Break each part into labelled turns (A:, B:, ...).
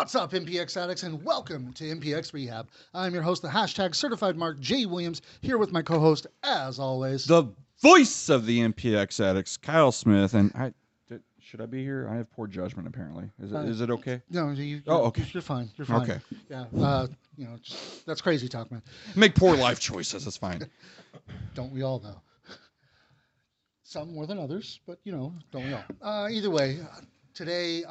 A: What's up, MPX addicts, and welcome to MPX Rehab. I'm your host, the hashtag certified Mark J. Williams, here with my co-host, as always,
B: the voice of the MPX addicts, Kyle Smith. And should I be here? I have poor judgment, apparently. Is it okay?
A: No,
B: okay.
A: You're fine. You're fine.
B: Okay.
A: Yeah, that's crazy talk, man.
B: Make poor life choices. It's fine.
A: Don't we all, though? Some more than others, but, don't we all? Either way, today,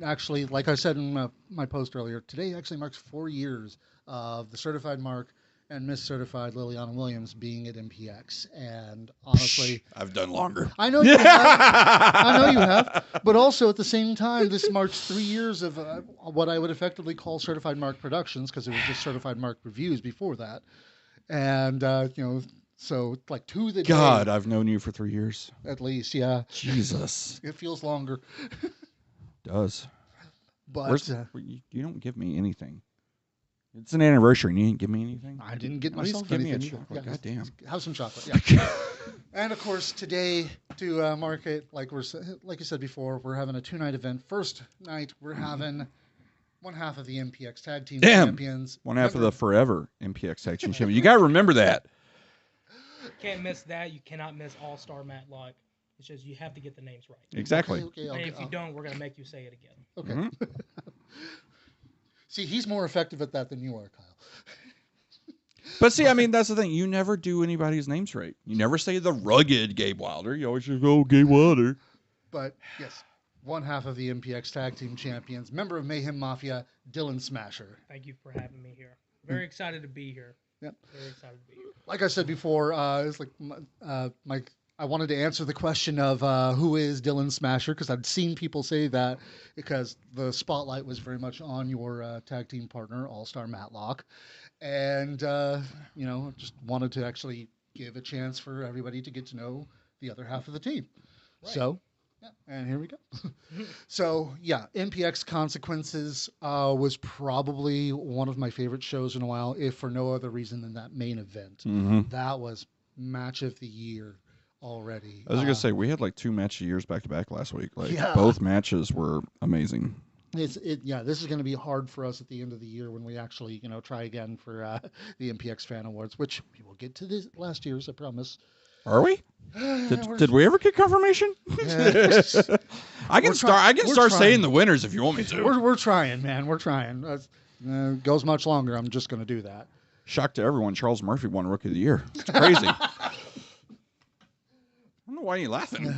A: actually, like I said in my post earlier, today actually marks 4 years of the certified Mark and Miss Certified Liliana Williams being at MPX. And honestly,
B: I've done longer.
A: I know you have. I know you have. But also at the same time, this marks 3 years of what I would effectively call Certified Mark Productions, because it was just Certified Mark Reviews before that. And, so like to the
B: God,
A: day,
B: I've known you for 3 years.
A: at least, yeah.
B: Jesus.
A: It feels longer.
B: Does.
A: But
B: you don't give me anything. It's an anniversary and you didn't give me anything?
A: I didn't get
B: At least
A: myself
B: give me a
A: anything.
B: chocolate. God damn.
A: Have some chocolate, yeah. And of course, today to mark it, like you said before, we're having a 2-night event. First night, we're having one half of the MPX Tag-Team Champions.
B: One half of the forever MPX Tag-Team Champions. You got to remember that.
C: Can't miss that. You cannot miss All-Star Matlock. It's just you have to get the names right.
B: Exactly.
A: Okay,
C: And if you don't, we're going to make you say it again.
A: Okay.
B: Mm-hmm.
A: See, he's more effective at that than you are, Kyle.
B: But see, I mean, that's the thing. You never do anybody's names right. You never say the rugged Gabe Wilder. You always just go Gabe Wilder.
A: But, yes, one half of the MPX Tag Team Champions, member of Mayhem Mafia, Dylan Smasher.
C: Thank you for having me here. Very excited to be here.
A: Yep.
C: Very excited to be here.
A: Like I said before, it's like I wanted to answer the question of who is Dylan Smasher, because I'd seen people say that because the spotlight was very much on your tag team partner, All-Star Matlock. And, just wanted to actually give a chance for everybody to get to know the other half of the team.
C: Right.
A: So, yeah, and here we go. So, yeah, MPX Consequences was probably one of my favorite shows in a while, if for no other reason than that main event.
B: Mm-hmm.
A: That was match of the year already.
B: I was going to say, we had like 2 match of years back-to-back last week. Like,
A: Yeah.
B: both matches were amazing.
A: This is going to be hard for us at the end of the year when we actually, try again for the MPX Fan Awards, which we will get to this last year's, I promise.
B: Are we? Did we ever get confirmation?
A: Yeah.
B: I can start saying the winners if you want me to.
A: We're trying, man. We're trying. Goes much longer. I'm just going to do that.
B: Shock to everyone, Charles Murphy won Rookie of the Year. It's crazy. I don't know why you're laughing.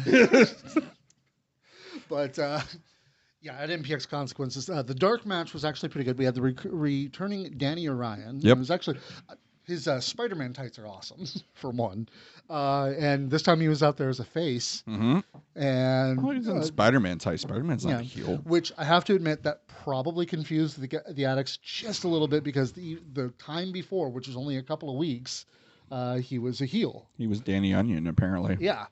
A: But, yeah, at MPX Consequences, the dark match was actually pretty good. We had the returning Danny Orion.
B: Yep.
A: It was actually... His Spider-Man tights are awesome, for one. And this time he was out there as a face.
B: Mm-hmm.
A: And
B: He's in Spider-Man tights. Spider-Man's not a heel.
A: Which I have to admit, that probably confused the addicts just a little bit, because the time before, which was only a couple of weeks, he was a heel.
B: He was Danny Onion, apparently.
A: Yeah.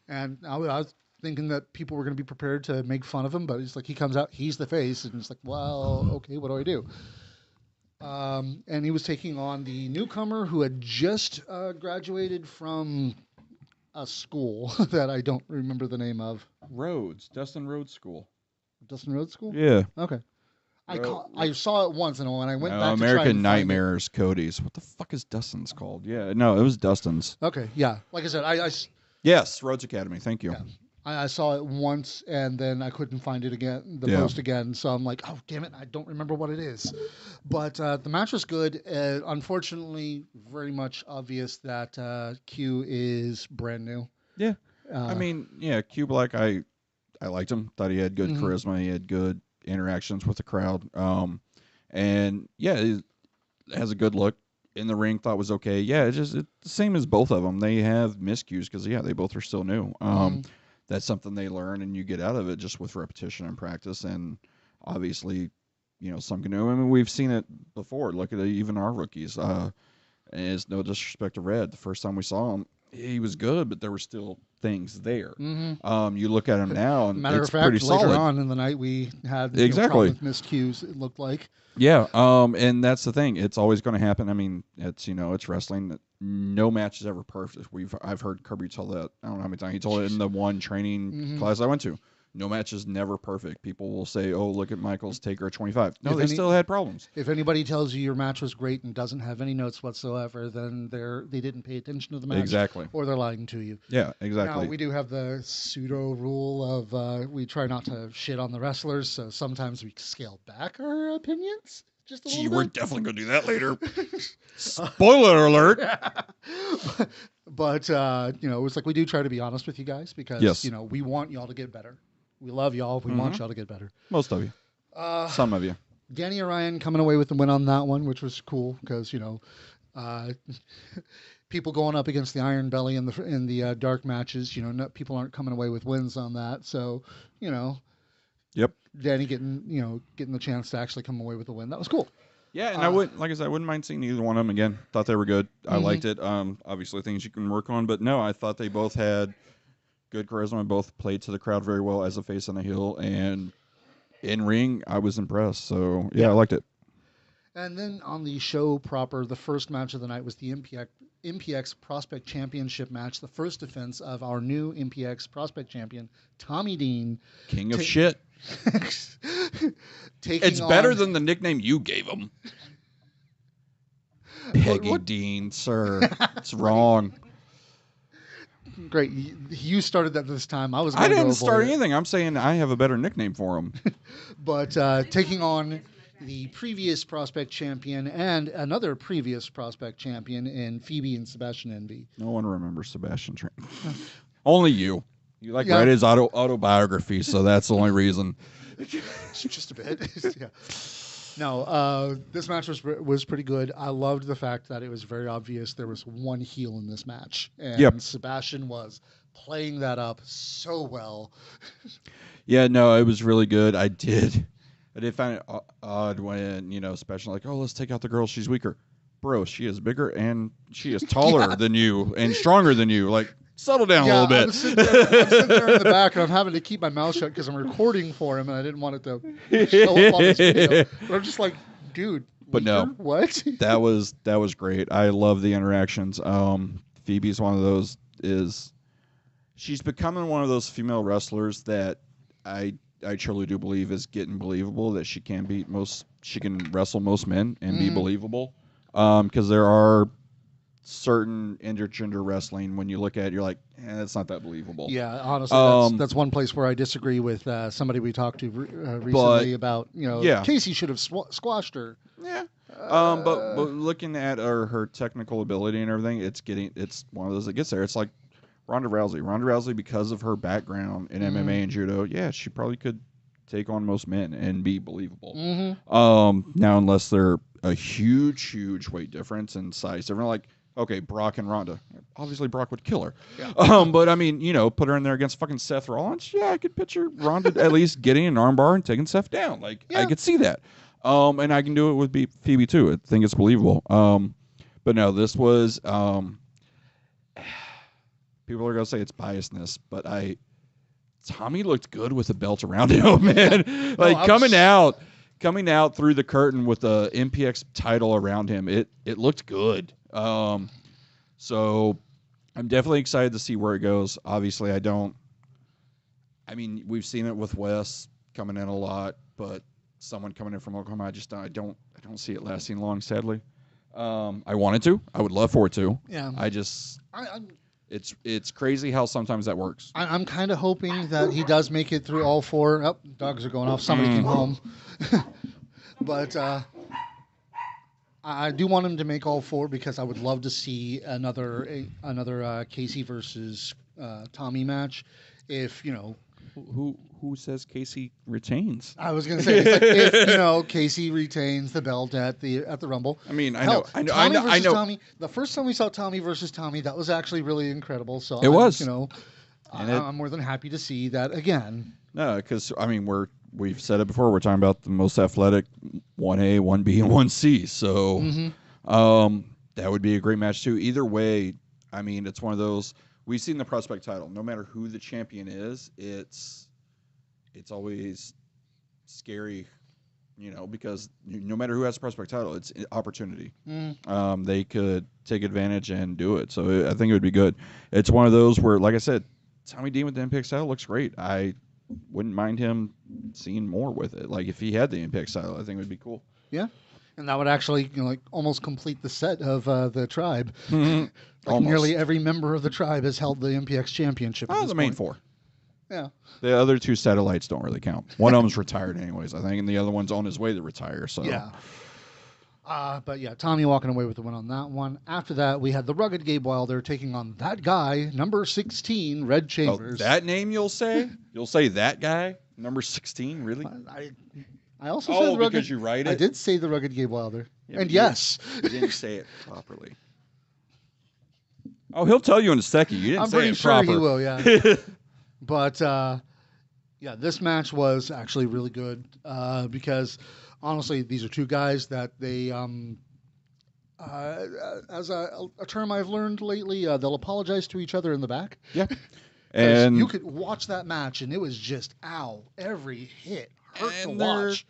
A: And I was thinking that people were going to be prepared to make fun of him, but it's like he comes out, he's the face, and it's like, well, okay, what do I do? And he was taking on the newcomer who had just graduated from a school that I don't remember the name of.
B: Dustin Rhodes School.
A: Dustin Rhodes School?
B: Yeah.
A: Okay. I saw it once, and when I went back to
B: American
A: try and
B: Nightmares, Cody's. What the fuck is Dustin's called? Yeah, no, it was Dustin's.
A: Okay, yeah. Like I said,
B: Yes, Rhodes Academy. Thank you.
A: Yeah. I saw it once, and then I couldn't find it again, post again. So I'm like, oh, damn it, I don't remember what it is. But the match was good. Unfortunately, very much obvious that Q is brand new.
B: Yeah. I mean, Q Black, I liked him. Thought he had good charisma. He had good interactions with the crowd. And, yeah, he has a good look. In the ring, thought was okay. Yeah, it's the same as both of them. They have miscues because, they both are still new. That's something they learn, and you get out of it just with repetition and practice. And obviously, some can do. I mean, we've seen it before. Look at even our rookies. And it's no disrespect to Red. The first time we saw him, he was good, but there were still things there.
A: Mm-hmm.
B: You look at him now, and
A: Matter
B: it's
A: of fact,
B: pretty solid.
A: later on in the night, we had
B: Exactly
A: with missed cues. It looked like.
B: Yeah. And that's the thing. It's always going to happen. I mean, it's it's wrestling. No match is ever perfect. I've heard Kirby tell that. I don't know how many times he told it in the one training class I went to. No match is never perfect. People will say, "Oh, look at Michaels Taker at 25." No,
A: If
B: they still had problems.
A: If anybody tells you your match was great and doesn't have any notes whatsoever, then they didn't pay attention to the match.
B: Exactly.
A: Or they're lying to you.
B: Yeah, exactly.
A: Now, we do have the pseudo rule of we try not to shit on the wrestlers, so sometimes we scale back our opinions just a little bit.
B: We're definitely going to do that later. Spoiler alert.
A: But it's like we do try to be honest with you guys because, we want y'all to get better. We love y'all. We want y'all to get better.
B: Most of you. Some of you.
A: Danny Orion coming away with the win on that one, which was cool because, people going up against the Iron Belly in the dark matches, people aren't coming away with wins on that. So,
B: Yep.
A: Danny getting the chance to actually come away with a win. That was cool.
B: Yeah, and I wouldn't mind seeing either one of them again. Thought they were good. I liked it. Obviously things you can work on, but no, I thought they both had good charisma. Both played to the crowd very well as a face and a heel, and in ring, I was impressed. So yeah, I liked it.
A: And then on the show proper, the first match of the night was the MPX Prospect Championship match, the first defense of our new MPX Prospect Champion, Tommy Dean.
B: King of shit. It's better than the nickname you gave him. Peggy Dean, sir. It's wrong.
A: Great. You started that this time. I
B: didn't start anything. I'm saying I have a better nickname for him.
A: But taking on the previous Prospect Champion and another previous Prospect Champion in Phoebe and Sebastian Envy.
B: No one remembers Sebastian Train. Only you. You read his autobiography, so that's the only reason.
A: Just a bit. Yeah. No, this match was pretty good. I loved the fact that it was very obvious there was one heel in this match, and Sebastian was playing that up so well.
B: Yeah, no, it was really good. I did find it odd when Sebastian like, oh, let's take out the girl. She's weaker, bro. She is bigger and she is taller than you and stronger than you. Like, settle down a little bit. I'm sitting
A: there in the back, and I'm having to keep my mouth shut because I'm recording for him, and I didn't want it to show up on this video. But I'm just like, dude.
B: But no,
A: what?
B: that was great. I love the interactions. Phoebe's one of those. She's becoming one of those female wrestlers that I truly do believe is getting believable. That she can wrestle most men and be believable. Because there are certain intergender wrestling, when you look at it, you're like, it's not that believable.
A: Yeah, honestly, that's one place where I disagree with somebody we talked to recently about, Casey should have squashed her.
B: Yeah. But looking at her technical ability and everything, it's one of those that gets there. It's like Ronda Rousey. Ronda Rousey, because of her background in MMA and judo, she probably could take on most men and be believable. Now, unless they're a huge weight difference and size difference, like, okay, Brock and Ronda. Obviously, Brock would kill her. Yeah. But, I mean, put her in there against fucking Seth Rollins. Yeah, I could picture Ronda at least getting an armbar and taking Seth down. Like, I could see that. And I can do it with Phoebe, too. I think it's believable. But, no, this was... people are going to say it's biasness, but Tommy looked good with a belt around him, man. Like, coming out through the curtain with the MPX title around him, it looked good. So I'm definitely excited to see where it goes. Obviously, we've seen it with Wes coming in a lot, but someone coming in from Oklahoma, I don't see it lasting long, sadly. I wanted to. I would love for it to. Yeah. It's crazy how sometimes that works.
A: I'm kind of hoping that he does make it through all four. Oh, dogs are going off. Somebody came home. But I do want him to make all four because I would love to see another Casey versus Tommy match. If
B: who says Casey retains?
A: I was gonna say if Casey retains the belt at the Rumble.
B: I mean, I know.
A: Tommy, the first time we saw Tommy versus Tommy, that was actually really incredible. So
B: it was.
A: I'm more than happy to see that again.
B: No, because we've said it before. We're talking about the most athletic 1A, 1B, and 1C. So that would be a great match too. Either way, I mean, it's one of those. We've seen the prospect title. No matter who the champion is, it's always scary, because no matter who has the prospect title, it's an opportunity. They could take advantage and do it. So I think it would be good. It's one of those where, like I said, Tommy Dean with the MPX title looks great. I wouldn't mind him seeing more with it. Like if he had the MPX title, I think it would be cool.
A: Yeah. And that would actually, like almost complete the set of the tribe. Like
B: Almost.
A: nearly every member of the tribe has held the MPX championship.
B: Oh, the main four.
A: Yeah.
B: The other two satellites don't really count. One of them's retired anyways, I think, and the other one's on his way to retire. So
A: yeah. But yeah, Tommy walking away with the win on that one. After that, we had the rugged Gabe Wilder taking on that guy, number 16, Red Chambers.
B: Oh, that name you'll say? You'll say that guy, number 16, really?
A: I also said rugged,
B: because you write it?
A: I did say the rugged Gabe Wilder.
B: Yeah,
A: and yes.
B: You didn't say it properly. Oh, he'll tell you in a second. You didn't say it proper.
A: I'm pretty sure he will, yeah. But, yeah, this match was actually really good because, honestly, these are two guys that they, as a term I've learned lately, they'll apologize to each other in the back.
B: Yeah. And
A: you could watch that match, and it was just, ow, every hit hurt to watch.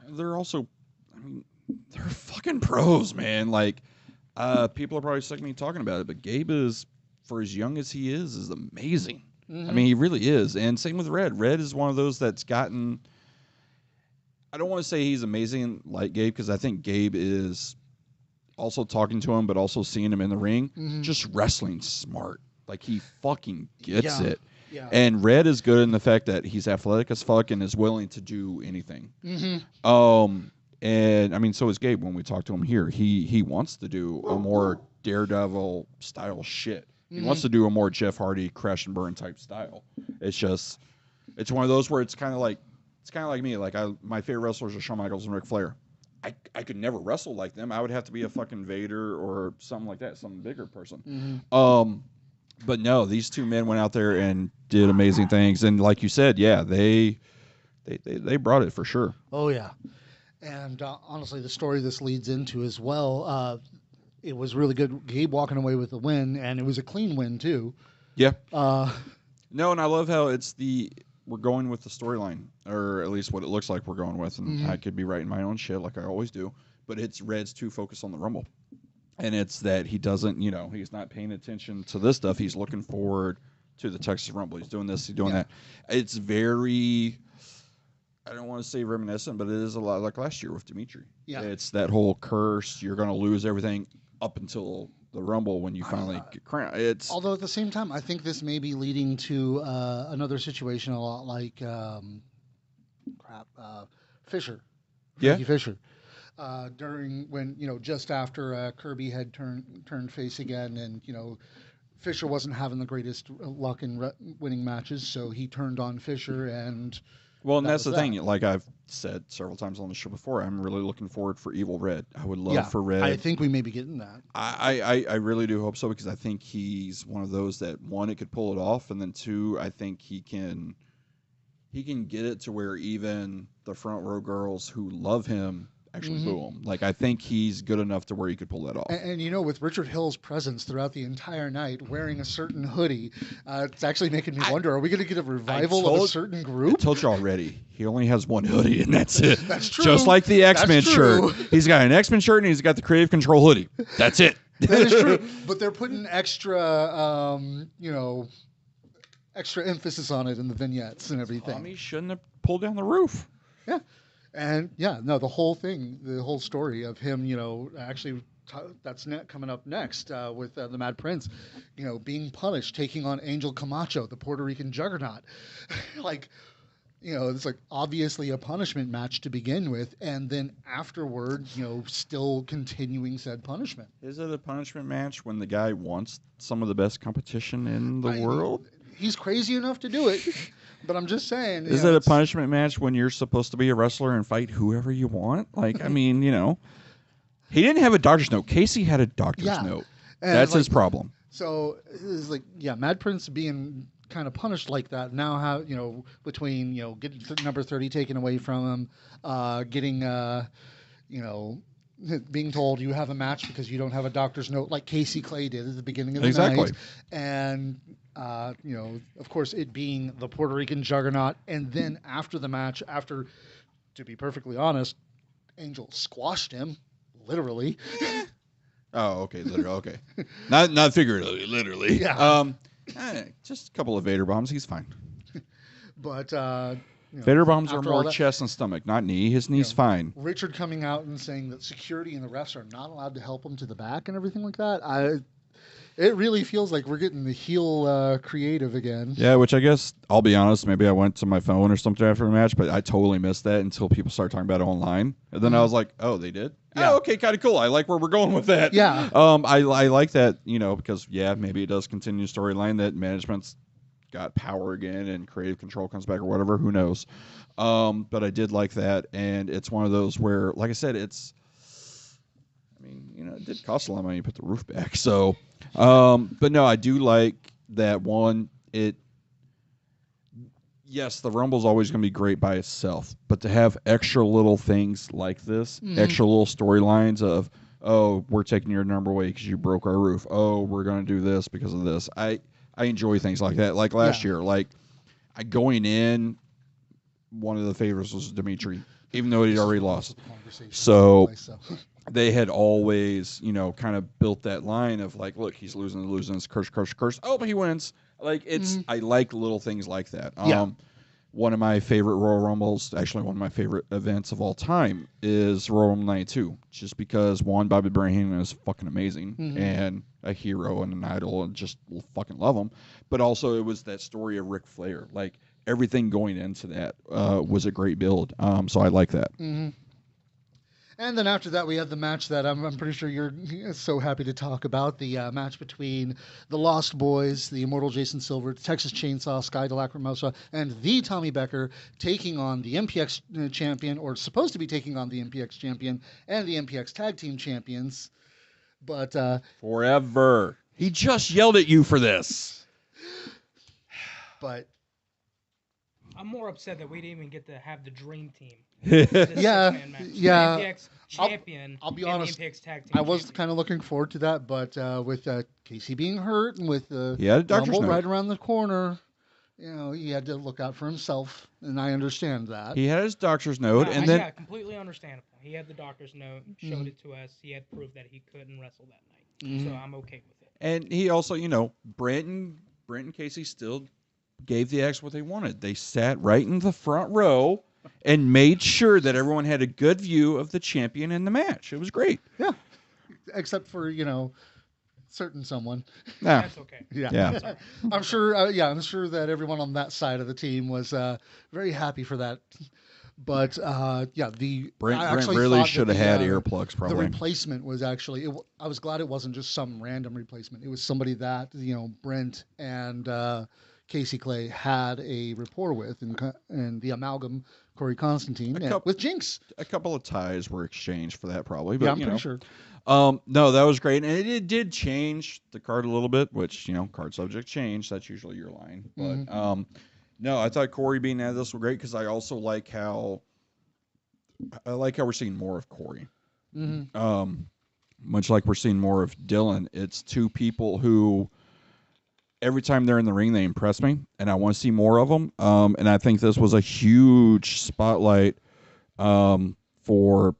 B: They're also, I mean, they're fucking pros, man. Like, people are probably sick of me talking about it, but Gabe is, for as young as he is amazing. Mm-hmm. I mean, he really is. And same with Red. Red is one of those that's gotten, I don't want to say he's amazing like Gabe, because I think Gabe is also talking to him, but also seeing him in the ring, just wrestling smart. Like, he fucking gets it.
A: Yeah.
B: And Red is good in the fact that he's athletic as fuck and is willing to do anything. And I mean, so is Gabe. When we talk to him here, he wants to do a more Daredevil style shit. He wants to do a more Jeff Hardy crash and burn type style. It's just, it's one of those where it's kind of like me. Like, my favorite wrestlers are Shawn Michaels and Ric Flair. I could never wrestle like them. I would have to be a fucking Vader or something like that, some bigger person. But no, these two men went out there and did amazing things. And like you said, yeah, they brought it for sure.
A: Oh, yeah. And honestly, the story this leads into as well, it was really good. Gabe walking away with the win, and it was a clean win, too.
B: Yeah. No, and I love how we're going with the storyline, or at least what it looks like we're going with. And I could be writing my own shit like I always do, but it's Red's to focus on the Rumble. And it's that he doesn't, he's not paying attention to this stuff. He's looking forward to the Texas Rumble. He's doing this, he's doing that. It's very, I don't want to say reminiscent, but it is a lot like last year with Dimitri. Yeah. It's that whole curse. You're going to lose everything up until the Rumble when you finally get crowned.
A: Although at the same time, I think this may be leading to another situation a lot like Fisher. Frankie Fisher. During when, just after Kirby had turned face again, and, Fisher wasn't having the greatest luck in winning matches, so he turned on Fisher, and...
B: Well, and that's the thing. Like I've said several times on the show before, I'm really looking forward for Evil Red. I would love for Red.
A: I think we may be getting that.
B: I really do hope so, because I think he's one of those that, one, it could pull it off, and then two, I think he can get it to where even the front row girls who love him actually boo him. Like, I think he's good enough to where he could pull that off.
A: And with Richard Hill's presence throughout the entire night, wearing a certain hoodie, it's actually making me wonder, are we going to get a revival of a certain group?
B: I told you already. He only has one hoodie, and that's it.
A: That's true.
B: Just like the X-Men shirt. He's got an X-Men shirt, and he's got the Creative Control hoodie. That's it.
A: That is true. But they're putting extra, extra emphasis on it in the vignettes and everything.
B: Tommy shouldn't have pulled down the roof.
A: Yeah. And the whole thing, the whole story of him, actually, that's coming up next with the Mad Prince, being punished, taking on Angel Camacho, the Puerto Rican juggernaut. It's like obviously a punishment match to begin with, and then afterward, still continuing said punishment.
B: Is it a punishment match when the guy wants some of the best competition in the world?
A: He's crazy enough to do it. But I'm just saying.
B: Is it a punishment match when you're supposed to be a wrestler and fight whoever you want? Like, I mean, he didn't have a doctor's note. Casey had a doctor's note. And that's his problem.
A: So it's like, Mad Prince being kind of punished like that. Now, how between getting number 30 taken away from him, getting being told you have a match because you don't have a doctor's note, like Casey Clay did at the beginning of the night, and. Of course, it being the Puerto Rican juggernaut, and then after the match, to be perfectly honest, Angel squashed him, literally.
B: Oh, okay, literally, okay, not figuratively, literally.
A: Yeah.
B: Just a couple of Vader bombs, he's fine.
A: But
B: Vader bombs are
A: after all
B: more
A: that,
B: chest and stomach, not knee. His knee's fine.
A: Richard coming out and saying that security and the refs are not allowed to help him to the back and everything like that. It really feels like we're getting the heel creative again.
B: Yeah, which I guess, I'll be honest, maybe I went to my phone or something after the match, but I totally missed that until people started talking about it online. And then I was like, oh, they did?
A: Yeah.
B: Oh, okay, kind of cool. I like where we're going with that.
A: Yeah.
B: I like that, because, maybe it does continue storyline that management's got power again and creative control comes back or whatever. Who knows? But I did like that. And it's one of those where, like I said, it did cost a lot of money to put the roof back. So, but no, I do like that one. Yes, the Rumble's always going to be great by itself, but to have extra little things like this, extra little storylines of, oh, we're taking your number away because you broke our roof. Oh, we're going to do this because of this. I enjoy things like that. Like last year, going in, one of the favorites was Dimitri, even though he'd already lost. So they had always, kind of built that line of like, look, he's losing, it's curse. Oh, but he wins. Like I like little things like that. One of my favorite Royal Rumbles, actually one of my favorite events of all time, is Royal Rumble 92. Just because one, Bobby Bryan is fucking amazing and a hero and an idol and just fucking love him. But also it was that story of Ric Flair. Like everything going into that was a great build. So I like that.
A: And then after that, we had the match that I'm pretty sure you're so happy to talk about. The match between the Lost Boys, the Immortal Jason Silver, Texas Chainsaw, Sky de Lacrimosa, and the Tommy Becker taking on the MPX champion, or supposed to be taking on the MPX champion, and the MPX Tag-Team Champions. But
B: forever. He just yelled at you for this.
A: But
C: I'm more upset that we didn't even get to have the Dream Team.
A: Yeah.
C: MPX champion.
A: I'll be honest.
C: MPX Tag Team
A: I was
C: champion.
A: kind of looking forward to that, but with Casey being hurt and with the
B: doctor's
A: Rumble
B: note
A: right around the corner, he had to look out for himself, and I understand that.
B: He had his doctor's note,
C: yeah, completely understandable. He had the doctor's note, showed it to us. He had proof that he couldn't wrestle that night, so I'm okay with it.
B: And he also, Brent and Casey still gave the X what they wanted. They sat right in the front row and made sure that everyone had a good view of the champion in the match. It was great.
A: Yeah, except for certain someone.
B: Nah.
C: That's okay.
B: Yeah.
A: I'm sure. I'm sure that everyone on that side of the team was very happy for that. But
B: Brent really should have had earplugs. Probably
A: the replacement was actually. I was glad it wasn't just some random replacement. It was somebody that Brent and Casey Clay had a rapport with, and the amalgam Corey Constantine with Jinx.
B: A couple of ties were exchanged for that, probably. But,
A: I'm pretty sure.
B: No, that was great, and it did change the card a little bit, which card subject change. That's usually your line, but no, I thought Corey being at this was great because I also like how we're seeing more of Corey. Much like we're seeing more of Dylan, it's two people who every time they're in the ring they impress me, and I want to see more of them. And I think this was a huge spotlight for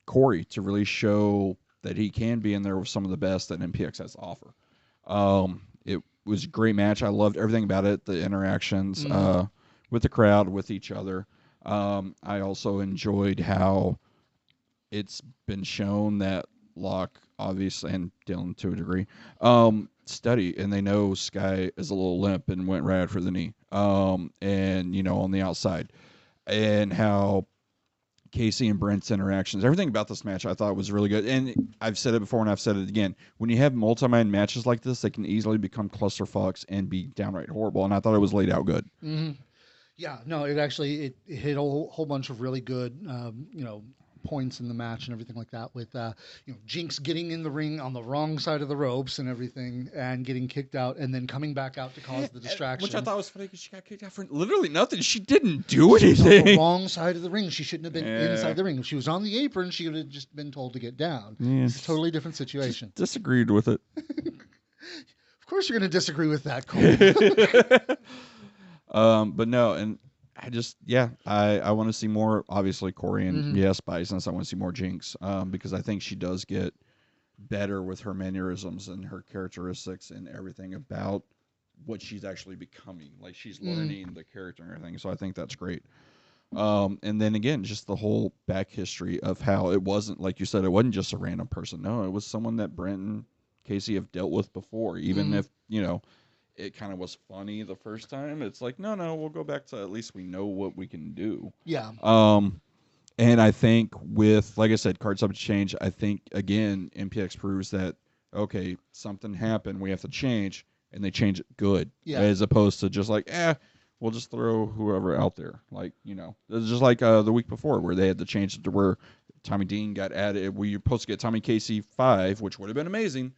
B: Corey to really show that he can be in there with some of the best that MPX has to offer. It was a great match. I loved everything about it, the interactions with the crowd, with each other. I also enjoyed how it's been shown that Locke, obviously, and Dylan to a degree, study, and they know Sky is a little limp and went right for the knee. And, on the outside. And how Casey and Brent's interactions, everything about this match I thought was really good. And I've said it before and I've said it again. When you have multi-man matches like this, they can easily become clusterfucks and be downright horrible. And I thought it was laid out good.
A: Yeah, no, it actually it hit a whole bunch of really good, points in the match and everything like that. With Jinx getting in the ring on the wrong side of the ropes and everything, and getting kicked out, and then coming back out to cause the distraction.
B: Which I thought was funny because she got kicked out for literally nothing. She didn't do
A: anything. She was on the wrong side of the ring. She shouldn't have been inside the ring. If she was on the apron, she would have just been told to get down. It's a totally different situation.
B: Disagreed with it.
A: Of course, you're going to disagree with that, Cole.
B: But no, and I just, I want to see more, obviously, Corey, and yes, Bison's. I want to see more Jinx, because I think she does get better with her mannerisms and her characteristics and everything about what she's actually becoming. Like she's learning the character and everything. So I think that's great. And then again, just the whole back history of how it wasn't, like you said, it wasn't just a random person. No, it was someone that Brent and Casey have dealt with before. Even if, it kind of was funny the first time, it's like, no, we'll go back to at least we know what we can do.
A: Yeah.
B: And I think with, like I said, card subject change, I think, again, MPX proves that, okay, something happened, we have to change, and they change it good.
A: Yeah.
B: As opposed to just like, we'll just throw whoever out there. Like, it's just like the week before where they had to change it to where Tommy Dean got added. We were supposed to get Tommy Casey 5, which would have been amazing.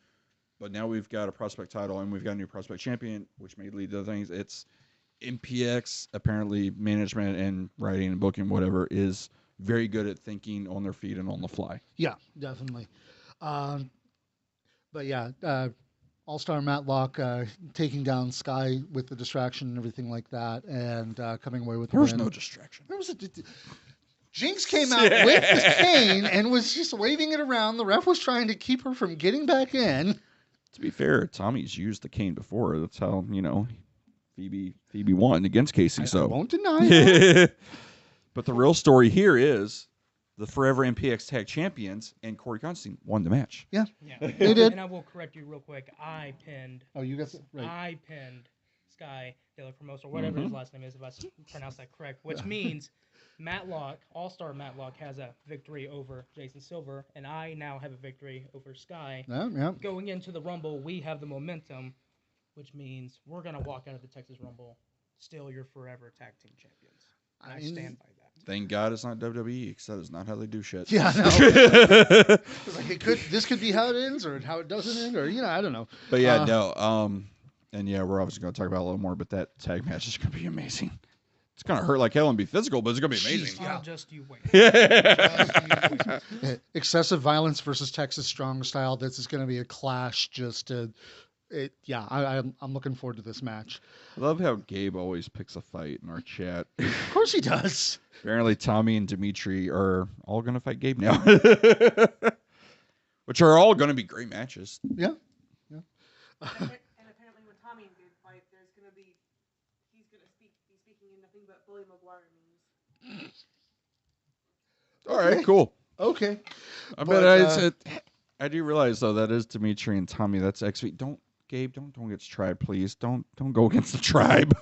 B: But now we've got a prospect title and we've got a new prospect champion, which may lead to other things. It's MPX, apparently management and writing and booking, whatever, is very good at thinking on their feet and on the fly.
A: Yeah, definitely. But yeah, All-Star Matlock taking down Sky with the distraction and everything like that, and coming away with the win.
B: There was no distraction.
A: There was Jinx came out with the cane and was just waving it around. The ref was trying to keep her from getting back in.
B: To be fair, Tommy's used the cane before. That's how, Phoebe won against Casey.
A: I
B: so
A: won't deny that.
B: But the real story here is the Forever MPX Tag Champions and Corey Constantine won the match.
A: Yeah,
C: they
A: did.
C: And I will correct you real quick. I pinned.
A: Oh, you got it right.
C: I pinned Sky De La Formosa, whatever his last name is, if I pronounce that correct. Which means Matlock, All-Star Matlock, has a victory over Jason Silver, and I now have a victory over Sky.
A: Yeah.
C: Going into the Rumble, we have the momentum, which means we're gonna walk out of the Texas Rumble still your forever tag team champions. And I stand by that.
B: Thank God it's not WWE, because that is not how they do shit.
A: Yeah, I know. Like this could be how it ends, or how it doesn't end, or I don't know.
B: But yeah, no. And yeah, we're obviously going to talk about it a little more, but that tag match is going to be amazing. It's going to hurt like hell and be physical, but it's going to be amazing.
C: Yeah. Just you wait.
A: Excessive violence versus Texas strong style. This is going to be a clash. I'm looking forward to this match.
B: I love how Gabe always picks a fight in our chat.
A: Of course he does.
B: Apparently, Tommy and Dimitri are all going to fight Gabe now, which are all going to be great matches.
A: Yeah.
D: And apparently, when Tommy and Gabe fight, he's going to be speaking in nothing but Billy Maguire memes.
B: All right, cool.
A: Okay.
B: I do realize though that is Dimitri and Tommy. That's XV. Gabe, don't go against Tribe, please. Don't go against the Tribe.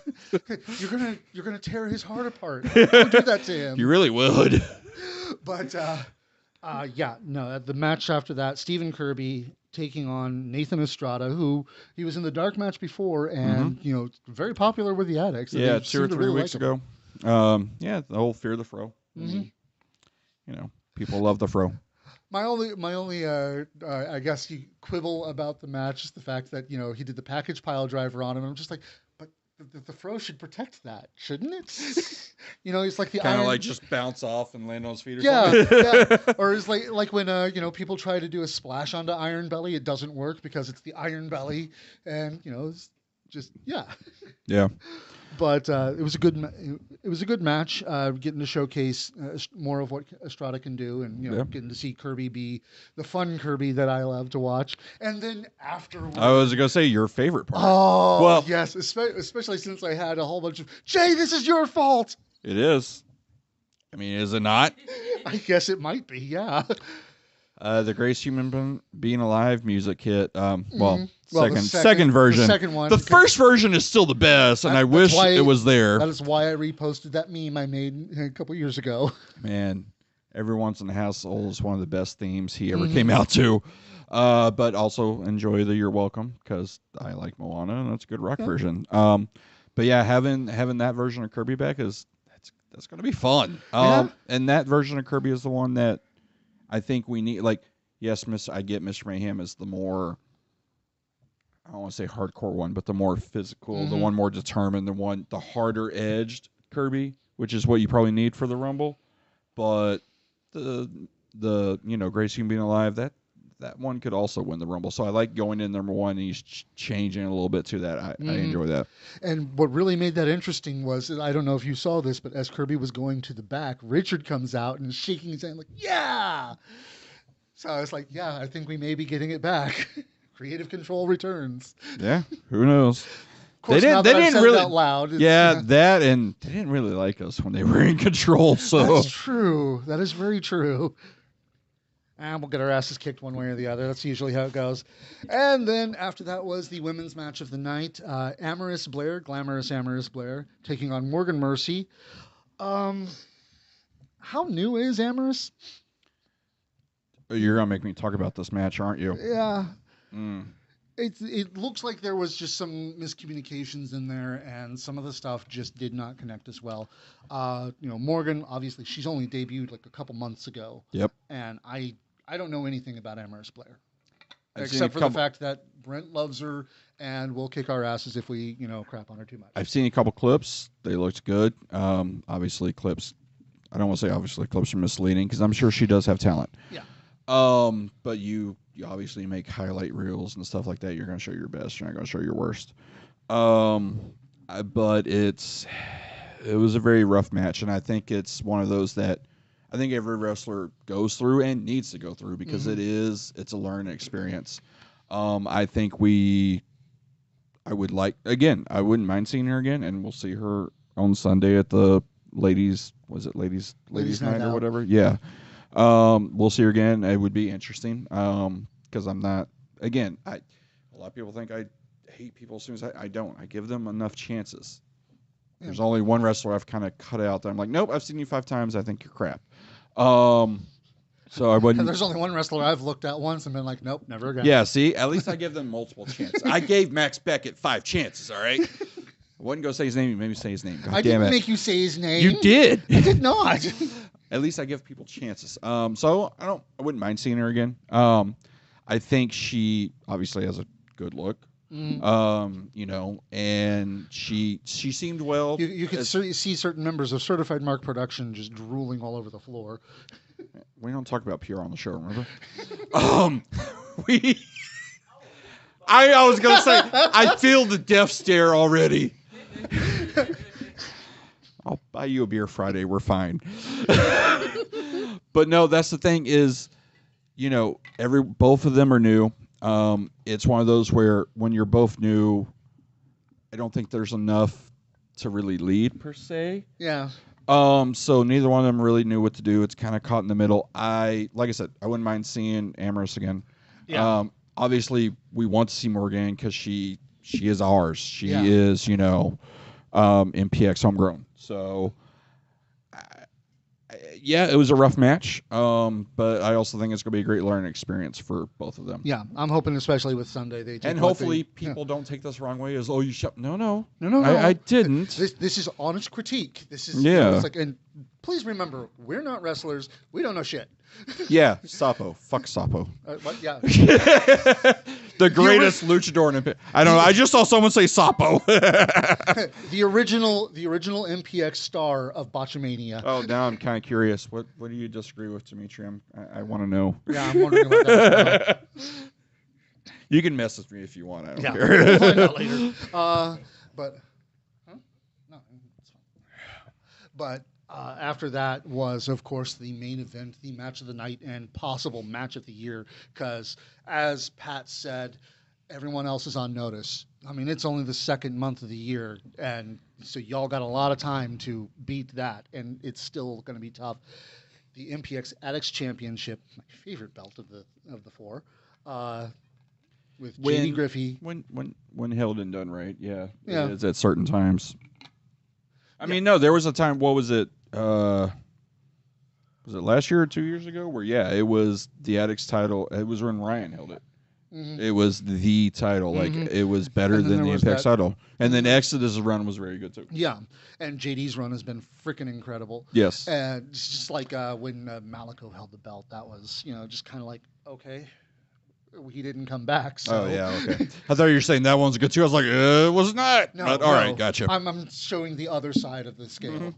A: You're gonna tear his heart apart. Don't do that to him.
B: You really would.
A: But the match after that, Stephen Kirby taking on Nathan Estrada, who he was in the dark match before, and very popular with the addicts.
B: Yeah, 2 or 3 weeks ago. The whole Fear the Fro. People love the Fro.
A: My only, I guess, quibble about the match is the fact that he did the package pile driver on him. And I'm just like, but the Fro should protect that, shouldn't it? He's like the
B: kind of
A: iron...
B: like just bounce off and land on his feet or something.
A: Yeah. Or it's like when people try to do a splash onto Iron Belly, it doesn't work because it's the Iron Belly, and it's just yeah. But it was a good match. Getting to showcase more of what Estrada can do, and getting to see Kirby be the fun Kirby that I love to watch. And then afterwards,
B: I was gonna say your favorite part.
A: Oh, well, yes, especially since I had a whole bunch of Jay. This is your fault.
B: It is. I mean, is it not?
A: I guess it might be. Yeah.
B: The Greatest Human Being Alive music hit. Second version.
A: The second one.
B: The first version is still the best, and I wish it was there.
A: That is why I reposted that meme I made a couple years ago.
B: Man, Every Once in a Hassle is one of the best themes he ever came out to. But also enjoy the You're Welcome, because I like Moana, and that's a good rock version. But yeah, having that version of Kirby back that's going to be fun. And that version of Kirby is the one that I think we need. Like, yes, I get Mr. Mayhem is the more, I don't want to say hardcore one, but the more physical, the one more determined, the harder edged Kirby, which is what you probably need for the Rumble. But the Greatest Human Being Alive, that one could also win the Rumble. So I like going in number one, and he's changing a little bit to that. I enjoy that. And
A: what really made that interesting was, I don't know if you saw this, but as Kirby was going to the back, Richard comes out and is shaking his hand like, yeah! So I was like, yeah, I think we may be getting it back. Creative control returns.
B: Yeah, who knows?
A: course,
B: They
A: now
B: didn't. They
A: that I've
B: didn't
A: said
B: really.
A: it out loud.
B: Yeah, that and they didn't really like us when they were in control. So
A: That's true. That is very true. And we'll get our asses kicked one way or the other. That's usually how it goes. And then after that was the women's match of the night. Glamorous Amorous Blair, taking on Morgan Mercy. How new is Amorous?
B: you're gonna make me talk about this match, aren't you?
A: Yeah.
B: Mm.
A: It looks like there was just some miscommunications in there, and some of the stuff just did not connect as well. Morgan, obviously, she's only debuted like a couple months ago.
B: Yep.
A: And I don't know anything about Amorous Blair.
B: I've seen
A: Except for the fact that Brent loves her and will kick our asses if we, crap on her too much.
B: I've seen a couple clips. They looked good. Obviously, clips. I don't want to say obviously clips are misleading because I'm sure she does have talent.
A: Yeah.
B: But you obviously make highlight reels and stuff like that. You're going to show your best. You're not going to show your worst. But it was a very rough match, and I think it's one of those that I think every wrestler goes through and needs to go through because it's a learning experience. I think I wouldn't mind seeing her again, and we'll see her on Sunday at the ladies night or whatever. Yeah. We'll see her again. It would be interesting. Because I'm not, again, a lot of people think I hate people as soon as I don't. I give them enough chances. Yeah. There's only one wrestler I've kind of cut out that I'm like, nope, I've seen you 5 times. I think you're crap. So I wouldn't.
A: And there's only one wrestler I've looked at once and been like, nope, never again.
B: Yeah, see, at least I give them multiple chances. I gave Max Beckett 5 chances, all right? I wasn't going to say his name. You made me say his name. God
A: I
B: damn
A: didn't
B: it.
A: make you say his name.
B: You did.
A: I did not.
B: At least I give people chances. So I wouldn't mind seeing her again. I think she obviously has a good look. And she seemed well.
A: You could see certain members of Certified Mark Production just drooling all over the floor.
B: We don't talk about PR on the show, remember? I was gonna say I feel the death stare already. I'll buy you a beer Friday. We're fine. But no, that's the thing is, both of them are new. It's one of those where when you're both new, I don't think there's enough to really lead per se.
A: Yeah.
B: So neither one of them really knew what to do. It's kind of caught in the middle. Like I said, I wouldn't mind seeing Amorous again.
A: Yeah.
B: Obviously we want to see more again because she is ours. She is, MPX homegrown. So, it was a rough match, but I also think it's going to be a great learning experience for both of them.
A: Yeah, I'm hoping especially with Sunday they take
B: and hopefully people don't take this the wrong way as, you shut. No.
A: No.
B: I didn't.
A: This is honest critique. This is it's like, and please remember, we're not wrestlers. We don't know shit.
B: Yeah, Sapo. Fuck Sapo.
A: What? Yeah.
B: The greatest luchador in I don't know. I just saw someone say Sapo.
A: the original MPX star of Botchamania.
B: Oh, now I'm kind of curious. What do you disagree with, Dimitri? I want to know.
A: Yeah, I'm wondering about that.
B: You can message me if you want. I don't care.
A: We'll find out later. But no, it's fine. But after that was, of course, the main event, the match of the night, and possible match of the year. Because, as Pat said, everyone else is on notice. I mean, it's only the second month of the year, and so y'all got a lot of time to beat that, and it's still going to be tough. The MPX Addicts Championship, my favorite belt of the 4, with JD Griffey.
B: When held and done right, yeah.
A: Yeah.
B: It is at certain times. I mean, no, there was a time. What was it? Was it last year or 2 years ago? Where it was the Addicts title. It was when Ryan held it. Mm-hmm. It was the title. Like it was better than the MPX title. And then Exodus' run was very good too.
A: Yeah, and JD's run has been freaking incredible.
B: Yes.
A: And it's just like when Malico held the belt, that was just kind of like, okay, he didn't come back. So.
B: Oh yeah, okay. I thought you were saying that one's good too. I was like, it was not.
A: No,
B: but, all right, gotcha.
A: I'm showing the other side of the scale. Mm-hmm.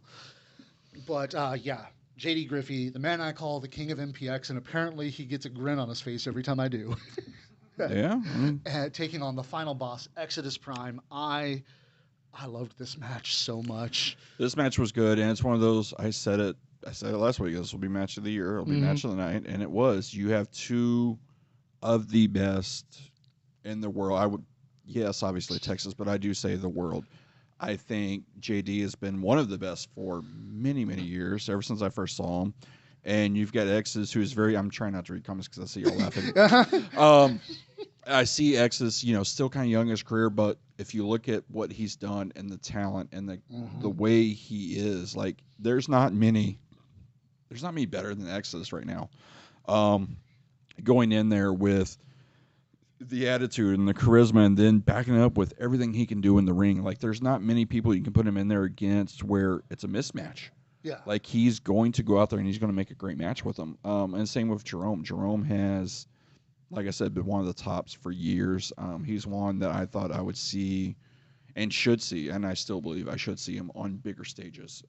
A: But JD Griffey, the man I call the king of MPX, and apparently he gets a grin on his face every time I do.
B: Yeah.
A: Taking on the final boss, Exodus Prime. I loved this match so much.
B: This match was good, and it's one of those. I said it last week. This will be match of the year. It'll be match of the night, and it was. You have two of the best in the world. yes, obviously Texas, but I do say the world. I think JD has been one of the best for many, many years, ever since I first saw him. And you've got X's, who's very. I'm trying not to read comments because I see y'all laughing. I see X's, still kind of young in his career, but if you look at what he's done and the talent and the way he is, like there's not many better than X's right now. Going in there with the attitude and the charisma, and then backing up with everything he can do in the ring. Like there's not many people you can put him in there against where it's a mismatch.
A: Yeah.
B: Like he's going to go out there and he's going to make a great match with them. And same with Jerome. Jerome has, like I said, been one of the tops for years. He's one that I thought I would see and should see, and I still believe I should see him on bigger stages.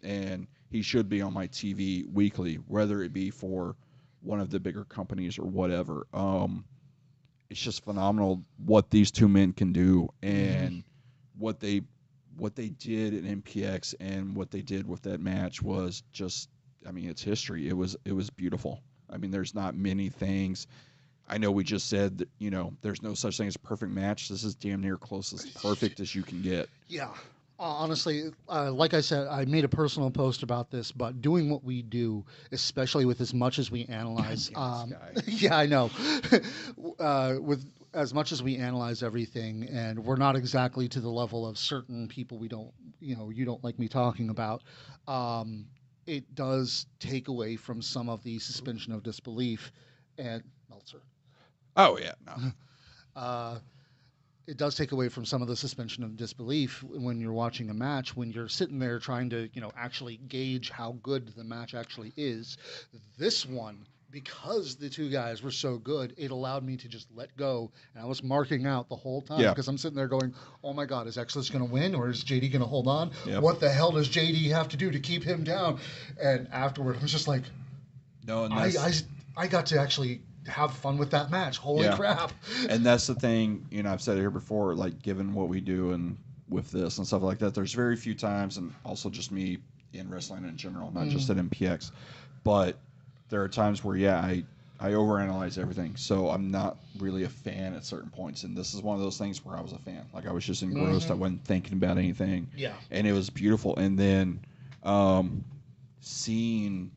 B: And he should be on my TV weekly, whether it be for one of the bigger companies or whatever. It's just phenomenal what these two men can do, and what they did at MPX and what they did with that match was just, I mean, it's history. It was beautiful. I mean, there's not many things. I know we just said that, there's no such thing as a perfect match. This is damn near close as perfect as you can get.
A: Yeah. Honestly, like I said, I made a personal post about this, but doing what we do, especially with as much as we analyze, yeah, I know, with as much as we analyze everything, and we're not exactly to the level of certain people you don't like me talking about, it does take away from some of the suspension of disbelief and Meltzer.
B: Oh, yeah. No.
A: It does take away from some of the suspension of disbelief when you're watching a match, when you're sitting there trying to, actually gauge how good the match actually is. This one, because the two guys were so good, it allowed me to just let go. And I was marking out the whole time because I'm sitting there going, oh my God, is Exodus going to win or is JD going to hold on? Yep. What the hell does JD have to do to keep him down? And afterward, I was just like, no, I got to actually have fun with that match. Holy crap.
B: And that's the thing, I've said it here before, like given what we do and with this and stuff like that, there's very few times, and also just me in wrestling in general, not just at MPX, but there are times where, I overanalyze everything. So I'm not really a fan at certain points. And this is one of those things where I was a fan. Like I was just engrossed. I wasn't thinking about anything.
A: Yeah.
B: And it was beautiful. And then seeing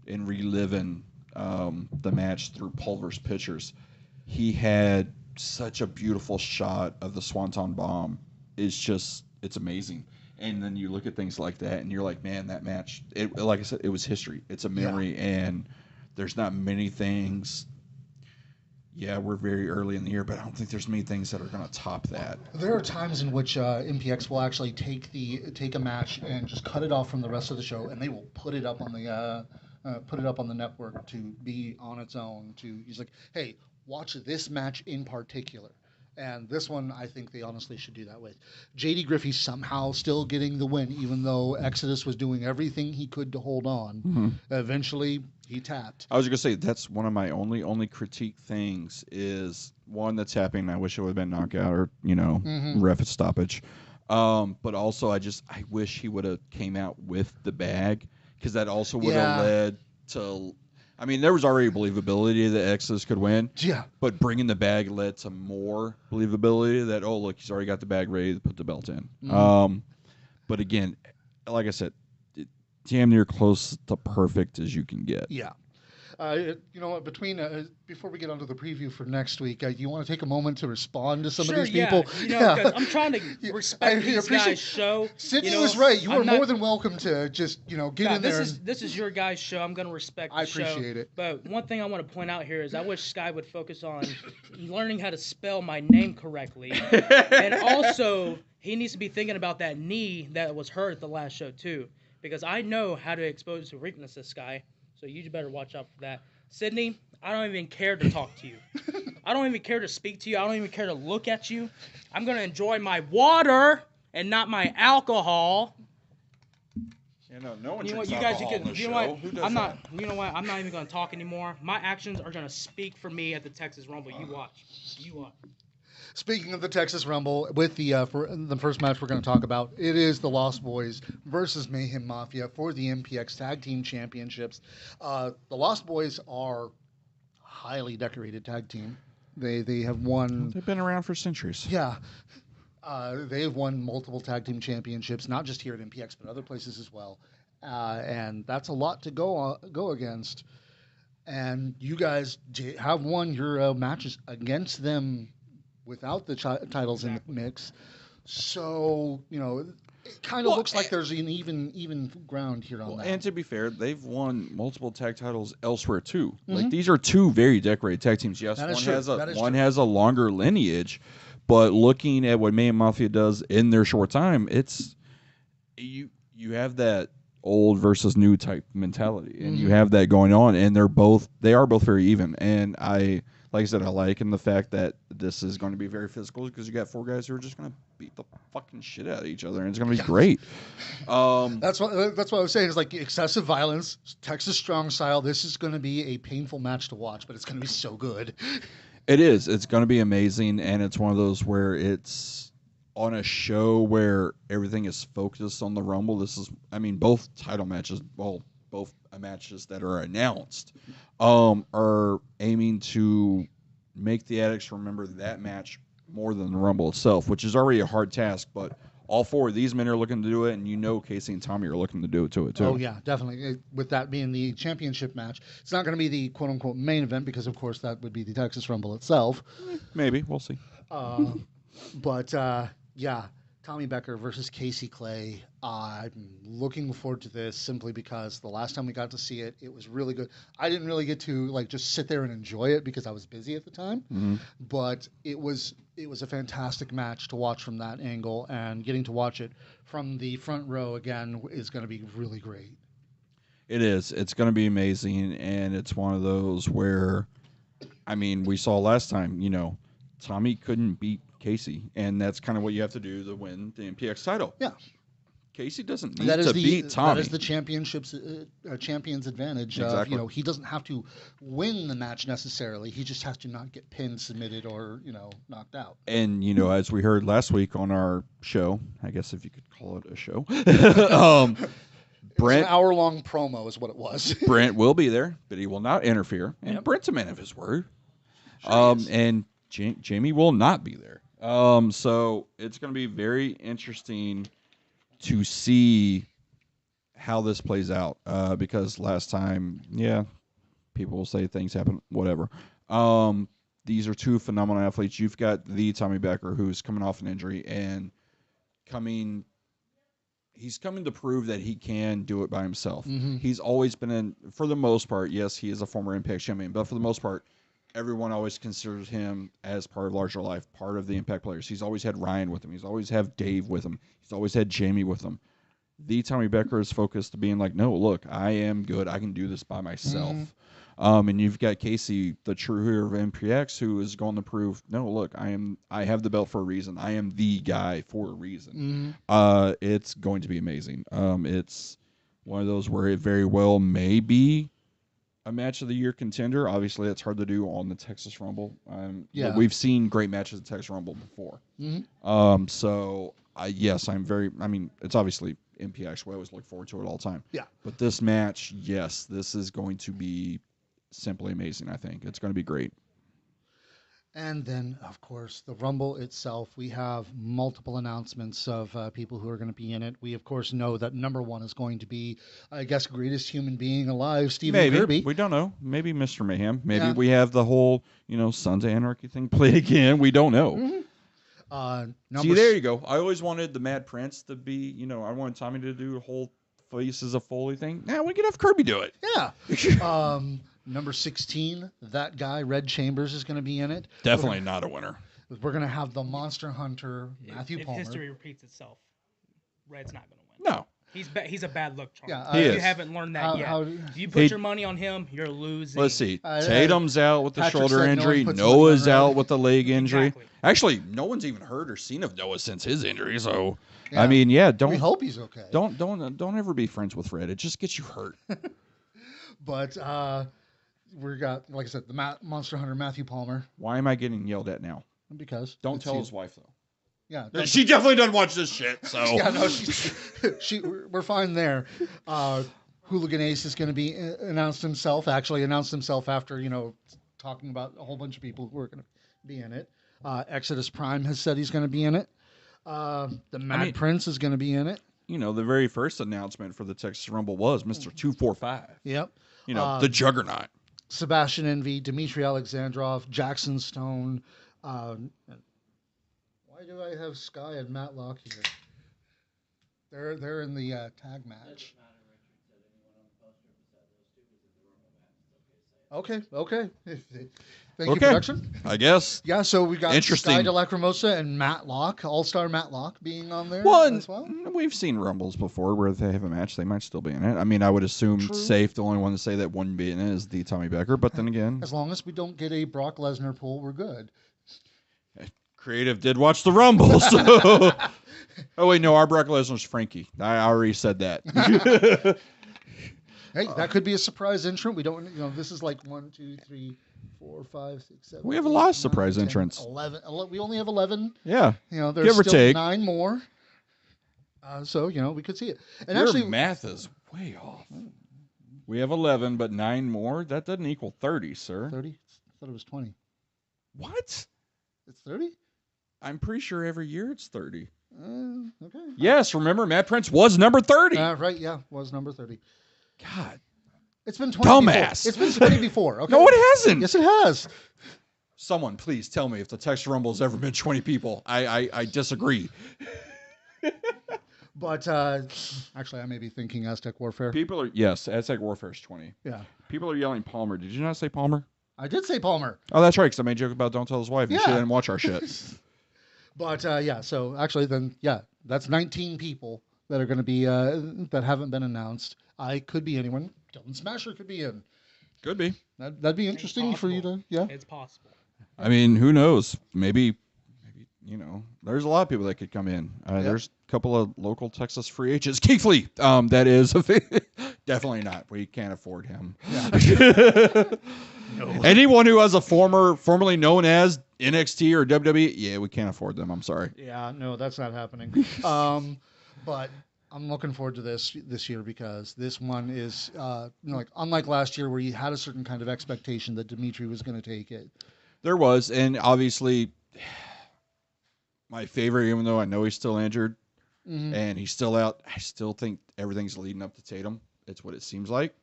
B: and reliving the match through Pulver's pictures, he had such a beautiful shot of the Swanton Bomb. It's amazing. And then you look at things like that and you're like, man, that match, like I said, it was history. It's a memory, and there's not many things. Yeah, we're very early in the year, but I don't think there's many things that are going to top that.
A: There are times in which MPX will actually take a match and just cut it off from the rest of the show, and they will put it up on the network to be on its own. He's like, hey, watch this match in particular. And this one, I think they honestly should do that with. JD Griffey somehow still getting the win, even though Exodus was doing everything he could to hold on. Mm-hmm. Eventually, he tapped.
B: I was going to say, that's one of my only critique things is, one, that's happening. I wish it would have been knockout or, ref stoppage. But also, I wish he would have came out with the bag, because that also would have led to... I mean, there was already believability that Exodus could win.
A: Yeah.
B: But bringing the bag led to more believability that, oh, look, he's already got the bag ready to put the belt in. Mm-hmm. But again, like I said, damn near close to perfect as you can get.
A: Yeah. Before we get onto the preview for next week, do you want to take a moment to respond to some of these people?
C: Because I'm trying to respect these guys' show.
A: Sydney was right. You are more than welcome to just, get in there.
C: This is your guys' show. I'm going to respect the show.
A: I appreciate it.
C: But one thing I want to point out here is I wish Sky would focus on learning how to spell my name correctly. And also, he needs to be thinking about that knee that was hurt at the last show, too. Because I know how to expose to weaknesses, Sky. So you better watch out for that. Sydney, I don't even care to talk to you. I don't even care to speak to you. I don't even care to look at you. I'm going to enjoy my water and not my alcohol.
B: No one drinks alcohol on the show. Who does that?
C: You know what? I'm not even going to talk anymore. My actions are going to speak for me at the Texas Rumble. You watch.
A: Speaking of the Texas Rumble, with for the first match we're going to talk about, it is the Lost Boys versus Mayhem Mafia for the MPX Tag-Team Championships. The Lost Boys are a highly decorated tag team. They have won.
B: They've been around for centuries.
A: Yeah. They've won multiple tag team championships, not just here at MPX, but other places as well. And that's a lot to go against. And you guys have won your matches against them without the titles in the mix. So, it kind of looks like there's an even ground here on that.
B: And to be fair, they've won multiple tag titles elsewhere too.
A: Mm-hmm.
B: Like these are two very decorated tag teams. Yes, one has a longer lineage, but looking at what Mayhem Mafia does in their short time, it's you have that old versus new type mentality, and you have that going on, and they are both very even. And like I said, I like in the fact that this is going to be very physical because you got 4 guys who are just going to beat the fucking shit out of each other, and it's going to be great.
A: That's what I was saying. It's like excessive violence, Texas strong style. This is going to be a painful match to watch, but it's going to be so good.
B: It is. It's going to be amazing, and it's one of those where it's on a show where everything is focused on the Rumble. This is, both title matches, both matches that are announced, are aiming to make the addicts remember that match more than the Rumble itself, which is already a hard task, but all 4 of these men are looking to do it, and Casey and Tommy are looking to do it too.
A: Oh, yeah, definitely. With that being the championship match, it's not going to be the quote-unquote main event because, of course, that would be the Texas Rumble itself.
B: Maybe. We'll see.
A: But, yeah, Tommy Becker versus Casey Clay. I'm looking forward to this simply because the last time we got to see it, it was really good. I didn't really get to just sit there and enjoy it because I was busy at the time, but it was a fantastic match to watch from that angle, and getting to watch it from the front row again is going to be really great.
B: It is. It's going to be amazing, and it's one of those where, we saw last time, Tommy couldn't beat Casey, and that's kind of what you have to do to win the MPX title.
A: Yeah.
B: Casey doesn't need to beat Tommy.
A: That is the champion's advantage.
B: Exactly.
A: He doesn't have to win the match necessarily. He just has to not get pinned, submitted, or knocked out.
B: And as we heard last week on our show, I guess if you could call it a show,
A: Brent, an hour-long promo is what it was.
B: Brent will be there, but he will not interfere. And Brent's a man of his word. Sure and Jamie will not be there. So it's going to be very interesting to see how this plays out, because last time, people will say things happen, whatever. These are 2 phenomenal athletes. You've got the Tommy Becker, who's coming off an injury and he's coming to prove that he can do it by himself. He's always been for the most part, yes, he is a former MPX champion, but for the most part, everyone always considers him as part of Larger Life, part of the Impact players. He's always had Ryan with him. He's always had Dave with him. He's always had Jamie with him. The Tommy Becker is focused to being like, no, look, I am good. I can do this by myself. And you've got Casey, the true hero of MPX, who is going to prove, no, look, I have the belt for a reason. I am the guy for a reason. It's going to be amazing. It's one of those where it very well may be a match of the year contender. Obviously, it's hard to do on the Texas Rumble. But we've seen great matches at Texas Rumble before. So yes, I'm very. It's obviously MPX. We always look forward to it all the time.
A: Yeah.
B: But this match, yes, this is going to be simply amazing. I think it's going to be great.
A: And then, of course, the Rumble itself, we have multiple announcements of people who are going to be in it. We, of course, know that number 1 is going to be, I guess, greatest human being alive, Stephen Kirby.
B: We don't know. Maybe Mr. Mayhem. Maybe we have the whole, Sons of Anarchy thing played again. We don't know. See, there you go. I always wanted the Mad Prince to be, I wanted Tommy to do the whole Faces of Foley thing. Now we can have Kirby do it.
A: Yeah. Number 16, that guy, Red Chambers, is going to be in it.
B: Definitely not a winner.
A: We're going to have the Monster Hunter, Matthew Palmer.
C: If history repeats itself, Red's not going to win.
B: No.
C: He's a bad luck charm.
A: Yeah,
C: you haven't learned that yet. If you put your money on him, you're losing.
B: Let's see. Tatum's out with the
A: Patrick
B: shoulder injury. Noah's out with the leg injury. Exactly. Actually, no one's even heard or seen of Noah since his injury. So, don't.
A: We hope he's okay.
B: Don't ever be friends with Red. It just gets you hurt.
A: But we got, like I said, the Monster Hunter, Matthew Palmer.
B: Why am I getting yelled at now?
A: Because
B: don't tell his wife though.
A: Yeah,
B: she definitely doesn't watch this shit. So
A: yeah, no, we're fine there. Hooligan Ace is going to be announced himself. Actually, announced himself after talking about a whole bunch of people who are going to be in it. Exodus Prime has said he's going to be in it. The Mad Prince is going to be in it.
B: You know, the very first announcement for the Texas Rumble was Mr. 245.
A: Yep.
B: You know, the Juggernaut.
A: Sebastian Envy, Dmitry Alexandrov, Jackson Stone. Why do I have Sky and Matlock here? They're in the tag match. Okay. Thank you, production.
B: I guess.
A: Yeah, so we got
B: Interesting.
A: Sky de Lacrimosa and Matlock, All-Star Matlock, being on there as well.
B: We've seen Rumbles before where they have a match. They might still be in it. I mean, I would assume it's safe. The only one to say that wouldn't be in it is the Tommy Becker. But then again,
A: as long as we don't get a Brock Lesnar pull, we're good.
B: Creative did watch the Rumble. So. Oh, wait, no, our Brock Lesnar's Frankie. I already said that.
A: Hey, that could be a surprise entrant. We don't, this is like 1, 2, 3, 4, 5, 6, 7.
B: We have a lot of surprise entrants.
A: 11. We only have 11.
B: Yeah.
A: There's
B: Give or
A: still
B: take
A: 9 more. So, we could see it. And
B: your
A: actually,
B: math is way off. We have 11, but 9 more? That doesn't equal 30, sir.
A: 30? I thought it was 20.
B: What?
A: It's 30?
B: I'm pretty sure every year it's 30.
A: Okay.
B: Yes, remember, Matt Prince was number 30.
A: Right, yeah, was number 30.
B: God.
A: It's been 20
B: Dumbass.
A: before. It's been 20 before. Okay?
B: No, it hasn't.
A: Yes, it has.
B: Someone, please tell me if the Texas Rumble has ever been 20 people. I disagree.
A: But actually, I may be thinking Aztec Warfare.
B: Yes, Aztec Warfare is 20.
A: Yeah.
B: People are yelling Palmer. Did you not say Palmer?
A: I did say Palmer.
B: Oh, that's right, because I made a joke about don't tell his wife and she didn't watch our shit.
A: But so actually then, that's 19 people that are going to be, that haven't been announced. I could be anyone. Dylan Smasher could be in.
B: Could be.
A: That'd be interesting for you to,
C: It's possible.
B: I mean, who knows? Maybe, there's a lot of people that could come in. There's a couple of local Texas free agents. Keith Lee, that is definitely not. We can't afford him.
A: Yeah. No.
B: Anyone who has a formerly known as NXT or WWE, we can't afford them. I'm sorry.
A: Yeah, no, that's not happening. But I'm looking forward to this year because this one is, unlike last year where you had a certain kind of expectation that Dimitri was going to take it.
B: There was, and obviously, my favorite, even though I know he's still injured and he's still out, I still think everything's leading up to Tatum. It's what it seems like.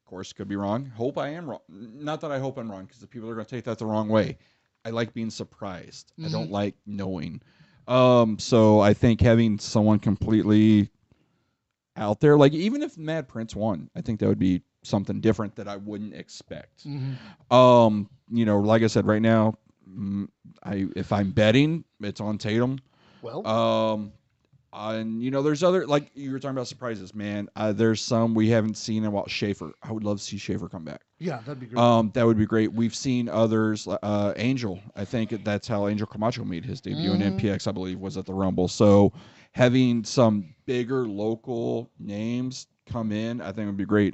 B: Of course, could be wrong. Hope I am wrong. Not that I hope I'm wrong, because the people are going to take that the wrong way. I like being surprised. I don't like knowing. So I think having someone completely out there, like even if Mad Prince won, I think that would be something different that I wouldn't expect. Like I said, right now, if I'm betting, it's on Tatum.
A: Well,
B: and there's other, like you were talking about surprises, man. There's some we haven't seen about Schaefer. I would love to see Schaefer come back.
A: Yeah, that'd be great.
B: That would be great. We've seen others. Angel, I think that's how Angel Camacho made his debut in MPX, I believe, was at the Rumble. So having some bigger local names come in, I think would be great.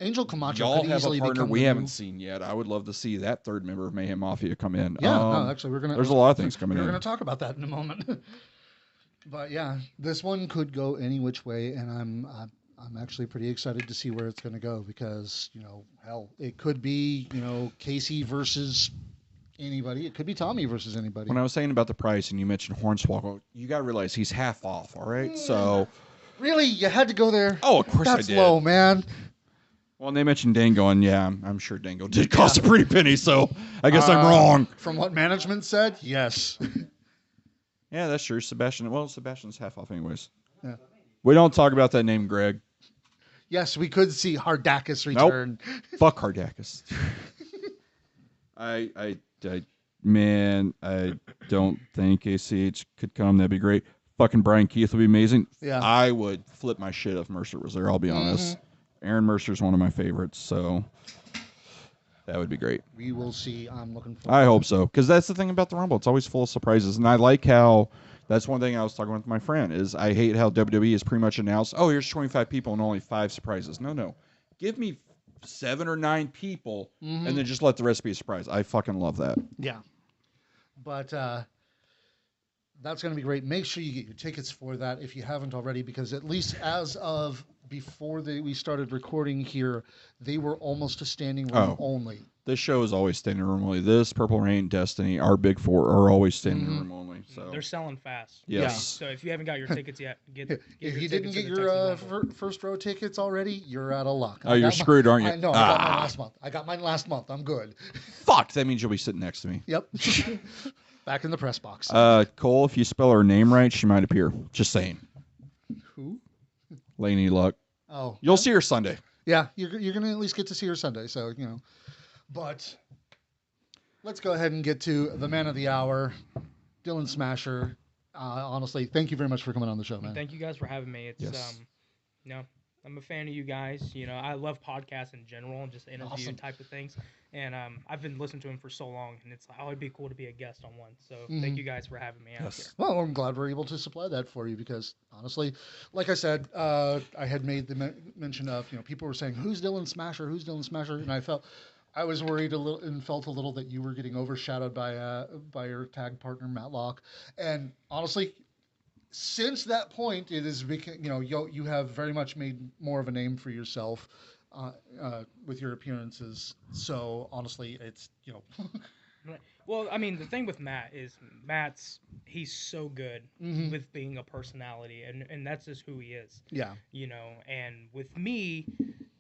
A: Angel Camacho
B: y'all
A: could
B: have
A: easily
B: a partner
A: become
B: we
A: the
B: haven't
A: new...
B: seen yet. I would love to see that third member of Mayhem Mafia come in.
A: Yeah, no, actually, we're gonna.
B: There's a lot of things coming in.
A: We're gonna talk about that in a moment. But yeah, this one could go any which way, and I'm actually pretty excited to see where it's going to go because hell, it could be Casey versus anybody. It could be Tommy versus anybody.
B: When I was saying about the price, and you mentioned Hornswoggle, you got to realize he's half off. All right, so
A: really, you had to go there.
B: Oh, of course I did.
A: That's low, man.
B: Well, and they mentioned Dango, and I'm sure Dango did cost a pretty penny, so I guess I'm wrong.
A: From what management said, yes.
B: Yeah, that's true. Sebastian's half off anyways.
A: Yeah.
B: We don't talk about that name, Greg.
A: Yes, we could see Hardakis return.
B: Nope. Fuck Hardakis. I don't think ACH could come. That'd be great. Fucking Brian Keith would be amazing.
A: Yeah.
B: I would flip my shit if Mercer was there, I'll be honest. Aaron Mercer's one of my favorites, so that would be great.
A: We will see. I'm looking forward.
B: I hope so, because that's the thing about the Rumble. It's always full of surprises, and I like how that's one thing I was talking with my friend is I hate how WWE has pretty much announced, oh, here's 25 people and only 5 surprises. No. Give me 7 or 9 people, and then just let the rest be a surprise. I fucking love that.
A: Yeah. But that's going to be great. Make sure you get your tickets for that if you haven't already, because at least as of before we started recording here, they were almost a standing room only.
B: This show is always standing room only. This, Purple Rain, Destiny, our big four are always standing room only. So
C: They're selling fast.
B: Yes.
C: So if you haven't got your tickets yet, get
A: If
C: your
A: you didn't get
C: tickets to the
A: your
C: Texas Rumble.
A: first row tickets already, you're out of luck.
B: Oh, you're screwed, aren't you?
A: I know. I got mine last month. I'm good.
B: Fuck. That means you'll be sitting next to me.
A: Yep. Back in the press box.
B: Cole, if you spell her name right, she might appear. Just saying.
A: Who?
B: Laney Luck.
A: Oh.
B: You'll see her Sunday.
A: Yeah, you're gonna at least get to see her Sunday. So but let's go ahead and get to the man of the hour, Dylan Smasher. Honestly, thank you very much for coming on the show, man.
C: Thank you guys for having me. It's I'm a fan of you guys. I love podcasts in general and just interview type of things. And I've been listening to him for so long, and it's like, it'd be cool to be a guest on one. So thank you guys for having me out here.
A: Well, I'm glad we're able to supply that for you because honestly, like I said, I had made the mention of people were saying who's Dylan Smasher, and I was worried a little and felt a little that you were getting overshadowed by your tag partner Matlock, and honestly. Since that point, it has become, you have very much made more of a name for yourself with your appearances. So honestly, it's,
C: Well, I mean, the thing with Matt is he's so good with being a personality, and that's just who he is.
A: Yeah.
C: And with me,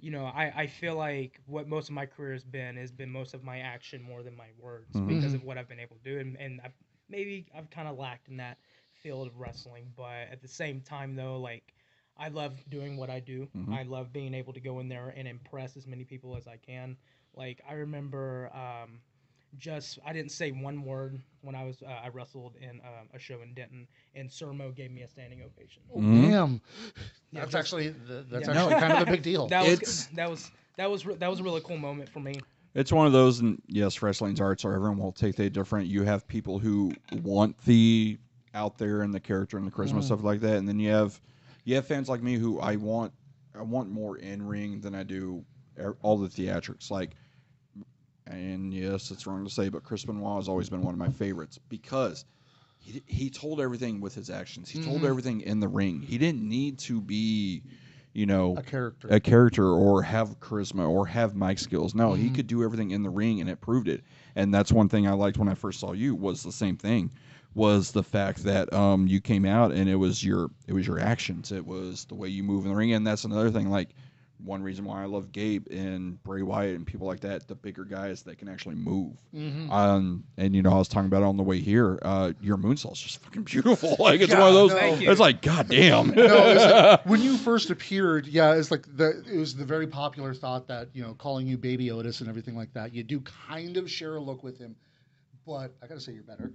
C: I feel like what most of my career has been most of my action more than my words because of what I've been able to do. And I've kind of lacked in that field of wrestling, but at the same time though, like I love doing what I do. I love being able to go in there and impress as many people as I can. Like I remember I didn't say one word when I wrestled in a show in Denton, and Sermo gave me a standing ovation.
A: Oh, damn.
C: Yeah,
A: that's actually kind of a big deal.
C: That was a really cool moment for me.
B: It's one of those, and yes, wrestling's art, so everyone will take that different. You have people who want the out there and the character and the charisma stuff like that, and then you have fans like me who I want more in ring than I do all the theatrics. Like, and yes, it's wrong to say, but Chris Benoit has always been one of my favorites because he told everything with his actions. He told everything in the ring. He didn't need to be, a character or have charisma or have mic skills. No, he could do everything in the ring, and it proved it. And that's one thing I liked when I first saw you was the same thing. Was the fact that you came out and it was your actions, it was the way you move in the ring, and that's another thing. Like one reason why I love Gabe and Bray Wyatt and people like that, the bigger guys that can actually move. And I was talking about it on the way here. Your moonsault's just fucking beautiful. Like it's one of those. It's like goddamn.
A: Like, when you first appeared, it's like it was the very popular thought that calling you Baby Otis and everything like that. You do kind of share a look with him, but I gotta say you're better.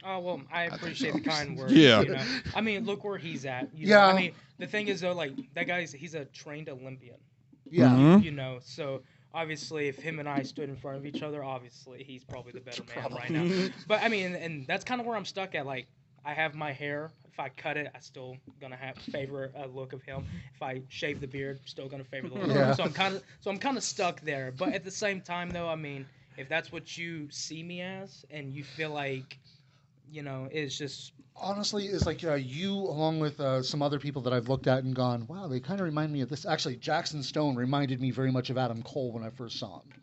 C: Oh, well, I appreciate the kind words.
B: Yeah.
C: I mean, look where he's at. I mean, the thing is, though, like, that he's a trained Olympian.
A: Yeah.
C: So obviously, if him and I stood in front of each other, obviously, he's probably the better man right now. But, I mean, and that's kind of where I'm stuck at. Like, I have my hair. If I cut it, I still gonna favor a look of him. If I shave the beard, still gonna favor the look of him. So I'm kind of stuck there. But at the same time, though, I mean, if that's what you see me as, and you feel like it's just
A: honestly, it's like you along with some other people that I've looked at and gone, wow, they kind of remind me of this. Actually, Jackson Stone reminded me very much of Adam Cole when I first saw him.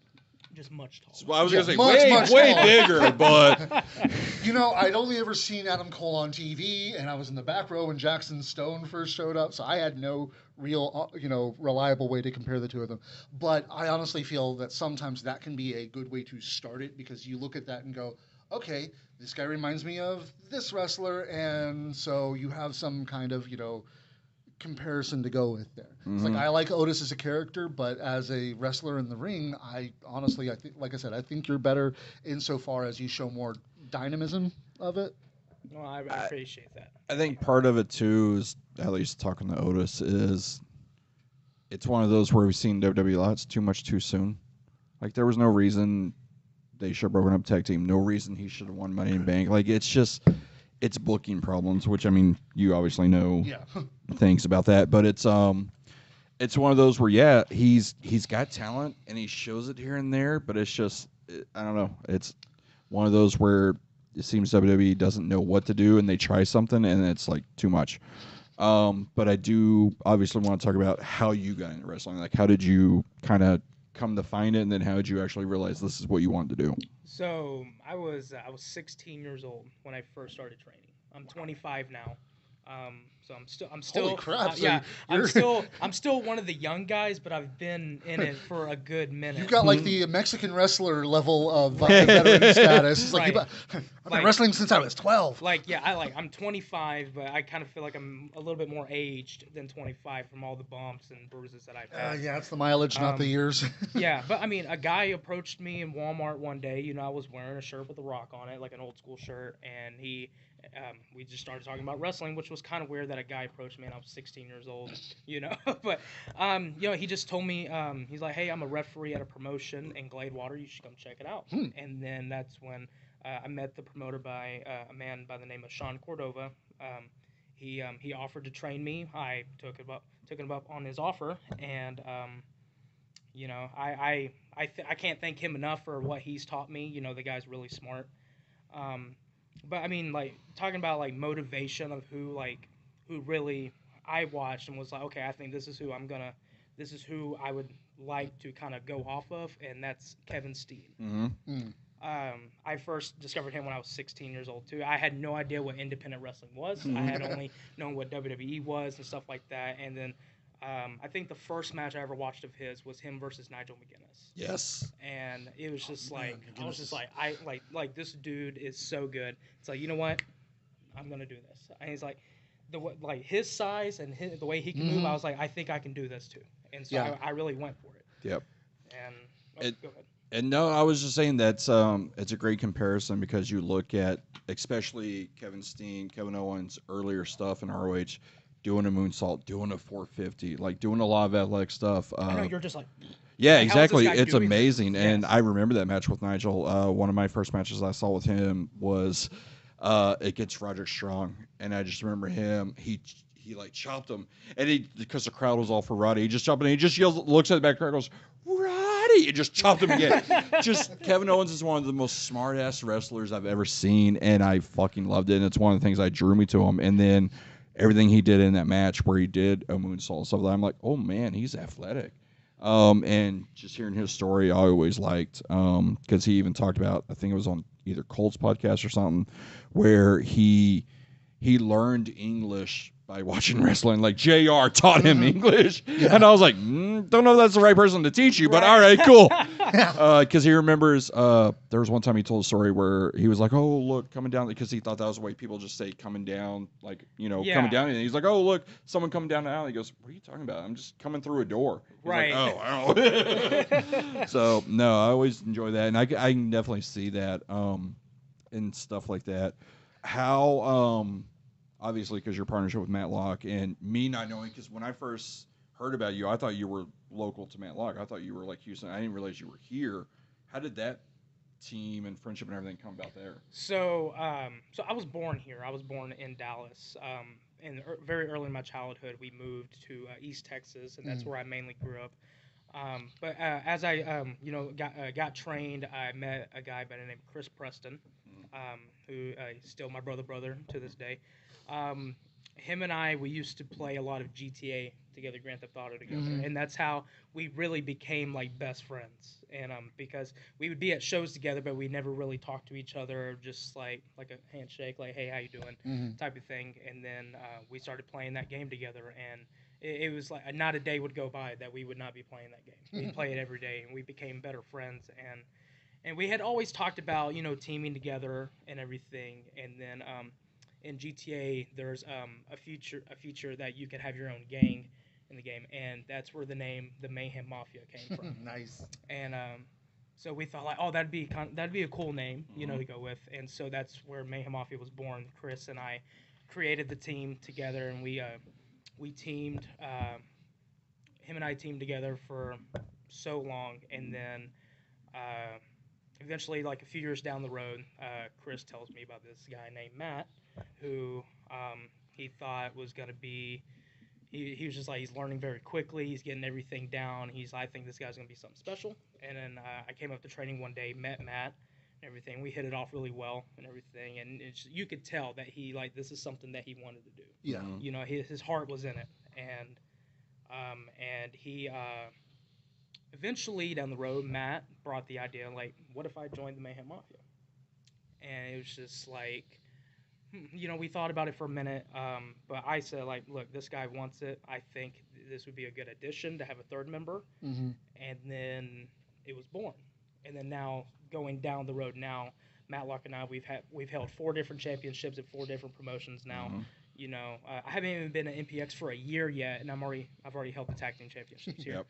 C: Just much taller.
B: Well, I was going to say much bigger, but
A: I'd only ever seen Adam Cole on TV, and I was in the back row when Jackson Stone first showed up, so I had no real, reliable way to compare the two of them. But I honestly feel that sometimes that can be a good way to start it because you look at that and go, okay, this guy reminds me of this wrestler, and so you have some kind of, comparison to go with there. It's like I like Otis as a character, but as a wrestler in the ring, I think, like I said, I think you're better insofar as you show more dynamism of it.
C: Well, I appreciate that.
B: I think part of it too is, at least talking to Otis, is it's one of those where we've seen WWE a lot. It's too much too soon. Like there was no reason they should have broken up tag team. No reason he should have won Money in the Bank. Like it's booking problems, which I mean you obviously know things about that, but it's one of those where he's got talent and he shows it here and there, but it's just I don't know. It's one of those where it seems WWE doesn't know what to do and they try something and it's like too much. But I do obviously want to talk about how you got into wrestling. Like, how did you kind of come to find it, and then how did you actually realize this is what you wanted to do?
C: So I was 16 years old when I first started training. I'm 25 now. So I'm still
A: Holy crap! So
C: yeah,
A: you're
C: I'm still one of the young guys, but I've been in it for a good minute.
A: you've got like the Mexican wrestler level of
C: Right.
A: veteran status. It's like
C: Right.
A: I've been
C: Like-
A: wrestling since I was 12.
C: I'm 25, but I kind of feel like I'm a little bit more aged than 25 from all the bumps and bruises that I've had.
A: Yeah, it's the mileage, not the years.
C: Yeah, but I mean, a guy approached me in Walmart one day. You know, I was wearing a shirt with a rock on it, like an old school shirt, and we just started talking about wrestling, which was kind of weird that a guy approached me and I was 16 years old, you know. But he just told me, he's like, "Hey, I'm a referee at a promotion in Gladewater. You should come check it out." And then that's when I met the promoter by a man by the name of Sean Cordova. He offered to train me. I took him up on his offer, and I can't thank him enough for what he's taught me. You know, the guy's really smart. But I mean, like talking about like motivation of who really I watched and was like, okay, I think this is who I would like to kind of go off of, and that's Kevin Steen.
B: Mm-hmm.
C: I first discovered him when I was 16 years old too. I had no idea what independent wrestling was. I had only known what WWE was and stuff like that. And then I think the first match I ever watched of his was him versus Nigel McGuinness.
B: Yes.
C: And it was just like I was just
A: McGuinness.
C: like this dude is so good. It's like, you know what? I'm gonna do this. And he's like his size and the way he can move. I was like, I think I can do this too. And so
A: Yeah.
C: I really went for it.
B: Yep.
C: And go ahead.
B: And no, I was just saying that's it's a great comparison because you look at especially Kevin Steen, Kevin Owens' earlier stuff in ROH, doing a moonsault, doing a 450, like doing a lot of athletic stuff.
C: I know you're just like,
B: yeah,
C: like, how is this
B: exactly.
C: guy
B: It's
C: doing this?
B: amazing, and
C: Yes.
B: I remember that match with Nigel. One of my first matches I saw with him was against Roderick Strong, and I just remember him. He like chopped him, and he because the crowd was all for Roddy. He just chopped him. And he just yells, looks at the back crowd, and goes Roddy, and just chopped him again. Just Kevin Owens is one of the most smart ass wrestlers I've ever seen, and I fucking loved it. And it's one of the things that drew me to him. And then everything he did in that match where he did a moonsault and stuff like that, I'm like, oh man, he's athletic. And just hearing his story, I always liked because he even talked about, I think it was on either Colt's podcast or something, where he learned English by watching wrestling. Like JR taught him English, and I was like, don't know if that's the right person to teach you, but all right, cool. Because he remembers there was one time he told a story where he was like, oh look, coming down, because he thought that was the way people just say coming down, like coming down, and he's like, oh look, someone coming down the alley. He goes, what are you talking about? I'm just coming through a door. He's
C: Right.
B: like, oh. So no, I always enjoy that, and I can definitely see that and stuff like that. How obviously because your partnership with Matt Locke and me not knowing, because when I first heard about you, I thought you were local to Matt Locke. I thought you were like Houston. I didn't realize you were here. How did that team and friendship and everything come about there?
C: So I was born here. I was born in Dallas. And very early in my childhood, we moved to East Texas, and that's where I mainly grew up. But as I got trained, I met a guy by the name of Chris Preston, who is still my brother to this day. Him and we used to play a lot of GTA together, Grand Theft Auto together, and that's how we really became like best friends. And because we would be at shows together, but we never really talked to each other, just like a handshake, like hey, how you doing, type of thing. And then we started playing that game together, and it was like not a day would go by that we would not be playing that game. We'd play it every day, and we became better friends. And we had always talked about teaming together and everything. And then in GTA, there's a feature that you can have your own gang in the game, and that's where the name the Mayhem Mafia came from.
A: Nice.
C: And so we thought like, oh, that'd be a cool name, to go with. And so that's where Mayhem Mafia was born. Chris and I created the team together, and we teamed. Him and I teamed together for so long, and then eventually, like a few years down the road, Chris tells me about this guy named Matt, who he thought was going to be. He was just like, he's learning very quickly. He's getting everything down. I think this guy's going to be something special. And then I came up to training one day, met Matt, everything. We hit it off really well and everything, and you could tell that he like this is something that he wanted to do.
A: Yeah.
C: You know, his heart was in it, and he eventually down the road, Matt brought the idea like, what if I joined the Mayhem Mafia? And it was just like, you know, we thought about it for a minute, but I said like, look, this guy wants it. I think this would be a good addition to have a third member, and then it was born. And then now going down the road now, Matlock and I we've held 4 different championships at 4 different promotions now. You know, I haven't even been at MPX for a year yet, and I've already held the tag team championships here.
B: Yep.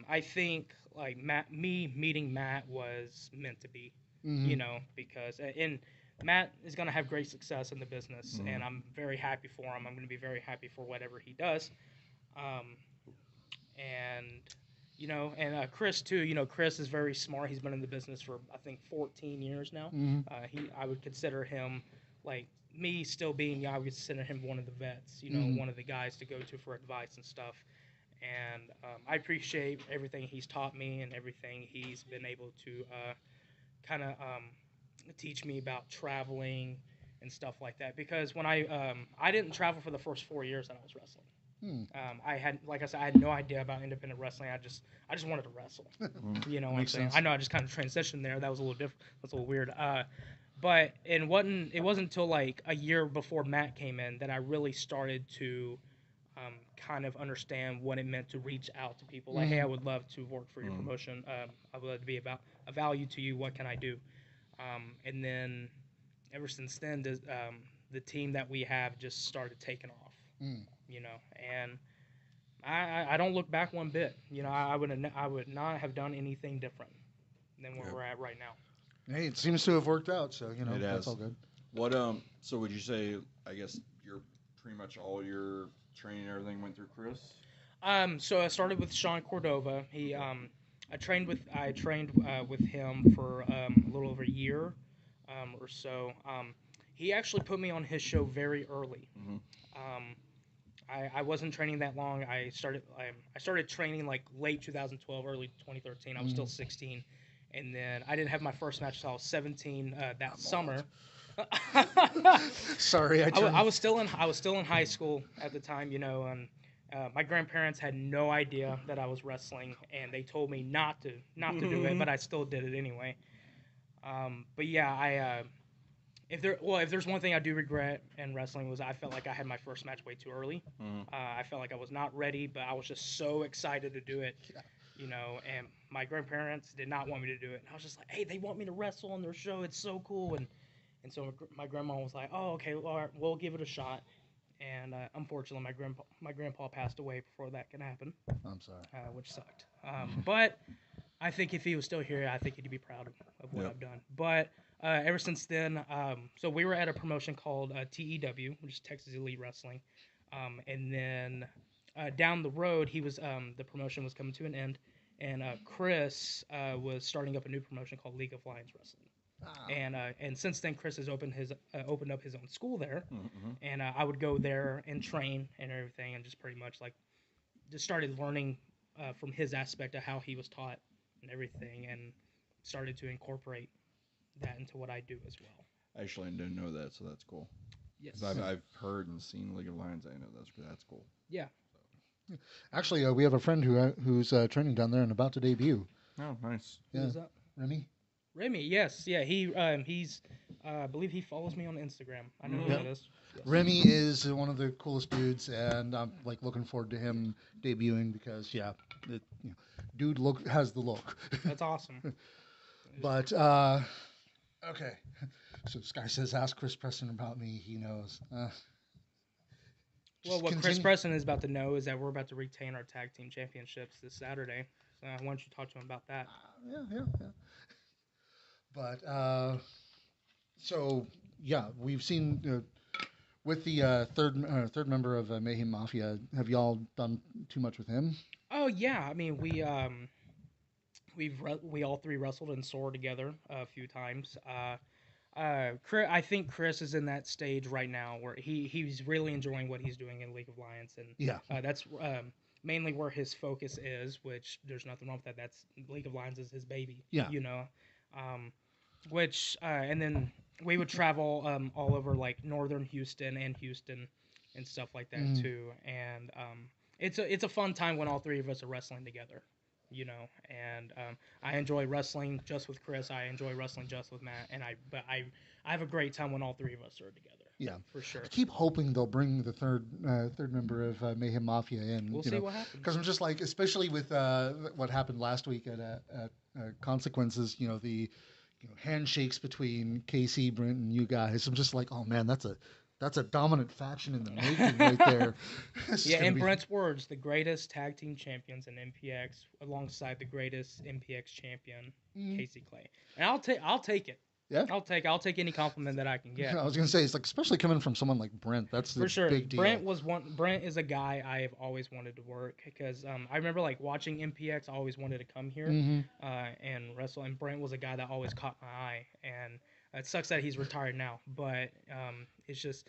C: I think like me meeting Matt was meant to be, you know, because and Matt is going to have great success in the business, and I'm very happy for him. I'm going to be very happy for whatever he does, and you know, and Chris too. You know, Chris is very smart. He's been in the business for I think 14 years now. I would consider him like me still being young. I would consider him one of the vets. You know, one of the guys to go to for advice and stuff. And I appreciate everything he's taught me and everything he's been able to kind of teach me about traveling and stuff like that. Because when I didn't travel for the first 4 years that I was wrestling. I had, like I said, I had no idea about independent wrestling. I just wanted to wrestle. You know what I'm saying? I know I just kind of transitioned there. That was a little different. That's a little weird. But it wasn't until like a year before Matt came in that I really started to kind of understand what it meant to reach out to people. Like, hey, I would love to work for your promotion. I would love to be about a value to you. What can I do? And then ever since then, the team that we have just started taking off. You know, and I don't look back one bit. You know, I would not have done anything different than where we're at right now.
A: Hey, it seems to have worked out, so you know that's
B: has.
A: all good.
B: What so would you say? I guess you're pretty much all your training and everything went through Chris.
C: So I started with Sean Cordova. He I trained with him for a little over a year or so. He actually put me on his show very early. I wasn't training that long. I started training like late 2012, early 2013. I was still 16, and then I didn't have my first match until I was 17 that summer.
A: Sorry,
C: I was still in high school at the time, you know, and my grandparents had no idea that I was wrestling, and they told me not to do it, but I still did it anyway. But yeah, if there's one thing I do regret in wrestling was I felt like I had my first match way too early. I felt like I was not ready, but I was just so excited to do it, you know. And my grandparents did not want me to do it. And I was just like, hey, they want me to wrestle on their show. It's so cool. And so my grandma was like, oh, okay, well, all right, we'll give it a shot. And unfortunately, my grandpa passed away before that could happen.
A: I'm sorry.
C: Which sucked. But I think if he was still here, I think he'd be proud of what I've done. But ever since then, so we were at a promotion called TEW, which is Texas Elite Wrestling. And then down the road, the promotion was coming to an end, and Chris was starting up a new promotion called League of Lions Wrestling. And since then, Chris has opened up his own school there, and I would go there and train and everything, and just pretty much like just started learning from his aspect of how he was taught and everything, and started to incorporate that into what I do as well.
B: Actually, I didn't know that, so that's cool.
C: Yes,
B: I've heard and seen League of Lions. I know that's cool.
C: Yeah.
A: Actually, we have a friend who's training down there and about to debut.
B: Oh, nice.
C: Who is that? Remy, yes, yeah. He's I believe he follows me on Instagram. I know who that is. Yes.
A: Remy is one of the coolest dudes, and I'm like looking forward to him debuting because dude has the look.
C: That's awesome.
A: But okay, so this guy says, "Ask Chris Preston about me. He knows."
C: Well, what Chris Preston is about to know is that we're about to retain our tag team championships this Saturday. So why don't you talk to him about that?
A: Yeah. But so yeah, we've seen with the third member of Mayhem Mafia. Have y'all done too much with him?
C: Oh yeah, I mean we all three wrestled and soared together a few times. I think Chris is in that stage right now where he's really enjoying what he's doing in League of Lions, and that's mainly where his focus is. Which there's nothing wrong with that. That's League of Lions is his baby.
A: Yeah,
C: you know. and then we would travel all over like northern Houston and stuff like that too. And it's a fun time when all three of us are wrestling together, And I enjoy wrestling just with Chris. I enjoy wrestling just with Matt, but I have a great time when all three of us are together.
A: Yeah,
C: for sure.
A: I keep hoping they'll bring the third member of Mayhem Mafia in.
C: We'll see what happens.
A: Because I'm just like, especially with what happened last week at Consequences, the handshakes between KC, Brent, and you guys. I'm just like, oh man, that's a dominant faction in the making right there.
C: Yeah, in Brent's words, the greatest tag team champions in MPX, alongside the greatest MPX champion, Casey Clay. And I'll take it.
A: Yeah,
C: I'll take any compliment that I can get.
A: I was gonna say, it's like, especially coming from someone like Brent, that's the
C: for sure.
A: big deal.
C: Brent is a guy I have always wanted to work because I remember like watching MPX. I always wanted to come here and wrestle, and Brent was a guy that always caught my eye. And it sucks that he's retired now, but it's just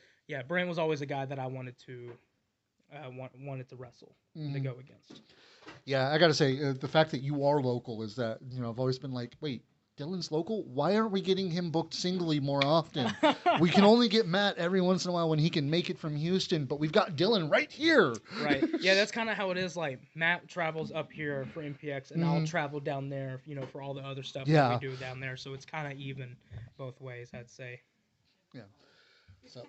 C: Brent was always a guy that I wanted to wrestle to go against.
A: Yeah, I gotta say, the fact that you are local is that I've always been like, wait, Dylan's local? Why aren't we getting him booked singly more often? We can only get Matt every once in a while when he can make it from Houston, but we've got Dylan right here.
C: Right. Yeah, that's kind of how it is. Like, Matt travels up here for MPX, and I'll travel down there, for all the other stuff that we do down there. So it's kind of even both ways, I'd say.
A: Yeah. So.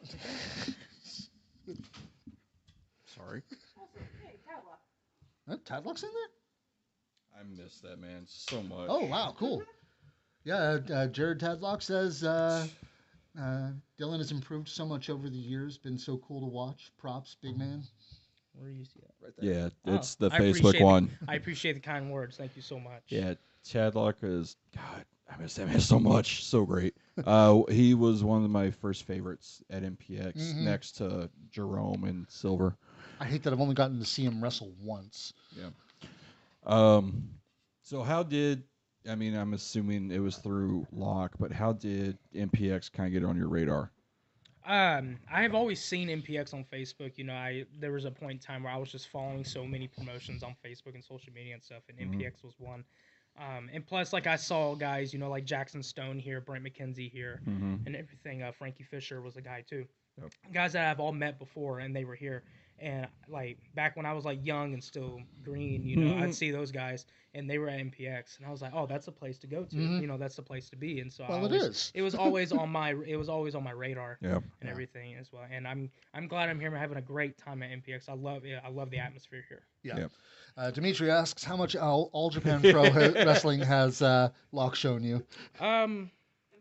B: Sorry.
D: Also, hey, Tadlock.
A: Tadlock's in there?
B: I miss that man so much.
A: Oh, wow, cool. Yeah, Jared Tadlock says Dylan has improved so much over the years. Been so cool to watch. Props, big man.
C: Where do you see that? Right there.
B: Yeah, it's the Facebook one.
C: I appreciate the kind words. Thank you so much.
B: Yeah, Tadlock is, God, I miss that man so much. So great. He was one of my first favorites at MPX, next to Jerome and Silver.
A: I hate that I've only gotten to see him wrestle once.
B: Yeah. So how did, I'm assuming it was through Locke, but how did MPX kind of get on your radar?
C: I have always seen MPX on Facebook. There was a point in time where I was just following so many promotions on Facebook and social media and stuff, and MPX was one. And plus, like, I saw guys, like Jackson Stone here, Brent McKenzie here, and everything. Frankie Fisher was a guy too. Yep. Guys that I've all met before, and they were here. And like back when I was like young and still green, I'd see those guys, and they were at MPX, and I was like, oh, that's a place to go to. That's the place to be. And so it was always on my radar and everything as well. And I'm glad I'm here. I'm having a great time at MPX. I love the atmosphere here.
A: Yeah. Dimitri asks, how much All Japan Pro Wrestling has Locke shown you?
D: And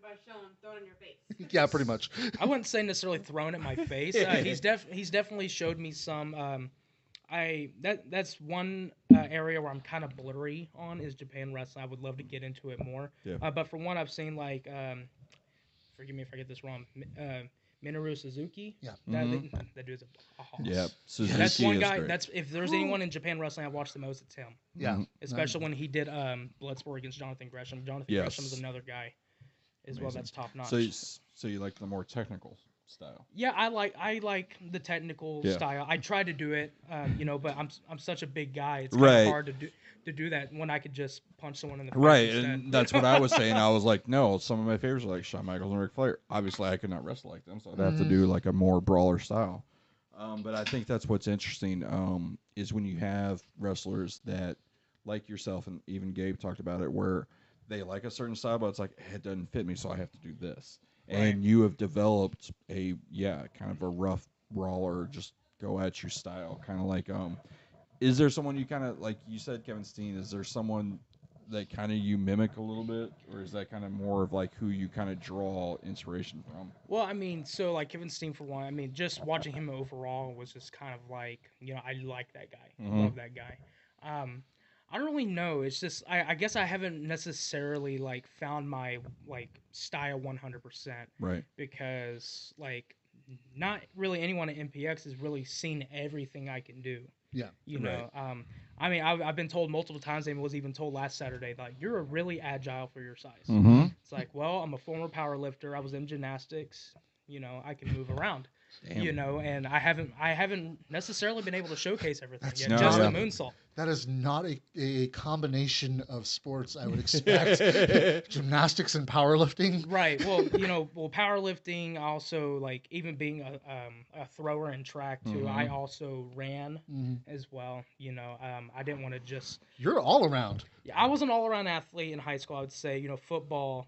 D: by shown, thrown in your face.
A: Yeah, pretty much.
C: I wouldn't say necessarily thrown at my face. He's definitely showed me some. That's one area where I'm kind of blurry on is Japan wrestling. I would love to get into it more. Yeah. But from what I've seen, like, forgive me if I get this wrong, Minoru Suzuki. Yeah. That dude's a hoss.
B: Yeah. Suzuki
C: that's one guy.
B: Great.
C: That's if there's anyone in Japan wrestling I watch the most, it's him.
A: Yeah.
C: Especially when he did Bloodsport against Jonathan Gresham. Jonathan Gresham is another guy. As well, that's top notch.
B: So you like the more technical style?
C: Yeah, I like the technical style. I try to do it, but I'm such a big guy. It's kind of hard to do that when I could just punch someone in the face.
B: Right, and that's what I was saying. I was like, no, some of my favorites are like Shawn Michaels and Ric Flair. Obviously, I could not wrestle like them, so I'd have to do like a more brawler style. But I think that's what's interesting is when you have wrestlers that, like yourself, and even Gabe talked about it, where they like a certain style, but it's like, it doesn't fit me, so I have to do this. Right. And you have developed a, kind of a rough brawler, just go at you style. Kind of like, is there someone you kind of, like you said, Kevin Steen, is there someone that kind of you mimic a little bit? Or is that kind of more of like who you kind of draw inspiration from?
C: Well, so like Kevin Steen for one, just watching him overall was just kind of like, I like that guy. I love that guy. I don't really know. It's just I guess I haven't necessarily like found my like style 100%.
B: Right.
C: Because like not really anyone at MPX has really seen everything I can do.
A: Yeah.
C: I've been told multiple times, and was even told last Saturday, like, you're really agile for your size.
B: Mm-hmm.
C: It's like, well, I'm a former power lifter. I was in gymnastics. I can move around.
B: Damn.
C: You know, and I haven't necessarily been able to showcase everything yet.
B: No,
C: Just
B: yeah.
C: the moonsault.
A: That is not a combination of sports I would expect. Gymnastics and powerlifting.
C: Right. Well, powerlifting, also like even being a thrower in track too. I also ran as well. You know, I didn't want to just.
A: You're all around.
C: Yeah, I was an all-around athlete in high school. I would say, football.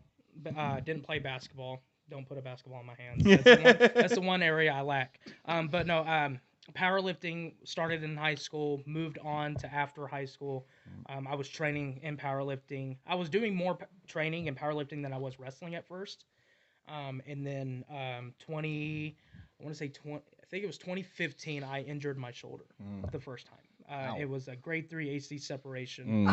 C: Didn't play basketball. Don't put a basketball in my hands. That's the one area I lack. But no, powerlifting started in high school, moved on to after high school. I was training in powerlifting. I was doing more training in powerlifting than I was wrestling at first. And then I think it was 2015, I injured my shoulder the first time. It was a grade 3 AC separation,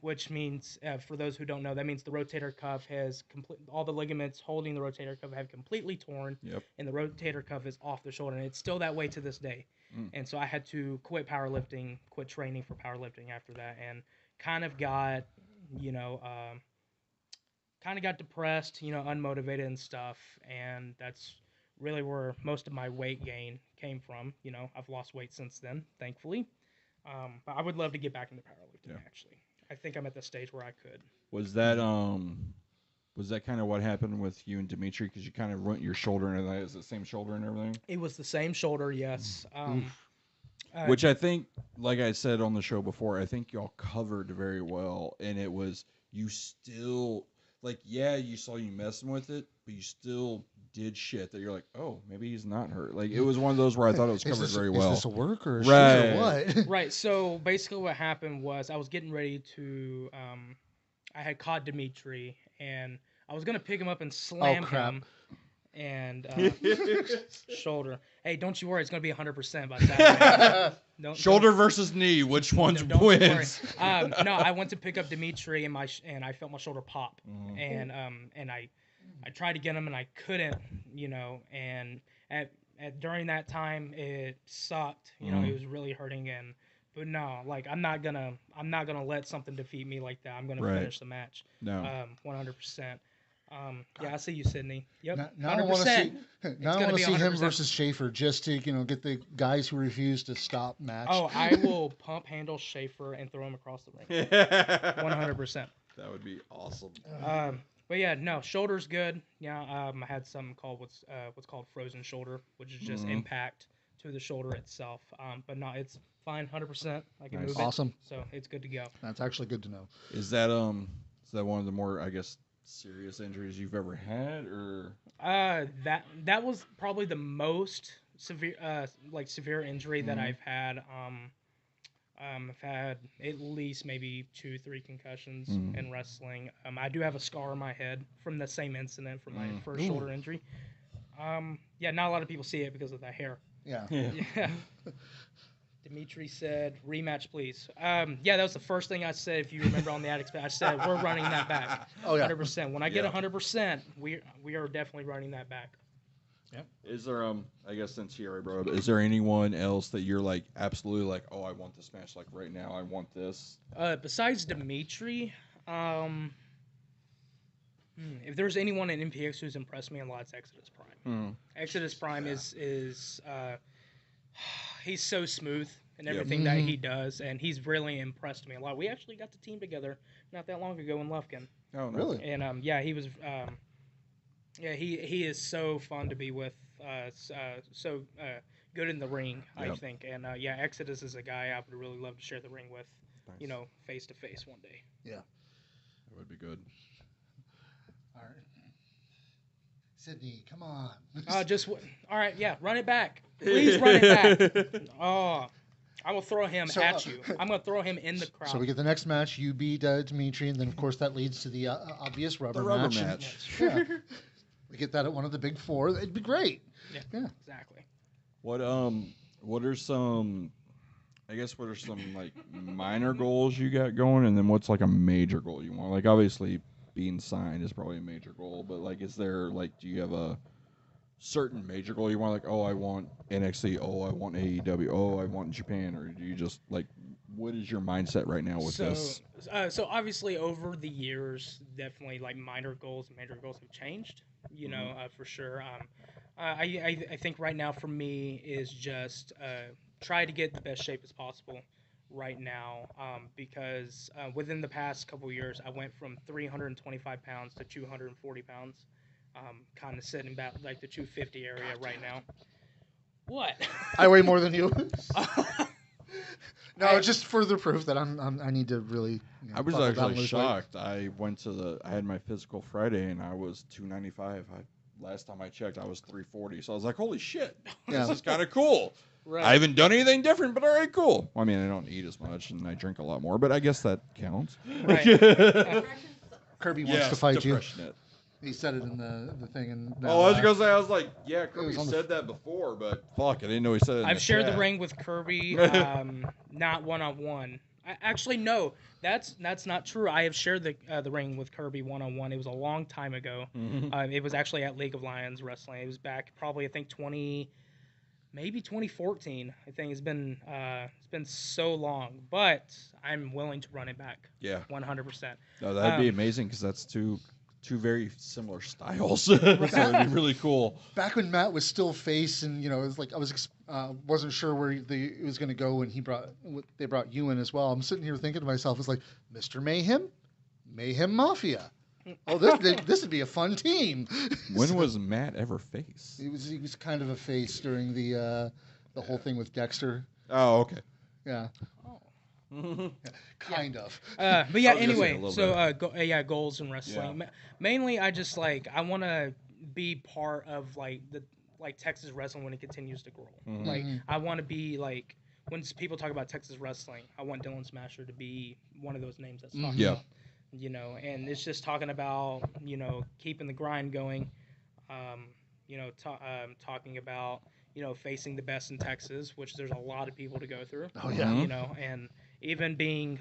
C: which means, for those who don't know, that means the rotator cuff has all the ligaments holding the rotator cuff have completely torn, and the rotator cuff is off the shoulder, and it's still that way to this day. And so I had to quit powerlifting, quit training for powerlifting after that, and kind of got, depressed, unmotivated and stuff, and that's really where most of my weight gain came from. I've lost weight since then, thankfully. But I would love to get back into powerlifting, actually. I think I'm at the stage where I could.
B: Was that kind of what happened with you and Dimitri? Because you kind of ruined your shoulder and everything. Is it the same shoulder and everything?
C: It was the same shoulder, yes.
B: Which I think, like I said on the show before, I think y'all covered very well. And it was, you still, you saw you messing with it, but you still did shit that you're like, oh, maybe he's not hurt. Like, it was one of those where I thought it was covered very well.
A: Is this a work or a
B: right.
A: shit or what?
C: Right. So basically what happened was I was getting ready to, I had caught Dimitri, and I was going to pick him up and slam him. And shoulder. Hey, don't you worry. It's going to be 100% by Saturday.
B: Shoulder versus knee. Which one's wins?
C: No, I went to pick up Dimitri, and I felt my shoulder pop. And I tried to get him, and I couldn't, and during that time it sucked. It was really hurting, but no, I'm not gonna let something defeat me like that. I'm gonna finish the match. No. 100%. I see you, Sydney. Yep.
A: Now I want to see him versus Schaefer, just to get the guys who refuse to stop match.
C: Oh, I will pump handle Schaefer and throw him across the ring. 100%.
B: That would be awesome.
C: But yeah, no, shoulder's good. Yeah, I had something called what's called frozen shoulder, which is just impact to the shoulder itself. But no, it's fine, 100%. I can move it.
A: Awesome.
C: So it's good to go.
A: That's actually good to know.
B: Is that one of the more, I guess, serious injuries you've ever had, or?
C: That was probably the most severe injury that I've had. I've had at least maybe 2-3 concussions in wrestling. I do have a scar on my head from the same incident from my first shoulder injury. Not a lot of people see it because of the hair.
A: Yeah.
C: Dimitri said, rematch, please. That was the first thing I said, if you remember on the Addicts. I said, we're running that back. Oh, yeah. 100%. When I get 100%, we are definitely running that back.
A: Yep.
B: Is there, I guess since you already brought it up, is there anyone else that you're like, absolutely like, oh, I want this match, like right now, I want this?
C: Besides Dimitri, if there's anyone in MPX who's impressed me a lot, it's Exodus Prime. Exodus Prime is he's so smooth in everything that he does, and he's really impressed me a lot. We actually got the team together not that long ago in Lufkin.
B: Oh, no.
A: Really?
C: And he was he is so fun to be with, so good in the ring, I think. And Exodus is a guy I would really love to share the ring with, face to face one day.
A: Yeah.
B: That would be good.
A: All right. Sydney, come on.
C: All right, run it back. Please run it back. Oh, I will throw him at you. I'm going to throw him in the crowd.
A: So we get the next match. You beat Dimitri, and then, of course, that leads to the obvious rubber match. Yeah. We get that at one of the big four. It'd be great.
C: Yeah. Exactly.
B: What are some like minor goals you got going, and then what's like a major goal you want? Like, obviously being signed is probably a major goal, but like, is there like, do you have a certain major goal you want? Like, oh, I want NXT, oh, I want AEW, oh, I want Japan, or do you just like, what is your mindset right now with this?
C: So obviously over the years, definitely like minor goals and major goals have changed, for sure. I think right now for me is just try to get the best shape as possible right now, because within the past couple years I went from 325 pounds to 240 pounds, kind of sitting about like the 250 area right now. What?
A: I weigh more than you. No, it's just further proof that I need to really.
B: I was
A: buckle down
B: actually
A: loose weight.
B: shocked. I had my physical Friday and I was 295. Last time I checked, I was 340. So I was like, holy shit, this is kind of cool.
C: Right.
B: I haven't done anything different, but all right, cool. Well, I mean, I don't eat as much and I drink a lot more, but I guess that counts.
C: Right.
A: Kirby wants to fight you.
B: It.
A: He said it in the thing. And
B: Oh, I was going to say, I was like, yeah, Kirby said that before, but fuck, I didn't know he said it in
C: I've shared
B: chat.
C: the ring with Kirby, not one-on-one. Actually, no, that's not true. I have shared the ring with Kirby one-on-one. It was a long time ago.
B: Mm-hmm.
C: It was actually at League of Lions Wrestling. It was back probably, I think, maybe 2014. I think it's been so long, but I'm willing to run it back.
B: Yeah.
C: 100%.
B: No, that'd be amazing because that's two very similar styles. So it'd be really cool.
A: Back when Matt was still face, and it was like I wasn't sure where it was going to go when they brought you in as well. I'm sitting here thinking to myself, it's like Mr. Mayhem, Mayhem Mafia. Oh, this would be a fun team.
B: When was Matt ever face?
A: He was kind of a face during the whole thing with Dexter.
B: Oh, okay.
A: Yeah. Kind of.
C: But yeah,
B: I was gonna say
C: anyway,
B: a
C: so
B: little
C: goals in wrestling.
B: Yeah.
C: Mainly, I just I want to be part of Texas wrestling when it continues to grow.
B: Mm-hmm.
C: Like I want to be like when people talk about Texas wrestling, I want Dylan Smasher to be one of those names that's talking about. And it's just talking about keeping the grind going. Talking about facing the best in Texas, which there's a lot of people to go through.
A: Oh yeah.
C: And even being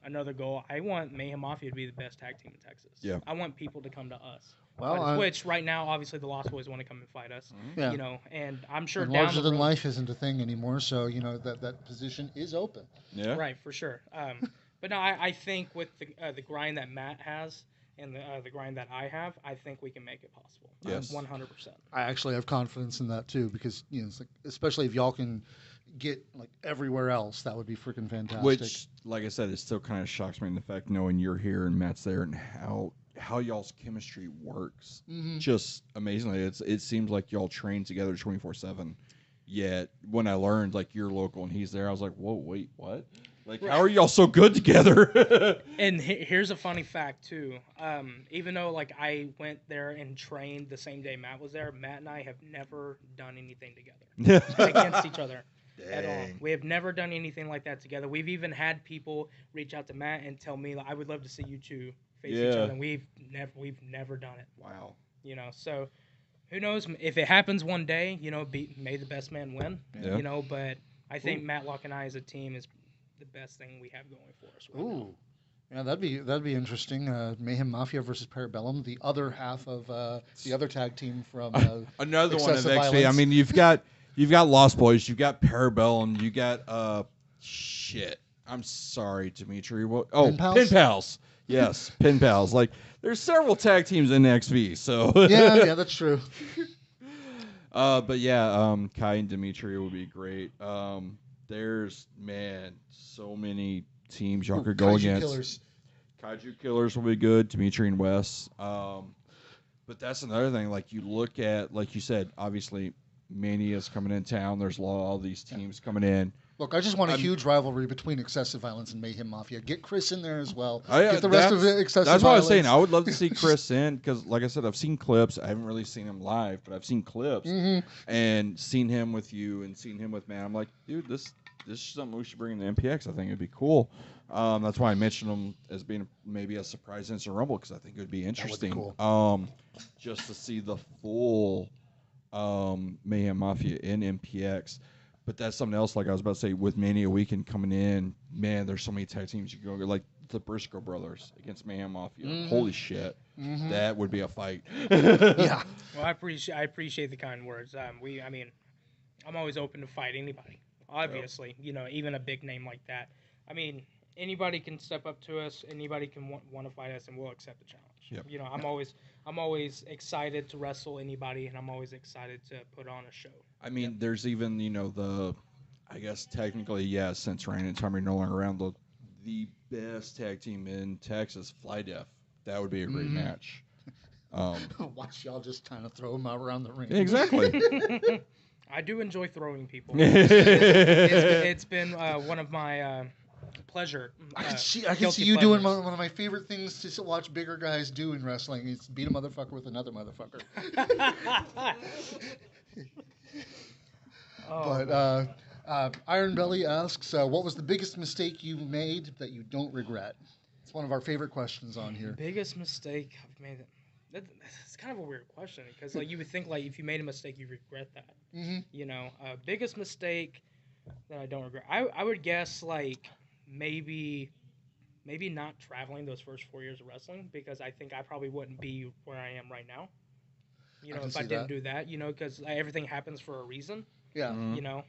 C: another goal, I want Mayhem Mafia to be the best tag team in Texas.
B: Yeah.
C: I want people to come to us.
A: Well,
C: which right now, obviously, the Lost Boys want to come and fight us.
A: Yeah.
C: And I'm sure
A: And
C: down
A: larger
C: the
A: than
C: road,
A: life isn't a thing anymore, so that position is open.
B: Yeah.
C: right, for sure. But no, I think with the grind that Matt has and the grind that I have, I think we can make it possible.
B: Yes.
C: 100%.
A: I actually have confidence in that too, because it's like, especially if y'all can get like everywhere else, that would be freaking fantastic.
B: Which, like I said, it still kind of shocks me in the fact knowing you're here and Matt's there and how y'all's chemistry works.
A: Mm-hmm.
B: Just amazingly. It seems like y'all train together 24/7. Yet when I learned like you're local and he's there, I was like, whoa, wait, what? Like, how are y'all so good together?
C: And here's a funny fact too. Even though like I went there and trained the same day Matt was there, Matt and I have never done anything together against each other at all. We have never done anything like that together. We've even had people reach out to Matt and tell me, like, I would love to see you two face each other. And we've never done it.
B: Wow.
C: So who knows if it happens one day? May the best man win.
B: Yeah.
C: But I think Matlock and I as a team is the best thing we have going for us right now.
A: Yeah, that'd be interesting. Mayhem Mafia versus Parabellum, the other half of the other tag team from
B: another one of
A: Excessive
B: XP.
A: Violence.
B: I mean, you've got Lost Boys, you've got Parabellum, you got shit. I'm sorry, Dimitri.
A: Pin Pals?
B: Pin Pals. Yes, Pin Pals. Like, there's several tag teams in XV, so
A: yeah, that's true.
B: But yeah, Kai and Dimitri would be great. There's so many teams y'all could go
A: Kaiju
B: against.
A: Killers.
B: Kaiju Killers will be good. Dimitri and Wes. But that's another thing. Like you look at, like you said, obviously Mania's coming in town. There's all these teams coming in.
A: Look, I just want a huge rivalry between Excessive Violence and Mayhem Mafia. Get Chris in there as well.
B: Yeah,
A: Get the rest of it Excessive
B: That's what I was
A: Violence.
B: saying. I would love to see Chris in because, like I said, I've seen clips. I haven't really seen him live, but I've seen clips and seen him with you and seen him with Matt. I'm like, dude, this is something we should bring in the MPX. I think it'd be cool. That's why I mentioned him as being maybe a surprise Instant Rumble because I think it would be interesting.
A: That would be cool.
B: Just to see the full Mayhem Mafia in MPX. But that's something else, like I was about to say, with Mania Weekend coming in, man, there's so many tag teams you can go, like the Briscoe brothers against Mayhem Mafia. Holy shit. That would be a fight.
A: Yeah.
C: Well, I appreciate the kind words. I'm always open to fight anybody. Obviously, even a big name like that. I mean, anybody can step up to us. Anybody can want to fight us, and we'll accept the challenge.
B: Yep.
C: You know, I'm always excited to wrestle anybody, and I'm always excited to put on a show.
B: I mean, there's even I guess technically, yes, since Ryan and Tommy are no longer around, the best tag team in Texas, Fly Deaf. That would be a great match.
A: Watch y'all just kind of throw them out around the ring.
B: Exactly.
C: I do enjoy throwing people. It's been one of my pleasure.
A: I can see you doing one of my favorite things to watch bigger guys do in wrestling. Is beat a motherfucker with another motherfucker. Iron Belly asks, what was the biggest mistake you made that you don't regret? It's one of our favorite questions on here.
C: Biggest mistake I've made. It's kind of a weird question because like you would think like if you made a mistake you regret that.
A: Mm-hmm.
C: You know, biggest mistake that I don't regret. I would guess like maybe not traveling those first 4 years of wrestling because I think I probably wouldn't be where I am right now. You know, if I didn't do that, you know, because everything happens for a reason.
A: Yeah.
B: Mm-hmm.
C: You know,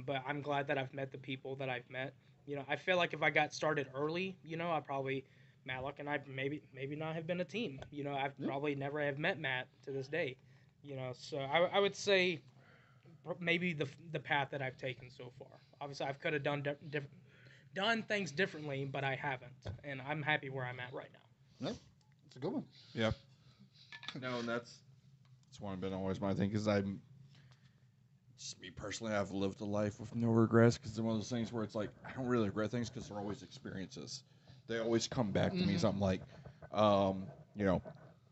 C: but I'm glad that I've met the people that I've met. You know, I feel like if I got started early, you know, I probably Matlock and I maybe not have been a team. You know, I've probably never have met Matt to this day. You know, so I would say maybe the path that I've taken so far. Obviously, I could have done things differently, but I haven't, and I'm happy where I'm at right now.
A: No, it's a good one.
B: Yeah. No, and that's one been always my thing because I'm just me personally. I've lived a life with no regrets because it's one of those things where it's like I don't really regret things because they're always experiences. They always come back to me. So I'm like, you know,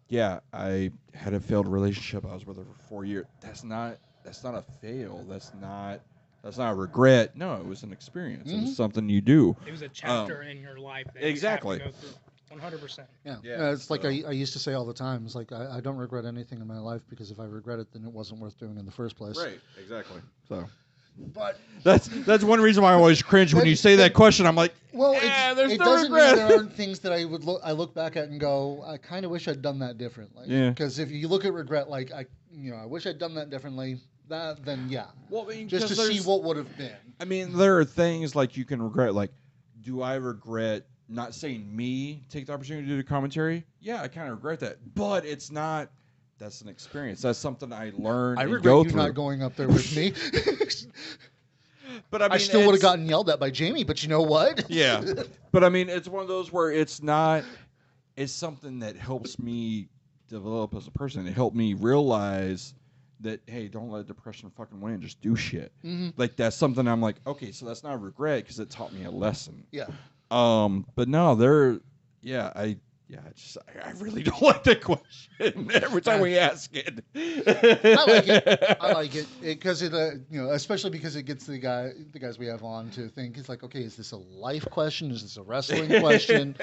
B: yeah, I had a failed relationship. I was with her for 4 years. That's not a fail. That's not a regret. No, it was an experience. It was something you do.
C: It was a chapter in your life that
B: exactly.
C: you have to go through. 100%.
A: Yeah. It's like I used to say all the time. It's like I don't regret anything in my life because if I regret it, then it wasn't worth doing in the first place.
B: Right. Exactly. So.
A: But
B: that's one reason why I always cringe when you say that question. I'm like,
A: well,
B: there's
A: it
B: no
A: doesn't
B: regret.
A: mean there aren't things that I look back at and go, I kind of wish I'd done that differently.
B: Yeah.
A: Because if you look at regret, like I wish I'd done that differently. Then yeah.
B: Well, I mean,
A: just to see what would have been.
B: I mean, there are things like you can regret. Like, do I regret not saying me take the opportunity to do commentary? Yeah, I kind of regret that, but it's not. That's an experience. That's something I learned.
A: I
B: and
A: regret
B: go
A: you
B: through.
A: not going up there with me.
B: But I mean,
A: I still would have gotten yelled at by Jamie. But you know what?
B: Yeah. But I mean, it's one of those where it's not. It's something that helps me develop as a person. It helped me realize that hey, don't let depression fucking win. Just do shit.
A: Mm-hmm.
B: Like that's something I'm like, okay, so that's not a regret because it taught me a lesson.
A: Yeah.
B: But no, I really don't like that question every time we ask it.
A: I like it because especially because it gets the guys we have on to think it's like, okay, is this a life question? Is this a wrestling question?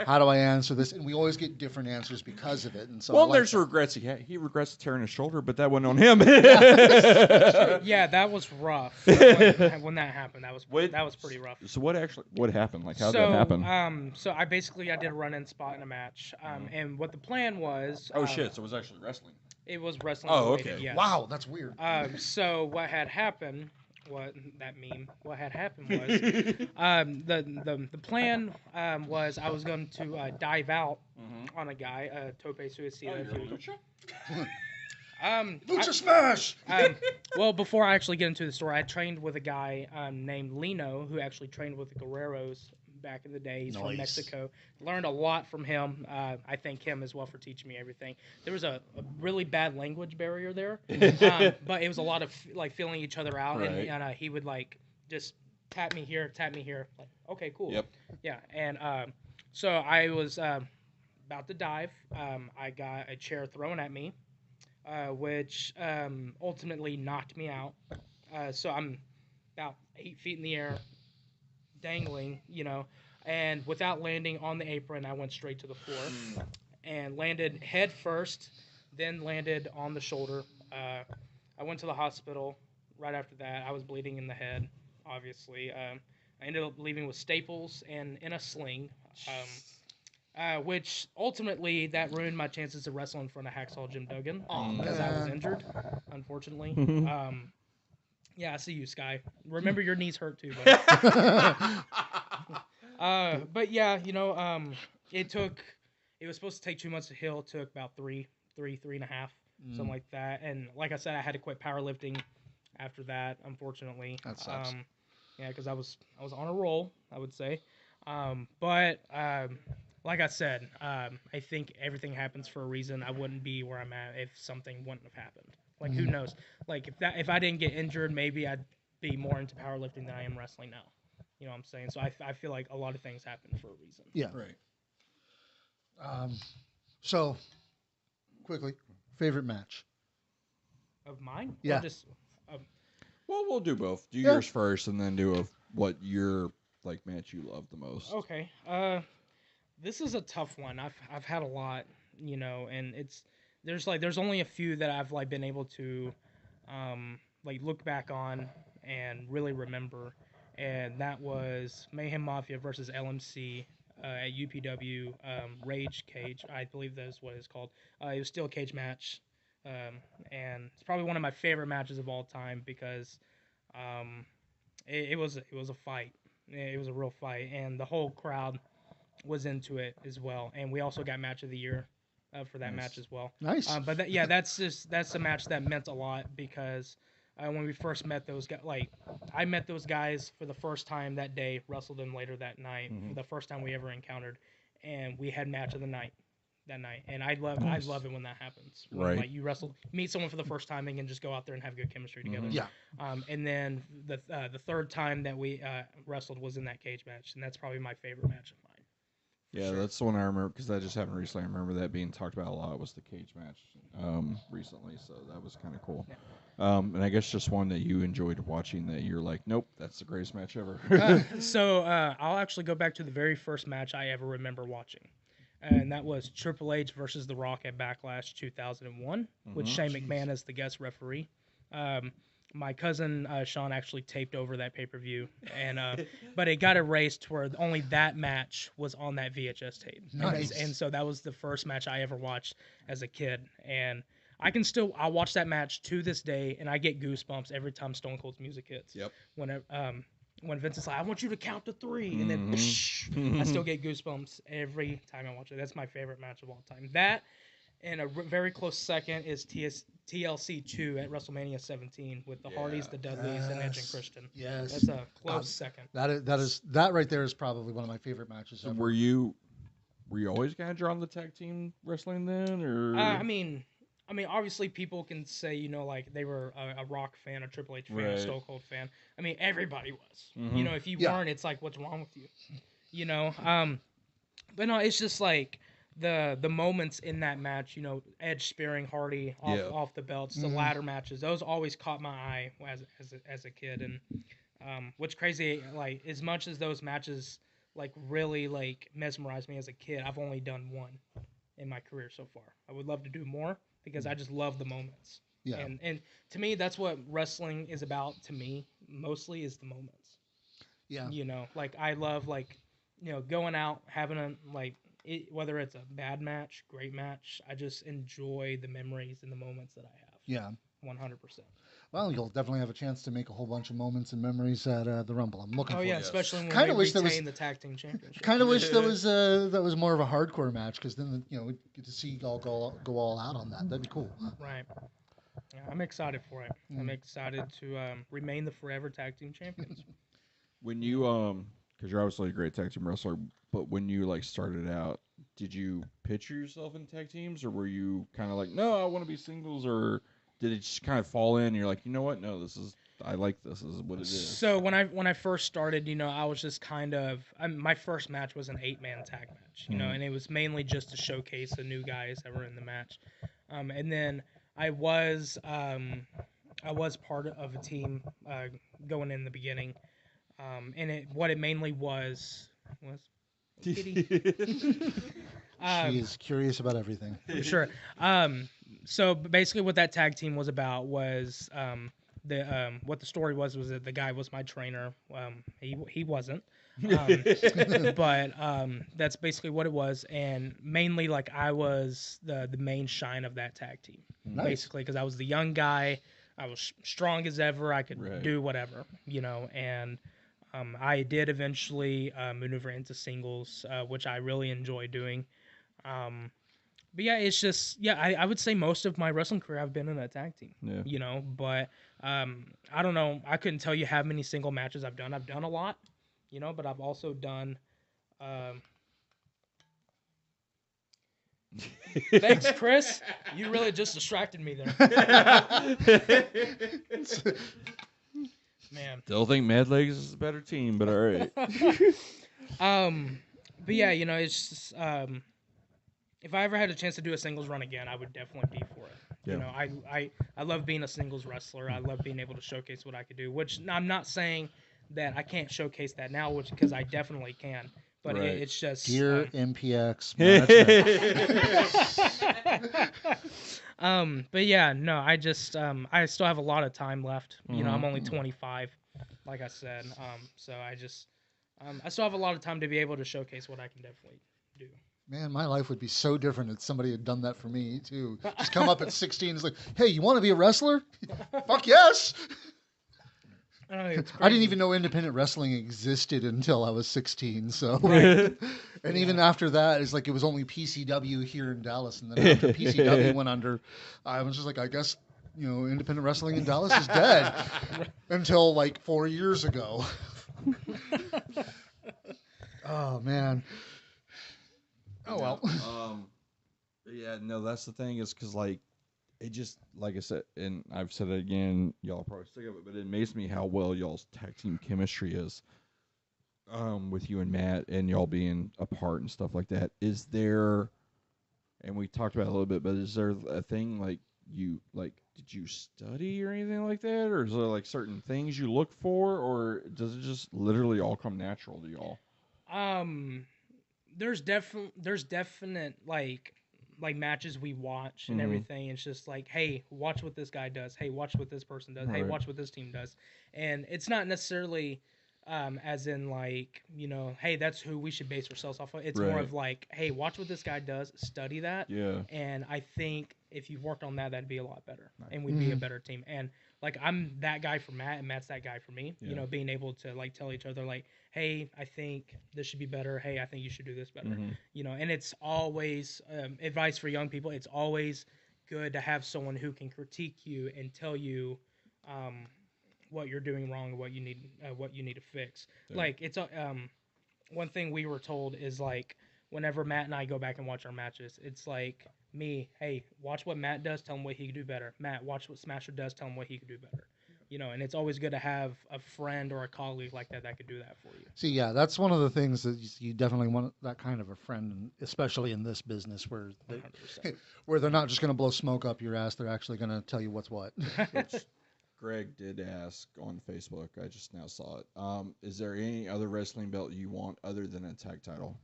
A: How do I answer this? And we always get different answers because of it. And so,
B: there's regrets. He regrets tearing his shoulder, but that wasn't on him.
C: Yeah, that was rough when that happened. That was pretty rough.
B: So what happened? Like how did that happen?
C: So I did a run-in spot in a match. And what the plan was...
B: Oh, shit. So it was actually wrestling.
C: It was wrestling.
B: Oh,
C: related,
B: okay.
C: Yes.
A: Wow, that's weird.
C: So what had happened... What had happened was... the plan was I was going to dive out on a guy, Tope Suicida.
A: Lucha Smash!
C: Well, before I actually get into the story, I trained with a guy named Lino, who actually trained with the Guerreros back in the day. He's from Mexico. Learned a lot from him. I thank him as well for teaching me everything. There was a really bad language barrier there, but it was a lot of like feeling each other out, right. and he would like just tap me here. Like, okay, cool.
B: Yep.
C: Yeah, and so I was about to dive. I got a chair thrown at me, which ultimately knocked me out. So I'm about 8 feet in the air, dangling, and without landing on the apron, I went straight to the floor and landed head first, then landed on the shoulder. I went to the hospital right after that. I was bleeding in the head, obviously. I ended up leaving with staples and in a sling, which ultimately that ruined my chances to wrestle in front of Hacksaw Jim Duggan because I was injured, unfortunately. Yeah, I see you, Sky. Remember, your knees hurt too, buddy. But yeah, it it was supposed to take 2 months to heal. It took about three and a half, something like that. And like I said, I had to quit powerlifting after that, unfortunately.
A: That sucks.
C: Yeah, because I was on a roll, I would say. But like I said, I think everything happens for a reason. I wouldn't be where I'm at if something wouldn't have happened. Like who knows? Like if I didn't get injured, maybe I'd be more into powerlifting than I am wrestling now. You know what I'm saying? So I feel like a lot of things happen for a reason.
A: Yeah.
B: Right.
A: So, quickly, favorite match?
C: Of mine?
A: Yeah.
C: Or just
B: Well, we'll do both. Do
A: Yeah.
B: yours first, and then do what your like match you love the most.
C: okay. This is a tough one. I've had a lot, you know, and there's only a few that I've like been able to like look back on and really remember, and that was Mayhem Mafia versus LMC at UPW Rage Cage. I believe that is what it's called. It was still a cage match, and it's probably one of my favorite matches of all time because it was a fight. It was a real fight, and the whole crowd was into it as well. And we also got match of the year for that match as well.
A: Nice.
C: But that's a match that meant a lot because when we first met those guys, like I met those guys for the first time that day, wrestled them later that night for the first time we ever encountered, and we had match of the night that night. And I love it when that happens. When,
B: Right.
C: like you meet someone for the first time and can just go out there and have good chemistry together.
A: Yeah.
C: And then the third time that we wrestled was in that cage match, and that's probably my favorite match of mine.
B: Yeah, that's the one I remember because that just happened recently. I remember that being talked about a lot. Was the cage match recently, so that was kind of cool.
C: Yeah.
B: And I guess just one that you enjoyed watching that you're like, nope, that's the greatest match ever.
C: So I'll actually go back to the very first match I ever remember watching, and that was Triple H versus The Rock at Backlash 2001 with Shane McMahon as the guest referee. My cousin Sean actually taped over that pay-per-view, and but it got erased where only that match was on that VHS tape.
A: Nice.
C: And so that was the first match I ever watched as a kid, and I watch that match to this day, and I get goosebumps every time Stone Cold's music hits.
B: Yep.
C: When Vince is like, I want you to count to 3, and then I still get goosebumps every time I watch it. That's my favorite match of all time. That, and a very close second is TLC 2 at WrestleMania 17 with the Hardys, the Dudleys, and Edge and Christian.
A: Yes.
C: That's a close second.
A: That right there is probably one of my favorite matches ever.
B: Were you always kind of drawn to tag team wrestling then, or?
C: I mean, obviously people can say, you know, like they were a Rock fan, a Triple H fan, a Stone Cold fan. I mean, everybody was. You know, if you weren't, it's like, what's wrong with you? You know, but no, it's just like the moments in that match, you know, Edge spearing Hardy off the belts, the ladder matches, those always caught my eye as a kid. And what's crazy, like as much as those matches like really like mesmerized me as a kid, I've only done one in my career so far. I would love to do more because I just love the moments.
A: Yeah.
C: And to me, that's what wrestling is about. To me, mostly is the moments.
A: Yeah.
C: You know, like I love like, you know, going out having a like. Whether it's a bad match, great match, I just enjoy the memories and the moments that I have.
A: Yeah.
C: 100%.
A: Well, you'll definitely have a chance to make a whole bunch of moments and memories at the Rumble. I'm looking
C: Oh
A: for
C: yeah,
A: it.
C: especially when
A: Kinda
C: we
A: wish there was-
C: retain the tag team championship.
A: Kind of wish that was more of a hardcore match because then we'd get to see you all go all out on that. That'd be cool.
C: Right. Yeah, I'm excited for it. I'm excited to remain the forever tag team champions.
B: When you because you're obviously a great tag team wrestler, but when you like started out, did you picture yourself in tag teams, or were you kind of like, no, I want to be singles, or did it just kind of fall in? And you're like, you know what? No, I like this. This is what it is.
C: So when I first started, you know, I was just kind of my first match was an 8-man tag match, you know, and it was mainly just to showcase the new guys that were in the match, and then I was part of a team going in the beginning, and what it mainly was. Kitty.
A: She is curious about everything.
C: For sure. So basically, what that tag team was about was what the story was that the guy was my trainer. He wasn't, but that's basically what it was, and mainly like I was the main shine of that tag team, basically because I was the young guy. I was strong as ever. I could do whatever, you know, and. I did eventually maneuver into singles, which I really enjoy doing. But yeah, it's just I would say most of my wrestling career I've been in a tag team.
B: Yeah.
C: You know, but I don't know. I couldn't tell you how many single matches I've done. I've done a lot, you know, but I've also done. Thanks, Chris. You really just distracted me there. Man.
B: Still think Mad Legs is a better team, but all right.
C: But yeah, you know, it's just, if I ever had a chance to do a singles run again, I would definitely be for it.
B: Yeah.
C: You know, I love being a singles wrestler. I love being able to showcase what I could do, which I'm not saying that I can't showcase that now, which because I definitely can. But
B: Right.
C: it's just
A: Gear MPX.
C: But yeah, no, I just I still have a lot of time left. You know, I'm only 25, like I said. So I just I still have a lot of time to be able to showcase what I can definitely do.
A: Man, my life would be so different if somebody had done that for me too. Just come up at 16, it's like, hey, you want to be a wrestler? Fuck yes. I didn't even know independent wrestling existed until I was 16. So, and even after that, it's like it was only PCW here in Dallas, and then after PCW went under, I was just like, I guess independent wrestling in Dallas is dead until like 4 years ago. Oh man. Oh well.
B: Yeah, no, that's the thing is because like it just like I said, and I've said it again, y'all probably sick of it, but it amazes me how well y'all's tag team chemistry is. With you and Matt and y'all being apart and stuff like that. Is there, and we talked about it a little bit, but is there a thing like did you study or anything like that, or is there like certain things you look for, or does it just literally all come natural to y'all?
C: There's definite like matches we watch and everything. It's just like, hey, watch what this guy does. Hey, watch what this person does. Hey, watch what this team does. And it's not necessarily as in like, hey, that's who we should base ourselves off of. It's more of like, hey, watch what this guy does, study that.
B: Yeah.
C: And I think if you worked on that, that'd be a lot better. And we'd be a better team. And like, I'm that guy for Matt and Matt's that guy for me, being able to like tell each other like, hey, I think this should be better. Hey, I think you should do this better. And it's always advice for young people. It's always good to have someone who can critique you and tell you what you're doing wrong, what you need to fix. Yeah. Like it's one thing we were told is like whenever Matt and I go back and watch our matches, it's like me, hey, watch what Matt does, tell him what he could do better. Matt, watch what Smasher does, tell him what he could do better. And it's always good to have a friend or a colleague like that could do that for you.
A: See, yeah, that's one of the things that you definitely want, that kind of a friend, especially in this business where they're not just going to blow smoke up your ass. They're actually going to tell you what's what.
B: Which Greg did ask on Facebook. I just now saw it. Is there any other wrestling belt you want other than a tag title?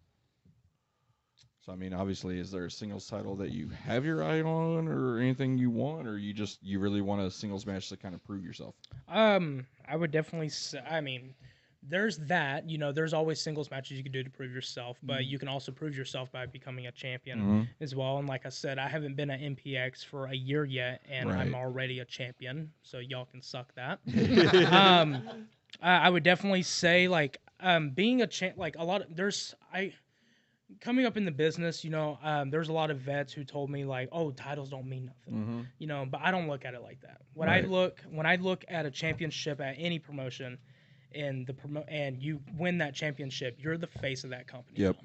B: So, I mean, obviously, is there a singles title that you have your eye on or anything you want, or you really want a singles match to kind of prove yourself?
C: I would definitely say, I mean, there's that, there's always singles matches you can do to prove yourself, but you can also prove yourself by becoming a champion as well. And like I said, I haven't been at MPX for a year yet, and I'm already a champion, so y'all can suck that. I would definitely say, like, being a champ, like, coming up in the business, there's a lot of vets who told me like, "Oh, titles don't mean nothing," but I don't look at it like that. When I look at a championship at any promotion, and you win that championship, you're the face of that company.
B: Yep.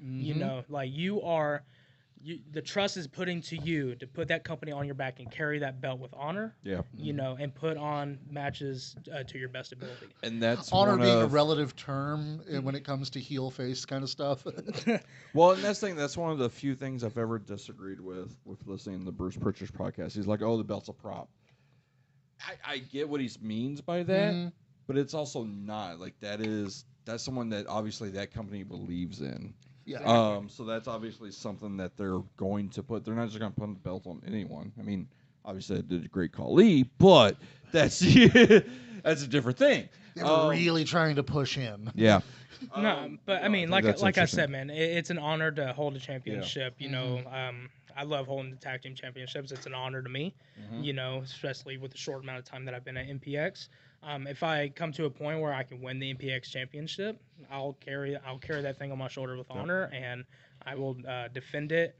C: Like you are. The trust is putting to you to put that company on your back and carry that belt with honor. Yeah. And put on matches to your best ability.
B: And that's
A: honor being a relative term when it comes to heel face kind of stuff.
B: Well, and that's one of the few things I've ever disagreed with listening to the Bruce Pritchard's podcast. He's like, "Oh, the belt's a prop." I get what he means by that, but it's also not like that's someone that obviously that company believes in. Yeah. So that's obviously something that they're going to put. They're not just going to put the belt on anyone. I mean, obviously, they did a great Khali, but that's that's a different thing.
A: They were really trying to push him.
B: Yeah.
C: No, but I mean, like I said, man, it's an honor to hold a championship. Yeah. I love holding the tag team championships. It's an honor to me. Especially with the short amount of time that I've been at MPX. If I come to a point where I can win the MPX championship, I'll carry that thing on my shoulder with honor, and I will defend it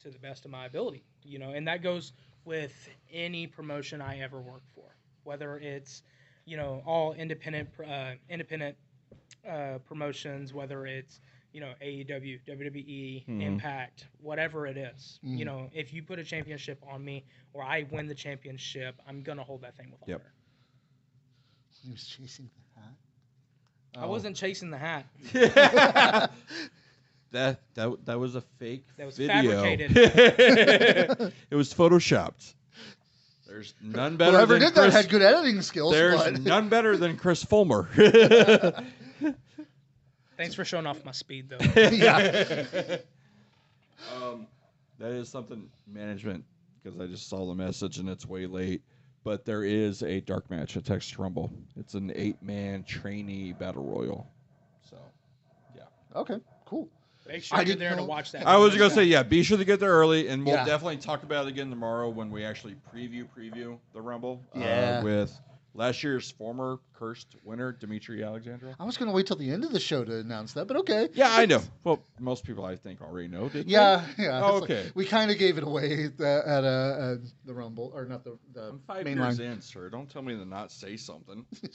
C: to the best of my ability. And that goes with any promotion I ever work for, whether it's all independent promotions, whether it's AEW, WWE, Impact, whatever it is. If you put a championship on me or I win the championship, I'm gonna hold that thing with honor.
A: He was chasing the hat.
C: I wasn't chasing the hat.
B: That was a fake
C: That was
B: video.
C: fabricated.
B: It was photoshopped. There's none better
A: Whoever
B: than
A: did
B: Chris.
A: that had good editing skills.
B: There's
A: but...
B: none better than Chris Fulmer.
C: Thanks for showing off my speed, though.
A: Yeah.
B: That is something management, because I just saw the message and it's way late. But there is a dark match at Texas Rumble. It's an 8-man trainee battle royal. So, yeah.
A: Okay, cool.
C: Make sure you're there to watch that.
B: I was going to say, yeah, be sure to get there early, and we'll
A: Yeah.
B: definitely talk about it again tomorrow when we actually preview the Rumble.
A: Yeah.
B: With last year's former cursed winner, Dimitri Alexandra.
A: I was going to wait till the end of the show to announce that, but okay.
B: Yeah, I know. Well, most people, I think, already know, didn't
A: Yeah.
B: Oh,
A: It's
B: okay.
A: Like, we kind of gave it away at the Rumble, or not the
B: I'm 5
A: main
B: years
A: line.
B: in, sir. Don't tell me to not say something. I'm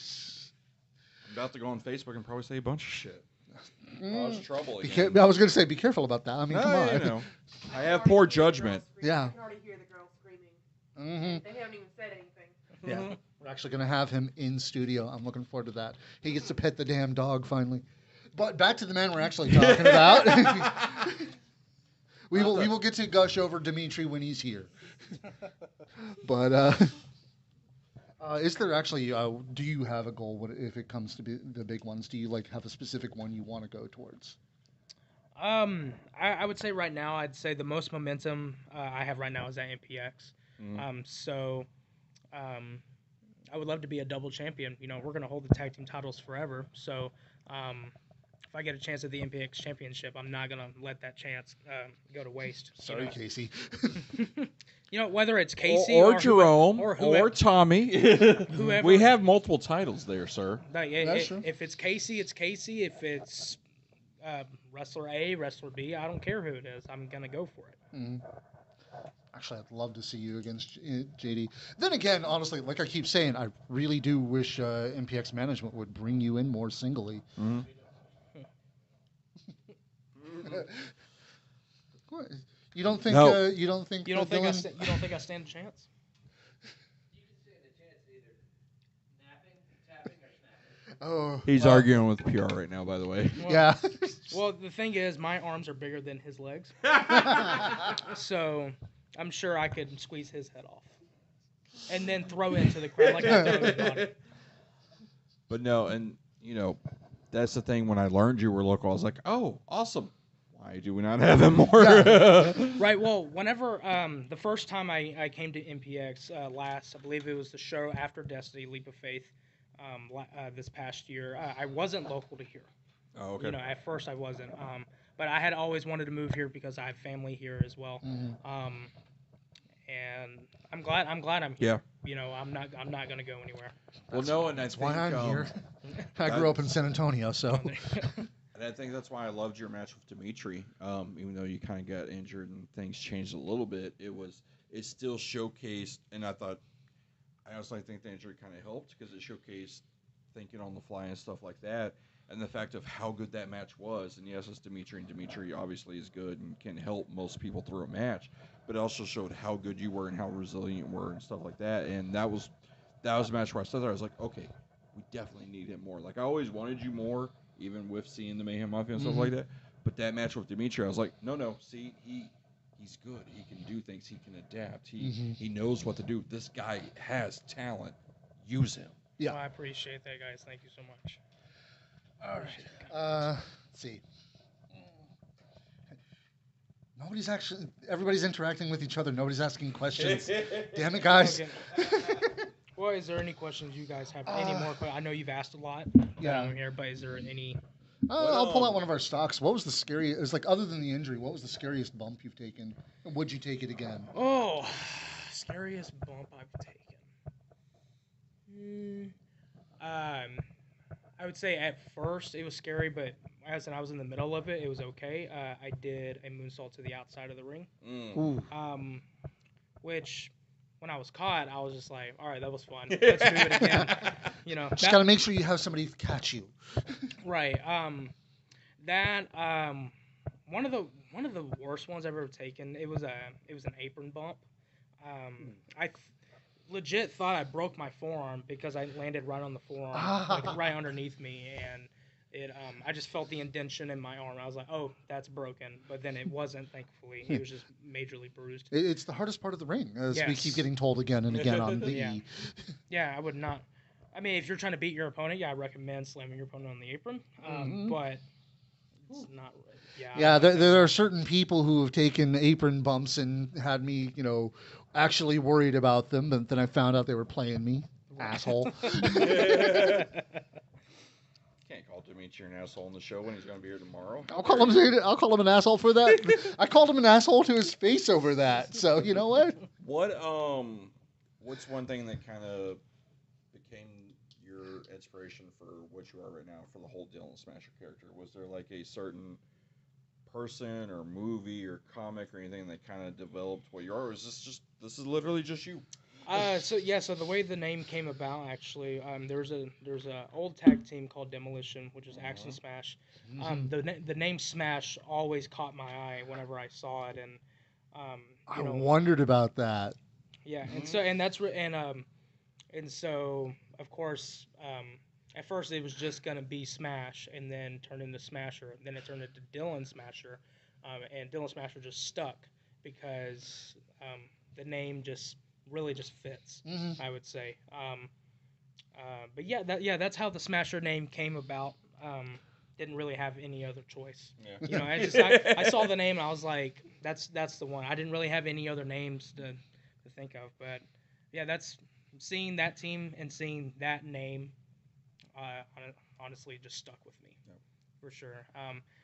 B: about to go on Facebook and probably say a bunch of shit. Cause trouble again.
A: I was going to say, be careful about that. I mean, come on.
B: You know, I have poor judgment.
A: Yeah.
D: I can already hear the girls screaming.
A: Mm-hmm.
D: They haven't even said anything.
A: Yeah. We're actually going to have him in studio. I'm looking forward to that. He gets to pet the damn dog finally. But back to the man we're actually talking about. we will get to gush over Dimitri when he's here. But is there actually? Do you have a goal if it comes to the big ones? Do you have a specific one you want to go towards?
C: I would say right now, I'd say the most momentum I have right now is at MPX. I would love to be a double champion. We're going to hold the tag team titles forever. So if I get a chance at the MPX championship, I'm not going to let that chance go to waste.
A: Sorry, Casey.
C: Whether it's Casey
B: or Jerome
C: or
B: Tommy.
C: whoever.
B: We have multiple titles there, sir.
A: That's true.
C: If it's Casey, it's Casey. If it's wrestler A, wrestler B, I don't care who it is. I'm going to go for it.
A: Mm-hmm. Actually, I'd love to see you against JD. Then again, honestly, like I keep saying, I really do wish MPX management would bring you in more singly.
B: Mm-hmm.
A: What? You don't think?
B: No.
A: You don't think?
C: You don't think I
A: Dylan-
C: stand a chance?
E: You can stand a chance either napping, tapping, or snapping.
A: Oh,
B: He's
A: well,
B: arguing with PR right now, by the way.
C: Well,
A: Yeah.
C: Well, the thing is, my arms are bigger than his legs, so I'm sure I could squeeze his head off, and then throw it into the crowd like I throw his body.
B: But no, and that's the thing. When I learned you were local, I was like, oh, awesome. Why do we not have him more?
C: Right. Well, whenever the first time I came to MPX last, I believe it was the show after Destiny Leap of Faith this past year. I wasn't local to here.
B: Oh, okay.
C: At first I wasn't. But I had always wanted to move here because I have family here as well.
A: Mhm.
C: And I'm glad I'm
B: Yeah.
C: here. I'm not gonna go anywhere.
B: Well, no, and
A: That's why I'm here. I grew up in San Antonio, so.
B: And I think that's why I loved your match with Dimitri. Even though you kind of got injured and things changed a little bit, it still showcased. And I honestly think the injury kind of helped because it showcased thinking on the fly and stuff like that. And the fact of how good that match was. And yes, it's Dimitri, and Dimitri obviously is good and can help most people through a match. But it also showed how good you were and how resilient you were and stuff like that. And that was a match where I stood there. I was like, okay, we definitely need him more. Like, I always wanted you more, even with seeing the Mayhem Mafia and stuff like that. But that match with Dimitri, I was like, no, see, he's good. He can do things. He can adapt. He knows what to do. This guy has talent. Use him.
A: Yeah.
C: Well, I appreciate that, guys. Thank you so much.
A: All right. Let's see. Everybody's interacting with each other. Nobody's asking questions. Damn it, guys.
C: Okay. Well, is there any questions you guys have? Any more? I know you've asked a lot.
A: Yeah.
C: Here, but is there any?
A: I'll pull out one of our stocks. What was the scariest? It was like, other than the injury, what was the scariest bump you've taken? And would you take it again?
C: Oh, scariest bump I've taken. I would say at first it was scary, but as I was in the middle of it, it was okay. I did a moonsault to the outside of the ring,
A: Ooh.
C: which when I was caught, I was just like, all right, that was fun. Let's do it again. You know,
A: Just gotta make sure you have somebody catch you.
C: right. One of the worst ones I've ever taken. It was an apron bump. I legit thought I broke my forearm because I landed right on the forearm, like right underneath me, and I just felt the indentation in my arm. I was like, oh, that's broken, but then it wasn't. Thankfully, it was just majorly bruised.
A: It's the hardest part of the ring, as we
C: Yes.
A: keep getting told again and again on the.
C: Yeah. Yeah, I would not. I mean, if you're trying to beat your opponent, yeah, I recommend slamming your opponent on the apron. But it's not. Yeah.
A: Yeah, there are certain people who have taken apron bumps and had me, actually worried about them, but then I found out they were playing me. Asshole.
B: Can't call Dimitri an asshole on the show when he's going to be here tomorrow.
A: I'll call him an asshole for that. I called him an asshole to his face over that. So you know what?
B: What's one thing that kind of became your inspiration for what you are right now for the whole Dylan Smasher character? Was there like a certain person or movie or comic or anything that kind of developed what you are? Or is this is literally just you?
C: So the way the name came about, actually, there's a old tag team called Demolition, which is Action Smash. The name Smash always caught my eye whenever I saw it, and
A: I wondered about that.
C: Yeah, and so of course, at first it was just gonna be Smash, and then turned into Smasher, and then it turned into Dylan Smasher, and Dylan Smasher just stuck because the name really just fits, I would say. But that's how the Smasher name came about. Didn't really have any other choice. Yeah. I saw the name and I was like, that's the one. I didn't really have any other names to think of, but yeah, that's seeing that team and seeing that name. Honestly, just stuck with me, for sure.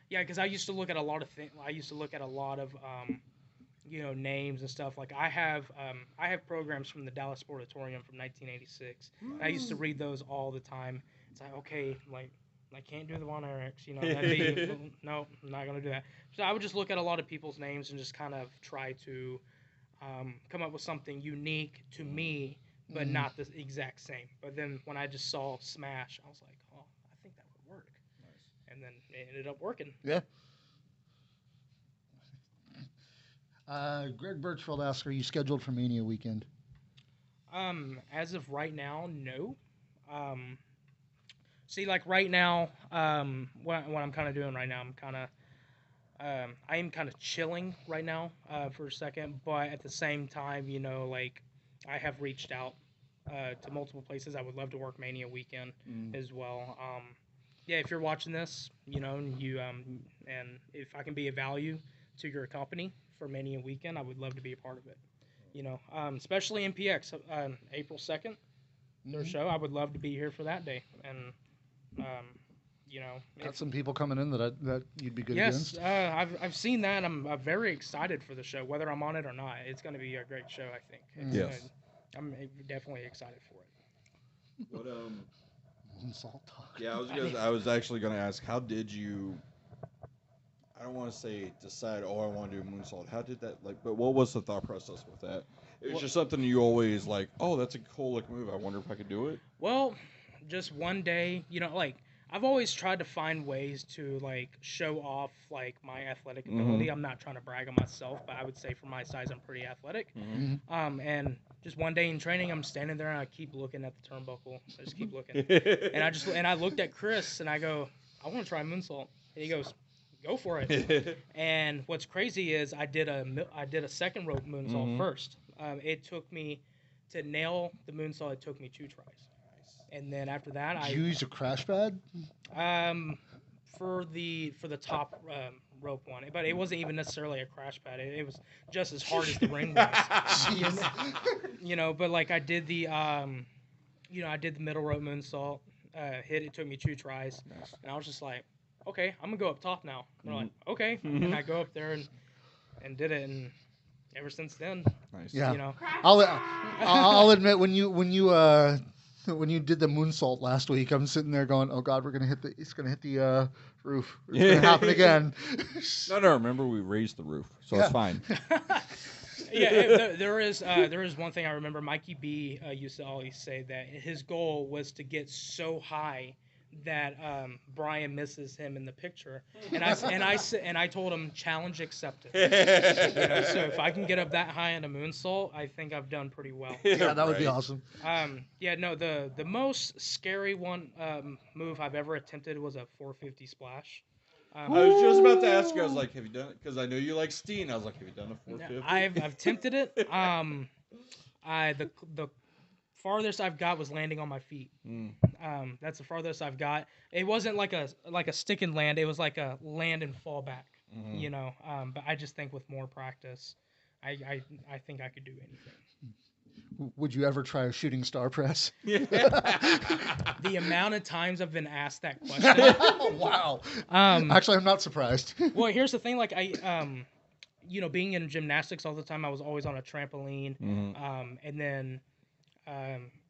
C: Because I used to look at a lot of things. I used to look at a lot of names and stuff. Like I have programs from the Dallas Sportatorium from 1986. I used to read those all the time. It's like, okay, like I can't do the Von Erichs, no, I'm not gonna do that. So I would just look at a lot of people's names and just kind of try to come up with something unique to me, but not the exact same. But then when I just saw Smash, I was like, oh, I think that would work. Nice. And then it ended up working.
A: Yeah. Greg Birchfield asks, are you scheduled for Mania weekend?
C: As of right now, no. Like right now, what I'm kind of doing right now, I am kind of chilling right now for a second, but at the same time, I have reached out to multiple places. I would love to work Mania weekend as well. If you're watching this, and if I can be of value to your company for Mania weekend, I would love to be a part of it. Especially MPX, April 2nd, their show. I would love to be here for that day, and
A: got some people coming in that you'd be good
C: against.
A: Yes,
C: I've seen that. I'm very excited for the show, whether I'm on it or not. It's going to be a great show, I think.
B: Yes,
C: I'm definitely excited for it.
B: What
A: Moonsault talk.
B: Yeah, I was actually going to ask, how did you? I don't want to say decide. Oh, I want to do moonsault. How did that but what was the thought process with that? It was just something you always like. Oh, that's a cool move. I wonder if I could do it.
C: Well, just one day, I've always tried to find ways to show off my athletic ability. I'm not trying to brag on myself, but I would say for my size, I'm pretty athletic. And just one day in training, I'm standing there and I keep looking at the turnbuckle. I just keep looking, and I looked at Chris and I go, I want to try moonsault, and he goes, go for it. And what's crazy is I did a second rope moonsault first. It took me to nail the moonsault. It took me 2 tries. And then after that,
A: Did you use a crash pad?
C: For the top rope one, but it wasn't even necessarily a crash pad. It was just as hard as the ring was. But I did the I did the middle rope moonsault. It took me 2 tries, and I was just like, okay, I'm gonna go up top now. And they're like, okay, and I go up there and did it, and ever since then,
B: nice.
A: Yeah. I'll admit when you when you did the moonsault last week, I'm sitting there going, "Oh God, it's gonna hit the roof. It's gonna happen again."
B: No, remember we raised the roof, so
A: Yeah.
B: it's fine.
C: There is one thing I remember. Mikey B used to always say that his goal was to get so high that Brian misses him in the picture, and I told him challenge accepted. So if I can get up that high in a moonsault, I think I've done pretty well.
A: Yeah, that would be awesome.
C: The most scary one move I've ever attempted was a 450 splash.
B: I was just about to ask you. I was like, "Have you done it?" Because I know you like Steen. I was like, "Have you done a 450?"
C: I've attempted it. The farthest I've got was landing on my feet. That's the farthest I've got. It wasn't like a stick and land. It was like a land and fall back. But I just think with more practice, I think I could do anything.
A: Would you ever try a shooting star press?
C: The amount of times I've been asked that question.
A: Wow. Actually, I'm not surprised.
C: Well, here's the thing. Like being in gymnastics all the time, I was always on a trampoline. And then,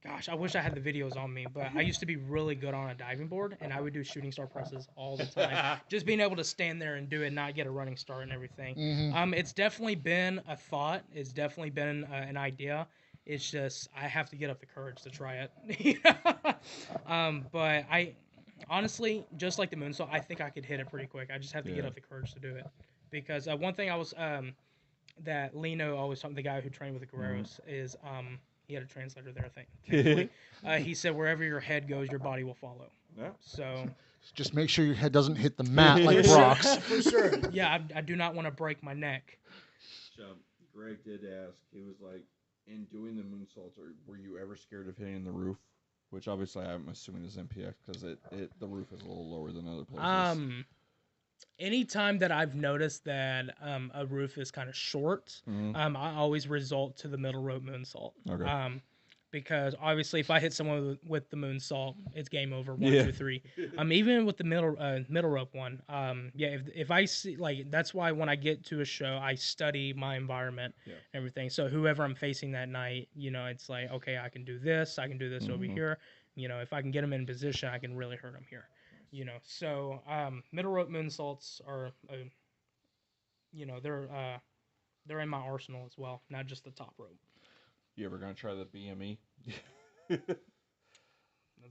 C: gosh, I wish I had the videos on me, but I used to be really good on a diving board, and I would do shooting star presses all the time. Just being able to stand there and do it, not get a running start and everything. It's definitely been a thought. It's definitely been an idea. It's just I have to get up the courage to try it. But I honestly, just like the moonsault, I think I could hit it pretty quick. I just have to get up the courage to do it. Because one thing I was that Lino always told me, the guy who trained with the Guerreros, is he had a translator there, I think. He said, wherever your head goes, your body will follow.
B: Yeah.
C: So
A: just make sure your head doesn't hit the mat like Brock's.
C: For sure. Yeah, I do not want to break my neck.
B: So Greg did ask. He was like, in doing the moonsaults, were you ever scared of hitting the roof? Which obviously I'm assuming is MPX because the roof is a little lower than other places.
C: Anytime that I've noticed that a roof is kind of short, I always resort to the middle rope moonsault.
B: Okay.
C: Because obviously, if I hit someone with the moonsault, it's game over. 1, 2, 3. Even with the middle rope one, if I see, like, that's why when I get to a show, I study my environment, and everything. So whoever I'm facing that night, it's like, okay, I can do this over here. If I can get them in position, I can really hurt them here. So middle rope moonsaults are, they're in my arsenal as well, not just the top rope.
B: You ever gonna try the BME?
C: That's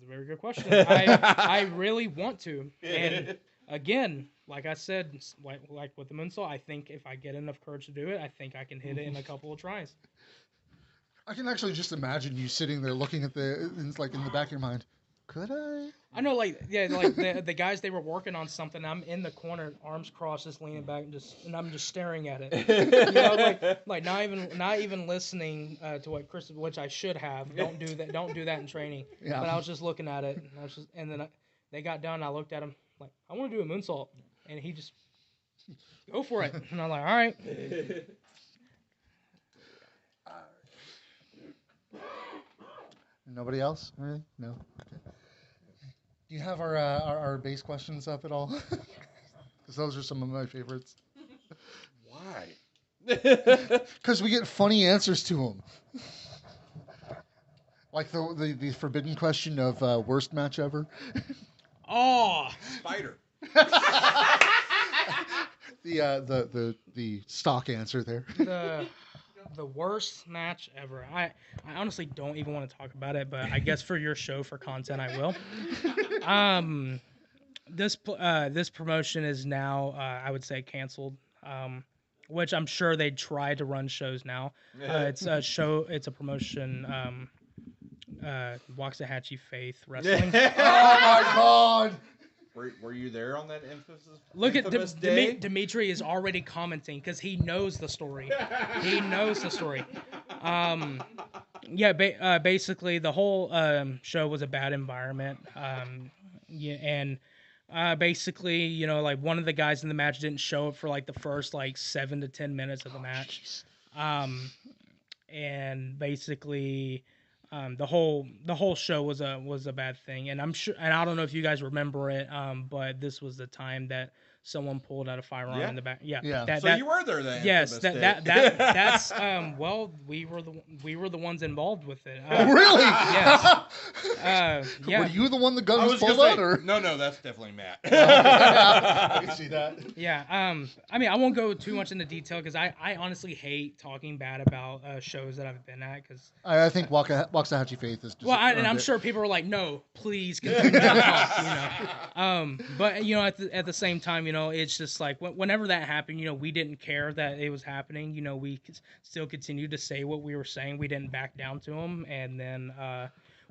C: a very good question. I really want to, and again, like I said, like with the moonsault, I think if I get enough courage to do it, I think I can hit it in a couple of tries.
A: I can actually just imagine you sitting there looking at it's like in the back of your mind. Could I?
C: I know, the guys, they were working on something. I'm in the corner, arms crossed, just leaning back, and I'm just staring at it. Like not even listening to what Chris, which I should have. Don't do that. Don't do that in training. Yeah. But I was just looking at it, and then they got done. I looked at him like, I want to do a moonsault, and he just go for it. And I'm like, all right.
A: Nobody else? Really? No. Okay. Do you have our base questions up at all? Because those are some of my favorites.
B: Why?
A: Because we get funny answers to them. Like the forbidden question of worst match ever.
C: Oh,
B: Spider.
A: The stock answer there.
C: The worst match ever. I honestly don't even want to talk about it, but I guess for your show, for content, I will. This promotion is now, I would say, canceled. Which I'm sure they try to run shows now. It's a promotion. Waxahachie Faith Wrestling.
A: Oh my God.
B: Were you there on that emphasis?
C: Look at Dimitri is already commenting because he knows the story. He knows the story. Basically the whole show was a bad environment. Basically, like one of the guys in the match didn't show up for like the first 7 to 10 minutes of the match. And basically the whole show was a bad thing, and I'm sure, and I don't know if you guys remember it, but this was the time that someone pulled out a firearm
B: Yeah.
C: in the back. Yeah.
A: Yeah.
B: So you were there then.
C: Yes,
B: for this
C: that's
B: day.
C: well, we were the ones involved with it.
A: Really?
C: Yes. Yeah.
A: Were you the one the gun
B: I
A: was
B: was gonna
A: pulled
B: say,
A: out, or?
B: no, that's definitely Matt.
A: I can see that.
C: Yeah. I mean, I won't go too much into detail because I honestly hate talking bad about shows that I've been at because.
A: I think Waxahachie Faith is just.
C: Well, and
A: earned
C: I'm
A: it.
C: sure people are like, no, please continue to talk, you know. But you know, at the same time, you know, it's just like whenever that happened, you know, we didn't care that it was happening. You know, we still continued to say what we were saying. We didn't back down to them, and then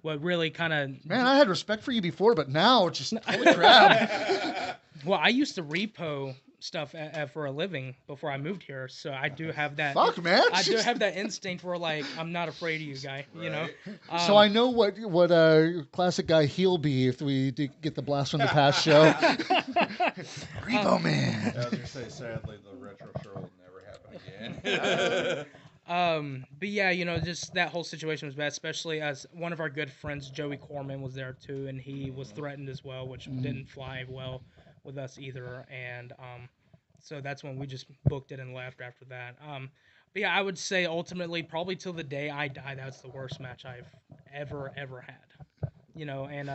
C: what really kind of
A: Man, I had respect for you before, but now it's just holy crap.
C: well, I used to repo stuff for a living before I moved here, so I do have that.
A: Fuck, man.
C: I do have that instinct where like I'm not afraid of you, guy. You know.
A: So I know what classic guy he'll be if we get the Blast from the Past show. Repo Man.
B: I was gonna say, sadly, the retro show will never happen again.
C: But yeah, you know, just that whole situation was bad, especially as one of our good friends, Joey Corman, was there too, and he was threatened as well, which didn't fly well with us either. And so that's when we just booked it and left after that. But yeah, I would say ultimately, probably till the day I die, that's the worst match I've ever had. You know, and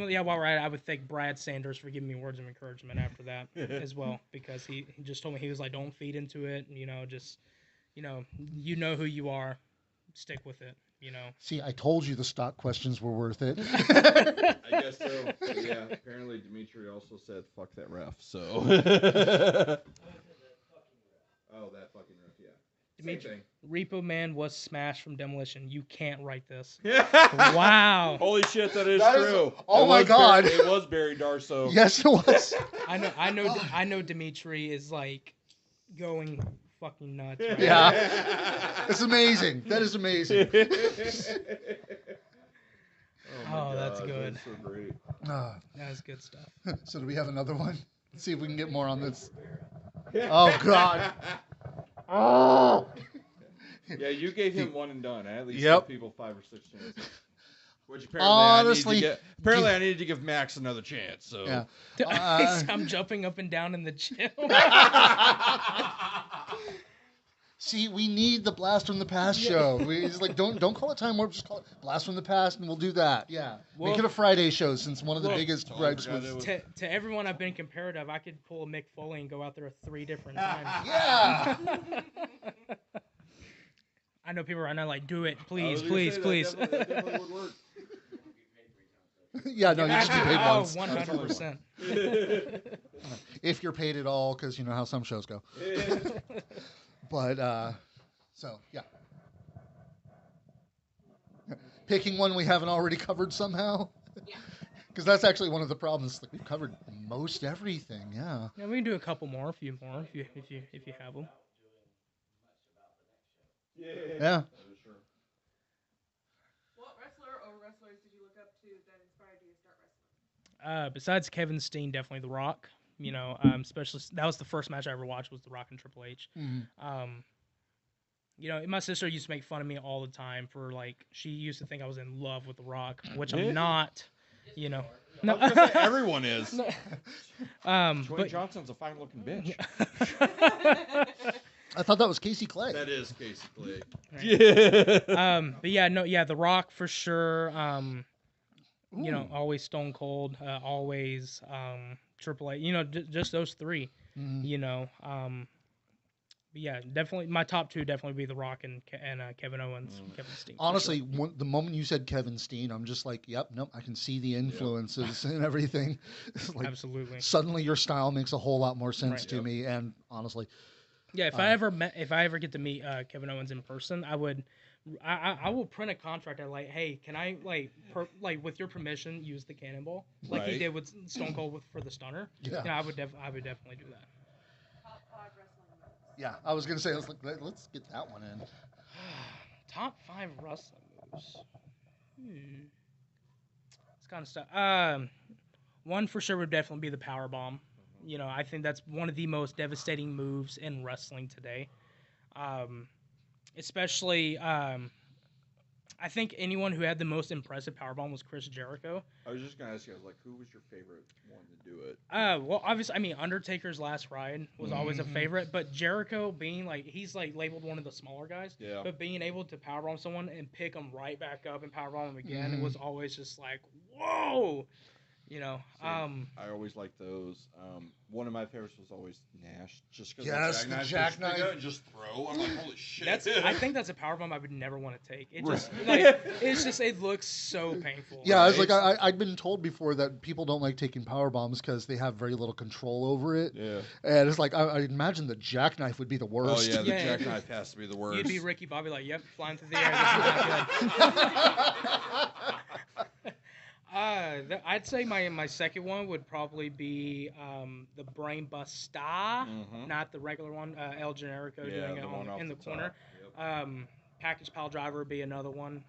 C: yeah, while we're at it, I would thank Brad Sanders for giving me words of encouragement after that as well, because he just told me, he was like, don't feed into it, you know, just. You know who you are, stick with it, you know.
A: See, I told you the stock questions were worth it.
B: I guess so. But yeah, apparently Dimitri also said, fuck that ref, so. Oh, that fucking ref, yeah.
C: Dimitri, Repo Man was smashed from Demolition. You can't write this.
B: Yeah.
C: Wow.
B: Holy shit, that is
A: That is-
B: true.
A: oh
B: It
A: my
B: was
A: God.
B: It was Barry Darso.
A: Yes, it was.
C: I know Dimitri is like going fucking nuts. Right?
A: Yeah. It's amazing. That is amazing.
C: Oh, that's good.
B: That's so great.
C: That's good stuff.
A: So do we have another one? Let's see if we can get more on this. Oh, God. Oh.
B: Yeah, you gave him one and done. I at least
A: Yep.
B: gave people 5 or 6 chances. Which
A: Honestly,
B: apparently I need to give Max another chance. So
A: Yeah.
C: I'm jumping up and down in the gym.
A: See, we need the Blast from the Past show. It's like, don't call it Time Warp, just call it Blast from the Past, and we'll do that. Yeah.
C: Well-
A: Make it a Friday show, since one of the
C: Well,
A: biggest
B: totally
A: gripes
B: forgot
A: was...
B: it
C: to everyone I've been compared of, I could pull a Mick Foley and go out there 3 different times.
A: Yeah.
C: I know people right now like, do it,
B: I
C: please,
B: was gonna
C: please,
B: say,
C: please.
B: That definitely would work.
A: Yeah, no, you just be paid
C: Oh,
A: once.
C: 100%.
A: If you're paid at all, because you know how some shows go. But, so, yeah. Picking one we haven't already covered somehow.
D: Yeah.
A: Because that's actually one of the problems. Like, we've covered most everything, yeah.
C: Yeah, we can do a couple more, a few more, if you have them.
A: Yeah.
D: What wrestler or wrestlers did you look up to that inspired you to start wrestling?
C: Besides Kevin Steen, definitely The Rock. You know, especially that was the first match I ever watched, was The Rock and Triple H.
A: Mhm.
C: You know, my sister used to make fun of me all the time for like, she used to think I was in love with The Rock, which I'm not. You know,
B: I was gonna say, everyone is.
C: but
B: Dwayne Johnson's a fine looking bitch.
A: I thought that was Casey Clay.
B: That is Casey Clay.
C: Right. But yeah, no, yeah, The Rock for sure. You know, always Stone Cold, always Triple H. You know, just those 3.
A: Mhm.
C: You know, but yeah, definitely my top 2 definitely be The Rock and Kevin Owens, Kevin Steen. for
A: Honestly,
C: sure.
A: the moment you said Kevin Steen, I'm just like, yep, nope, I can see the influences and everything. It's like,
C: Absolutely.
A: suddenly your style makes a whole lot more sense
C: Right.
A: to me. And honestly,
C: Yeah, if I ever get to meet Kevin Owens in person, I will print a contract. I like, hey, can I like with your permission use the cannonball like he
B: Right.
C: did with Stone Cold for the stunner?
A: Yeah.
C: I would definitely do that.
D: Top 5 wrestling moves.
A: yeah, I was going to say, let's get that one in.
C: Top 5 wrestling moves. It's kind of stuff. One for sure would definitely be the power bomb. You know, I think that's one of the most devastating moves in wrestling today. Especially, I I think anyone who had the most impressive powerbomb was Chris Jericho.
B: I was just gonna ask you guys, like, who was your favorite one to do it?
C: Well, obviously, I mean, Undertaker's last ride was always a favorite, but Jericho being like, he's like labeled one of the smaller guys,
B: Yeah.
C: but being able to powerbomb someone and pick them right back up and powerbomb them again, it was always just like, whoa, you know.
B: I always liked those. One of my favorites was always Nash, just because
A: Yes, the jackknife.
B: and just throw. I'm like, holy shit.
C: I think that's a powerbomb I would never want to take. It just it looks so painful.
A: Yeah, I was like, I'd been told before that people don't like taking power bombs because they have very little control over it.
B: Yeah.
A: And it's like, I imagine the jackknife would be the
B: Oh
A: worst.
B: yeah, the
C: Yeah.
B: jackknife has to be the worst.
C: You'd be Ricky Bobby like, yep, flying through the air. This is not good. I'd say my second one would probably be the Brain Buster, not the regular one. El Generico doing it in the corner.
B: Yep.
C: Package Pile Driver would be another one.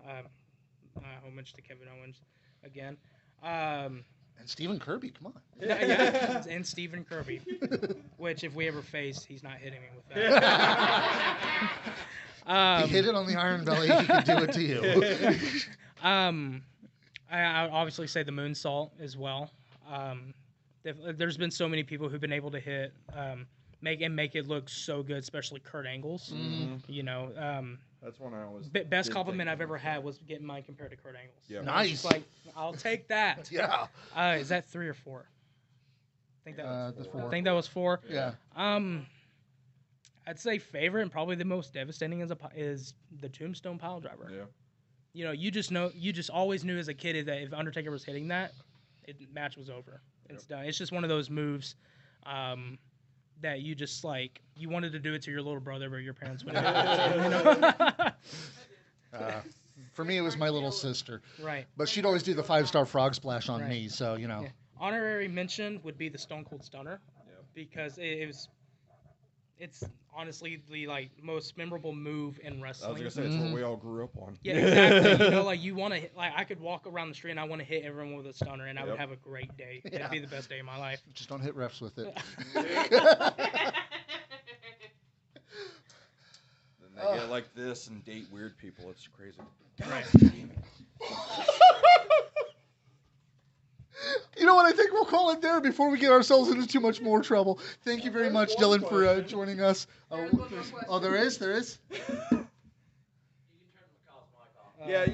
C: Homage to Kevin Owens again.
A: And Stephen Kirby, come on.
C: Yeah, and Stephen Kirby, which if we ever face, he's not hitting me with that.
A: He hit it on the Iron Belly, he could do it to you.
C: I would obviously say the moonsault as well. There's been so many people who've been able to hit, make it look so good, especially Kurt Angle's. You know,
B: That's one I always.
C: best
B: did
C: compliment
B: think
C: I've ever
B: of.
C: had was getting mine compared to Kurt Angle's.
B: Yeah.
A: Nice.
C: Just like, I'll take that.
A: Yeah.
C: Is that 3 or 4? I think that was
A: That's
C: 4. I
A: 4.
C: think that was 4.
A: Yeah.
C: I'd say favorite and probably the most devastating is the Tombstone Pile Driver.
B: Yeah.
C: You know, you just always knew as a kid that if Undertaker was hitting that, match was over. It's done. It's just one of those moves that you just like, you wanted to do it to your little brother, but your parents wouldn't. You know?
A: For me, it was my little sister.
C: Right.
A: But she'd always do the 5-star frog splash on
C: Right.
A: me, so, you know.
C: Yeah. Honorary mention would be the Stone Cold Stunner, because it's honestly the most memorable move in
B: I
C: wrestling.
B: was gonna say it's what we all grew up on.
C: Yeah, exactly. You know, like you want to I could walk around the street and I want to hit everyone with a stunner, and I would
B: Yep.
C: have a great day.
A: Yeah.
C: It'd be the best day of my life.
A: Just don't hit refs with it.
B: Then they get like this and date weird people. It's crazy.
C: Right.
A: You know what? I think we'll call it there before we get ourselves into too much more trouble. Thank you very much, Dylan, for joining us. There is?
E: You can turn McCall's mic off.
B: Yeah.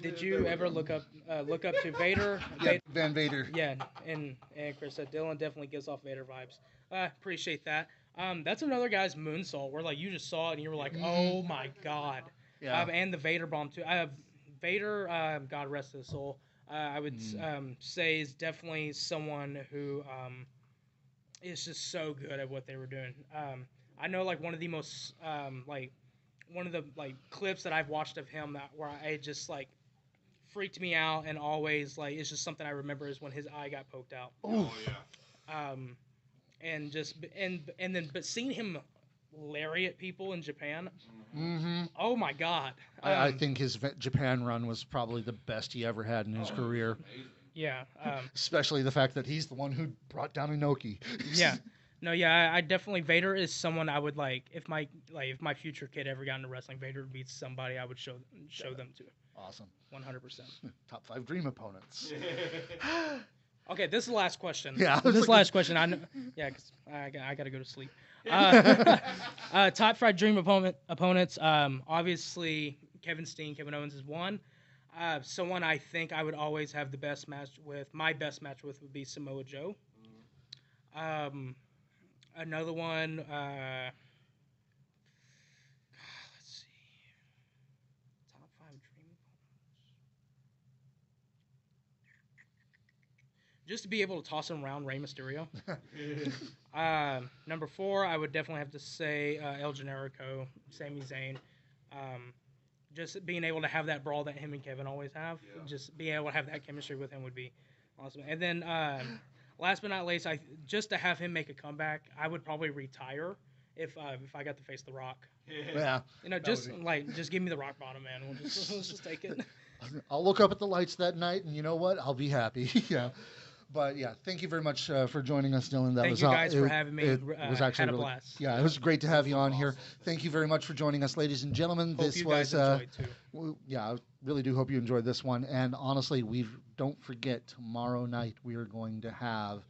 C: Did you ever look up to Vader?
A: Yeah, Van Vader.
C: Yeah, and Chris said Dylan definitely gives off Vader vibes. Appreciate that. That's another guy's moonsault where like you just saw it and you were like, oh my god.
A: Yeah.
C: And the Vader bomb too. Vader, God rest his soul. I would say is definitely someone who is just so good at what they were doing. I know like one of the most one of the clips that I've watched of him where I just like freaked me out and always like it's just something I remember is when his eye got poked out.
A: Oh
B: yeah.
C: But seeing him lariat people in Japan,
A: Mm-hmm.
C: oh my god!
A: I think his Japan run was probably the best he ever had in his career.
C: Yeah.
A: Especially the fact that he's the one who brought down Inoki.
C: Yeah. No, yeah, I definitely Vader is someone I would like if my future kid ever got into wrestling, Vader would be somebody I would show them to.
A: Awesome.
C: 100%.
A: Top 5 dream opponents.
C: Okay, this is the last question.
A: Yeah,
C: This is the last question. I know, yeah, 'cause I got to go to sleep. Top 5 dream opponents. Obviously, Kevin Steen, Kevin Owens is one. Someone I think I would always have the best match with. My best match with would be Samoa Joe. Another one. Let's see. Top 5 dream opponents. Just to be able to toss him around, Rey Mysterio. Number 4, I would definitely have to say El Generico, Sami Zayn. Just being able to have that brawl that him and Kevin always have. Yeah. Just being able to have that chemistry with him would be awesome. And then last but not least, just to have him make a comeback, I would probably retire if I got to face The Rock.
A: Yeah.
C: You know, just give me the rock bottom, man. Let's just take it.
A: I'll look up at the lights that night, and you know what? I'll be happy. Yeah. But yeah, thank you very much for joining us, Dylan. That
C: Thank
A: was
C: you guys for having me.
A: It was actually
C: had a
A: really,
C: blast.
A: yeah, it was great to have you on here. Thank you very much for joining us, ladies and gentlemen.
C: Hope
A: this
C: you
A: was
C: guys enjoyed too.
A: yeah, I really do hope you enjoyed this one. And honestly, don't forget tomorrow night we are going to have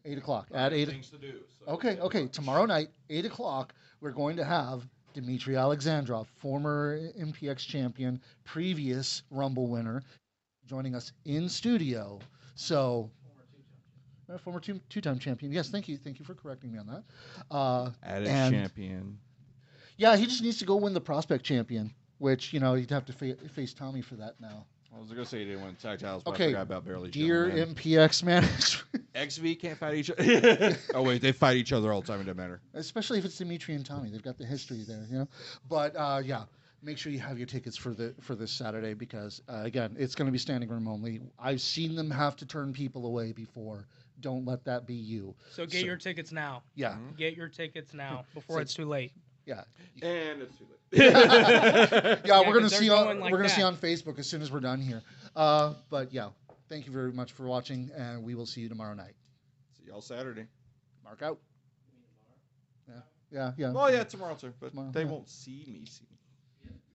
A: 8 o'clock at 8.
B: Things to do. So
A: Okay. Tomorrow night, 8 o'clock, we're going to have Dmitry Alexandrov, former MPX champion, previous Rumble winner, joining us in studio. So, former two-time champion. Yes, thank you for correcting me on that.
B: Added champion.
A: Yeah, he just needs to go win the prospect champion, which he'd have to face Tommy for that now.
B: I was gonna say he didn't win tag titles, but
A: Okay,
B: I forgot about barely.
A: dear MPX management.
B: XV can't fight each other. Oh wait, they fight each other all the time. It doesn't matter.
A: Especially if it's Dimitri and Tommy, they've got the history there, But yeah, make sure you have your tickets for this Saturday because again, it's going to be standing room only. I've seen them have to turn people away before. Don't let that be you.
C: So get your tickets now.
A: Yeah.
C: Get your tickets now before it's too late.
A: Yeah.
B: And it's too late.
A: Yeah, we're gonna see on Facebook as soon as we're done here. But yeah, thank you very much for watching, and we will see you tomorrow night.
B: See y'all Saturday.
A: Mark out. Yeah.
B: Well, yeah, tomorrow too, but they won't see me.